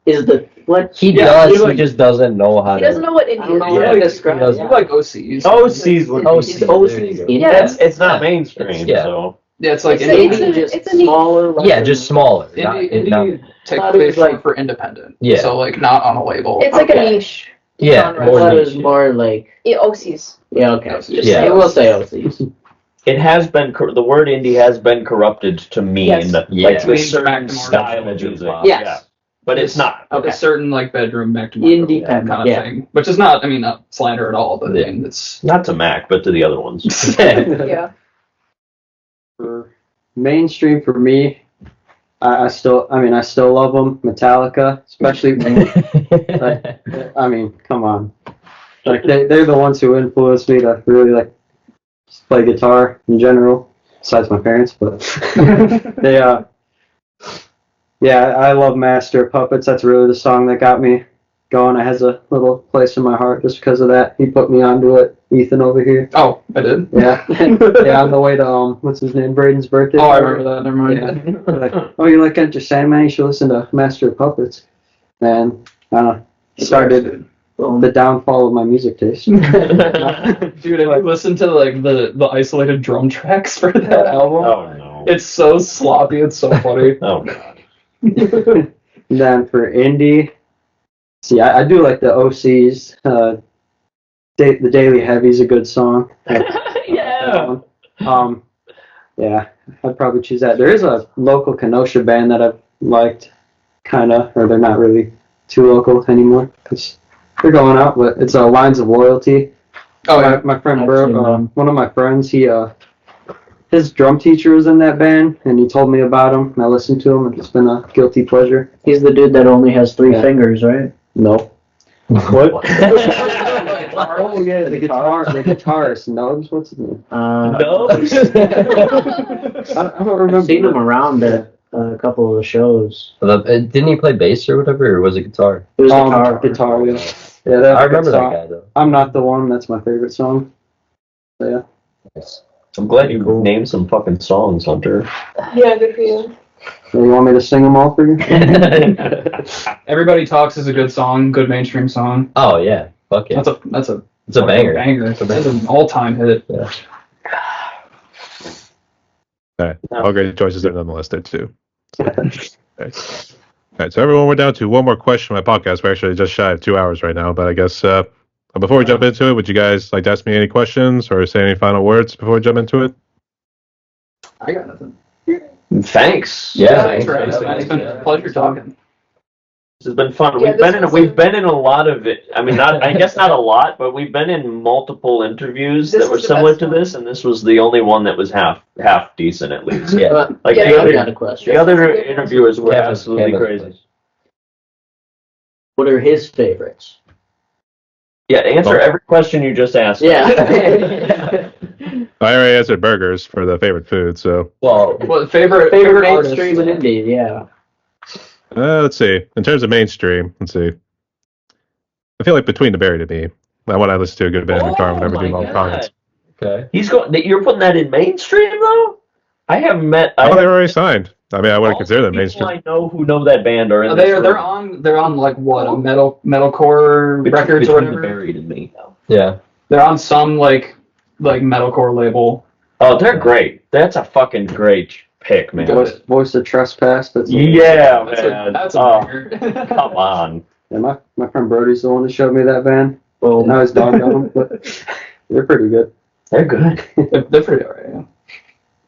Is the what? He Yeah, does. he like- He just doesn't know how He to. doesn't know what I indie don't know is. how to Yeah. describe He doesn't. You it. like OCs. OC's would OCs. Is There OCs you go. indie? Yeah. It's not mainstream, Yeah. so Yeah, it's like It's indie. a- Indie just it's a niche. smaller. Yeah, just smaller. Indie, not- technically it's short like- for independent. Yeah. So like not on a label. It's like a Okay. niche. yeah, genre. more What niche. is more like? Yeah, OCs. Yeah, okay. OCs. Just Yeah. say, we'll say OCs. it has been the word indie has been corrupted to mean Yes. like Yeah. the Means certain back to style of Bedroom music. pop. Yes. Yeah. But it's not. Okay. A certain like bedroom back to Independent, kind of yeah. thing, which is not. I mean, not slander at all, but Yeah. I mean, it's Not to Mac, but to the other ones. Yeah. For mainstream for me, I still love them. Metallica, especially. I mean, come on. Like they're the ones who influenced me to really like just play guitar in general, besides my parents. But they yeah, I love Master of Puppets. That's really the song that got me going. It has a little place in my heart just because of that. He put me onto it. Ethan over here. oh, I did. Yeah, yeah. On the way to what's his name, Braden's birthday. Oh, I party. remember that. Never mind. Yeah. Like, oh, you like Enter Sandman? You should listen to Master of Puppets. And started the downfall of my music taste. Dude, have you listened to like the isolated drum tracks for that album? Oh no. It's so sloppy. It's so funny. Oh god. And then for indie, see, I do like the OCs. The Daily Heavy's a good song. Yeah. Yeah, I'd probably choose that. There is a local Kenosha band that I've liked, kind of, or they're not really too local anymore because they're going out, but it's Lines of Loyalty. Oh, yeah. My friend I've Bro, seen them. one of my friends, his drum teacher was in that band, and he told me about him, and I listened to him, and it's been a guilty pleasure. He's the dude that only has 3 Yeah. fingers, right? No. What? Oh yeah, the guitarist. Nubs, what's his name? No. I don't remember. I've seen him around at a couple of the shows. Didn't he play bass or whatever, or was it guitar? It was Guitar. Yeah, yeah. That's I a good remember that song. guy though. I'm Not the One. That's my favorite song. So, yeah. Nice. I'm glad you named some fucking songs, Hunter. Yeah, good for you. So you want me to sing them all for you? Everybody Talks is a good song, good mainstream song. Oh yeah, fuck yeah. That's a It's a banger. That's an all-time hit. Yeah. All right. All great choices there nonetheless there too. Okay. right, so everyone, we're down to one more question on my podcast. We're actually just shy of 2 hours right now, but I guess before we jump into it, would you guys like to ask me any questions or say any final words before we jump into it? I got nothing. Thanks. Yeah, Thanks for thanks. asking. It's been a pleasure talking. This has been fun. Yeah, We've been in a lot of it. I mean, not I guess not a lot, but we've been in multiple interviews This that were was the similar best to one. this, and this was the only one that was half decent at least. Yeah. But Like Yeah, the I other got a question. the other interviewers were Kevin- absolutely Kevin- crazy. What are his favorites? Yeah, answer every question you just asked. Yeah. I already answered burgers for the favorite food, so Well, What favorite artist? mainstream and indie, yeah. let's see. In terms of mainstream, let's see. I feel like Between the Buried to me. When I listen to a good band in the car, whenever I do long comments. okay. You're putting that in mainstream though? I haven't met. Oh, they I were already signed. I mean, I wouldn't consider them people mainstream. I know who know that band are in They're this room. they're on like what, a metalcore records or Between the whatever. Buried and Me. Yeah. They're on some like metalcore label. Oh, they're great. That's a fucking great pick, man. Voice of Trespass. That's Yeah, That's man. that's a Oh, banger. come on. Yeah, my friend Brody's the one who showed me that band. Well, Now he's dogged on them, but they're pretty good. They're good. They're pretty alright. Yeah.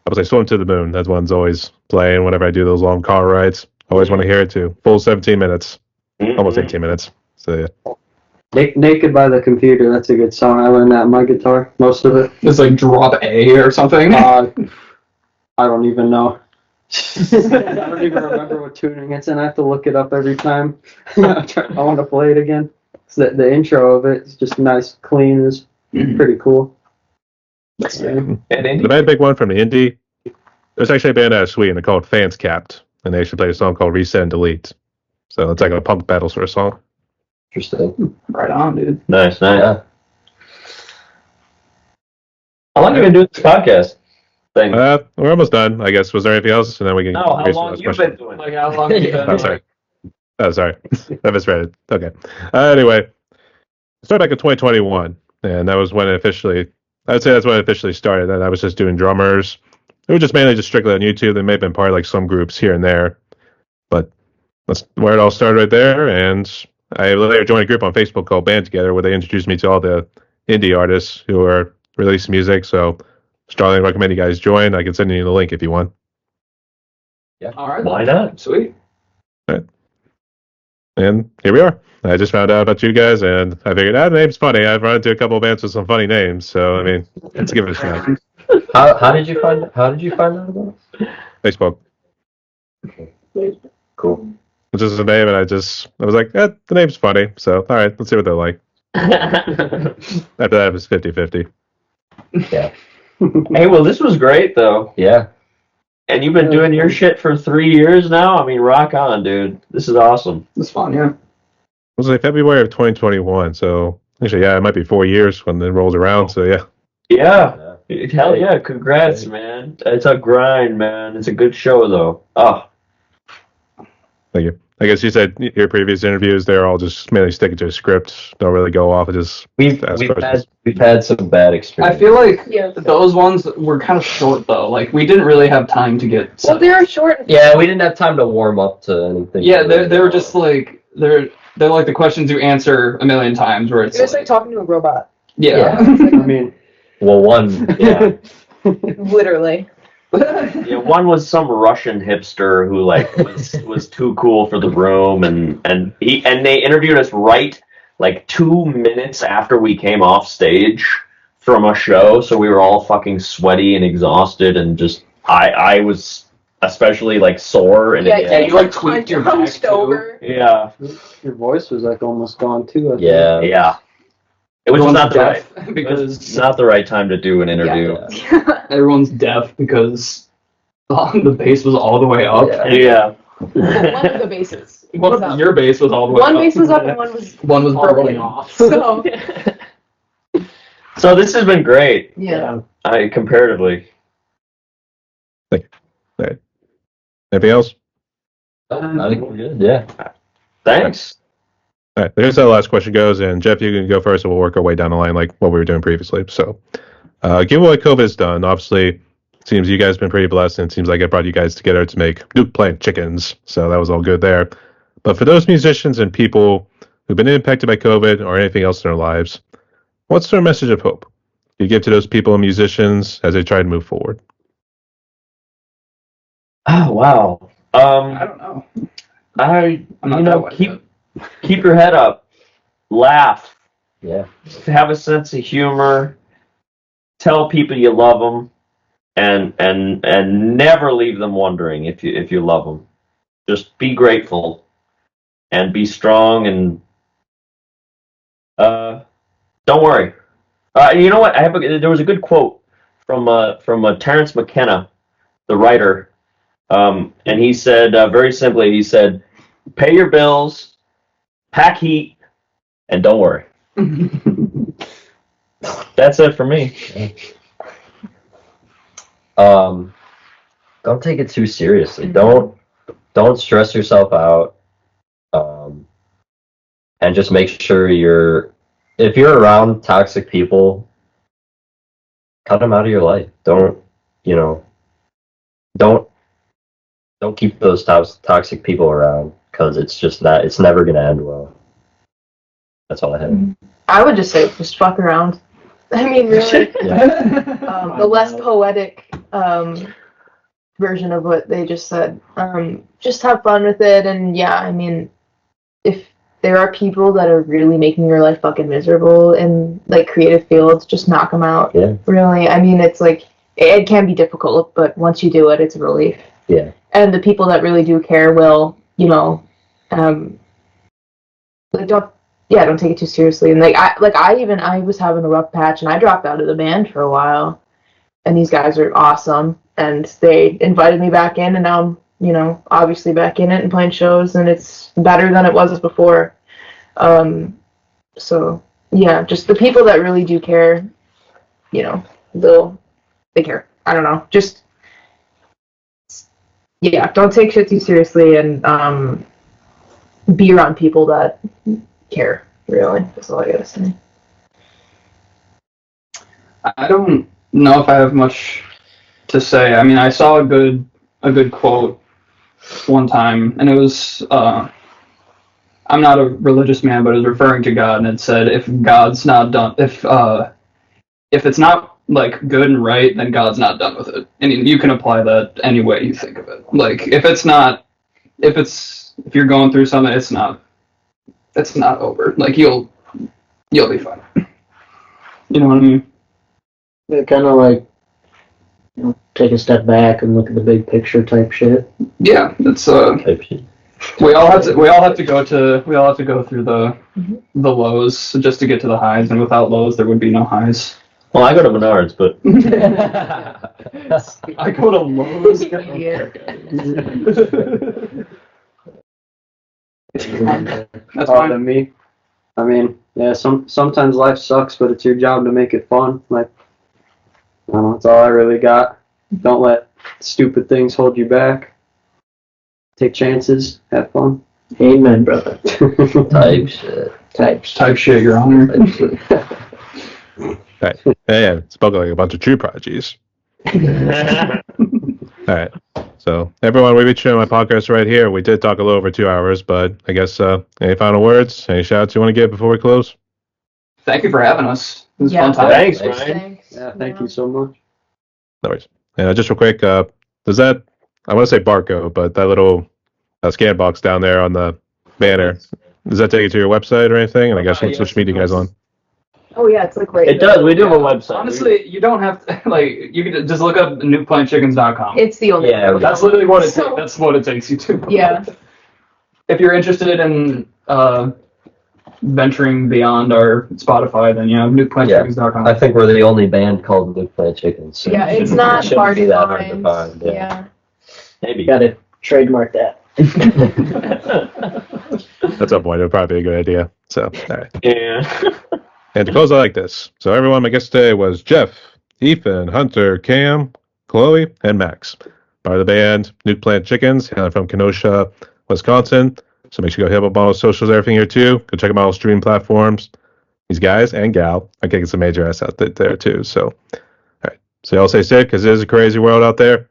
I was like, Swim to the Moon. That one's always playing whenever I do those long car rides. Always want to hear it too. Full 17 minutes. Almost 18 minutes. So, yeah. Naked by the Computer. That's a good song. I learned that on my guitar. Most of it. It's like drop A or something. I don't even know. I don't even remember what tuning it's in. I have to look it up every time. I want to play it again. So the intro of it is just nice, clean. It's pretty cool. And The Indy? band big one from the indie. There's actually a band out of Sweden called Fans Capped, and they actually play a song called Reset and Delete. So it's like a punk battle sort of song. Interesting. Right on, dude. Nice, nice. Yeah. How long have you been doing this podcast thing? We're almost done, I guess. Was there anything else? And then we can. No, how increase the long last you question. been doing Like it? how long have you been? Oh, sorry. Oh, sorry. I misread it. Okay. Anyway, I started back in 2021, and that was when it officially. I would say that's when it officially started. And I was just doing drummers. It was just mainly just strictly on YouTube. They may have been part of like some groups here and there, but that's where it all started right there. And I later joined a group on Facebook called Band Together, where they introduced me to all the indie artists who are releasing music. So strongly recommend you guys join. I can send you the link if you want. All right. Why not? Sweet. And here we are. I just found out about you guys, and I figured, the name's funny. I've run into a couple of bands with some funny names, so I mean, let's give it a shot. How did you find out about us? Facebook, Cool. which is the name, and I was like, the name's funny, so all right, let's see what they're like. After that, it was 50-50. Yeah. Hey, well, this was great, though. Yeah. And you've been doing your shit for 3 years now? I mean, rock on, dude. This is awesome. It's fun, yeah. It was like February of 2021, so actually, yeah, it might be 4 years when it rolls around, so yeah. Yeah. Hell yeah. Congrats, man. It's a grind, man. It's a good show, though. Oh, Thank you. I guess you said your previous interviews, they're all just mainly sticking to a script, don't really go off, just We've ask we've questions. had some bad I experiences. feel like Yeah. those ones were kind of short though. Like we didn't really have time to get. Well, they were short. Yeah, we didn't have time to warm up to anything. Yeah, they were just like they're like the questions you answer a million times, where it's It was like talking to a robot. yeah. I mean, Well, one. yeah. Literally. Yeah, one was some Russian hipster who like was too cool for the room, and they interviewed us right like 2 minutes after we came off stage from a show, so we were all fucking sweaty and exhausted, and just I was especially like sore and Yeah, you, like, tweaked your back, hunched too. over. yeah, your voice was like almost gone too. I think. Yeah. yeah. It was Everyone's not the right. deaf It's because not the right time to do an interview. everyone's deaf because the bass was all the way up. Yeah. Yeah. One of the bases. Well, was up. your bass was all the way One up. base was up and one was One was falling broken off. So So this has been great. yeah. Comparatively. Anything else? I think we're good. Yeah. Thanks. All right, here's how the last question goes, and Jeff, you can go first, and we'll work our way down the line like what we were doing previously. So, given what COVID has done, obviously, it seems you guys have been pretty blessed, and it seems like it brought you guys together to make Nuke Plant Chickens, so that was all good there. But for those musicians and people who've been impacted by COVID or anything else in their lives, what's their message of hope you give to those people and musicians as they try to move forward? Oh wow. I don't know. I'm not that wise yet. Keep your head up, laugh, Yeah. have a sense of humor, tell people you love them, and never leave them wondering if you love them. Just be grateful and be strong and don't worry. You know what? There was a good quote from Terrence McKenna, the writer, and he said very simply, he said, "Pay your bills, pack heat, and don't worry." That's it for me. Don't take it too seriously. Don't stress yourself out. And just make sure if you're around toxic people, cut them out of your life. Don't keep those toxic people around, because it's never gonna end well. That's all I have. I would just say, just fuck around. I mean, really. The less poetic version of what they just said. Just have fun with it, and yeah, I mean, if there are people that are really making your life fucking miserable in like creative fields, just knock them out. Yeah. Really, I mean, it's like it can be difficult, but once you do it, it's a relief. Yeah. And the people that really do care will, like don't take it too seriously. And I was having a rough patch, and I dropped out of the band for a while. And these guys are awesome, and they invited me back in, and now I'm, obviously back in it and playing shows, and it's better than it was before. So yeah, just the people that really do care, they care. I don't know, just don't take shit too seriously, and be around people that care. Really, that's all I gotta say. I don't know if I have much to say. I mean, I saw a good quote one time, and it was I'm not a religious man, but it was referring to God, and it said, if God's not done, if it's not like good and right, then God's not done with it. And you can apply that any way you think of it. Like if you're going through something, it's not over. Like you'll be fine. You know what I mean? Yeah, kind of like, take a step back and look at the big picture type shit. Yeah, it's we all have to go through the lows just to get to the highs, and without lows there would be no highs. Well, I go to Menards, but I go to Lowe's. That's All fine. to me. I mean, yeah, sometimes life sucks, but it's your job to make it fun. Like, I don't know, that's all I really got. Don't let stupid things hold you back. Take chances, have fun. Amen, brother. Type shit. Type Shit, Your Honor. Type shit. Right. Yeah, spoken like a bunch of true prodigies. All right. So, everyone, we reached my podcast right here. We did talk a little over 2 hours, but I guess any final words, any shout outs you want to give before we close? Thank you for having us. It was a Yeah. fun time. Thanks, Brian. Thanks. Yeah, thank you so much. No worries. And just real quick, does that, I want to say Barco, but that little scan box down there on the banner, does that take you to your website or anything? And I guess what social media you guys on? Oh yeah, it's like right It there. does. We do have a website. Honestly, you don't have to, you can just look up nukeplantchickens.com. It's the only. Yeah, That's literally what it takes. That's what it takes you to. Yeah. If you're interested in venturing beyond our Spotify, then nukeplantchickens.com. I think we're the only band called Nuke Plant Chickens. So Yeah, it's not shouldn't party be that hard to lines. find, yeah. Yeah. Maybe. Gotta trademark that. At some point, it would probably be a good idea. So, all right. Yeah. And to close, I like this. So, everyone, my guest today was Jeff, Ethan, Hunter, Cam, Cloee, and Max. Part of the band, Nuke Plant Chickens, hailing from Kenosha, Wisconsin. So, make sure you go hit up on all socials, everything here, too. Go check them out on streaming platforms. These guys and gal are kicking some major ass out there, too. So, all right. So, y'all stay safe, because it is a crazy world out there.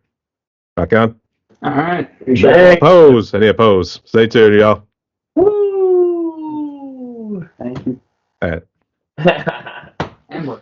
Rock on. All right. Thanks. Pose. I need a pose. Stay tuned, y'all. Woo! Thank you. All right. And we're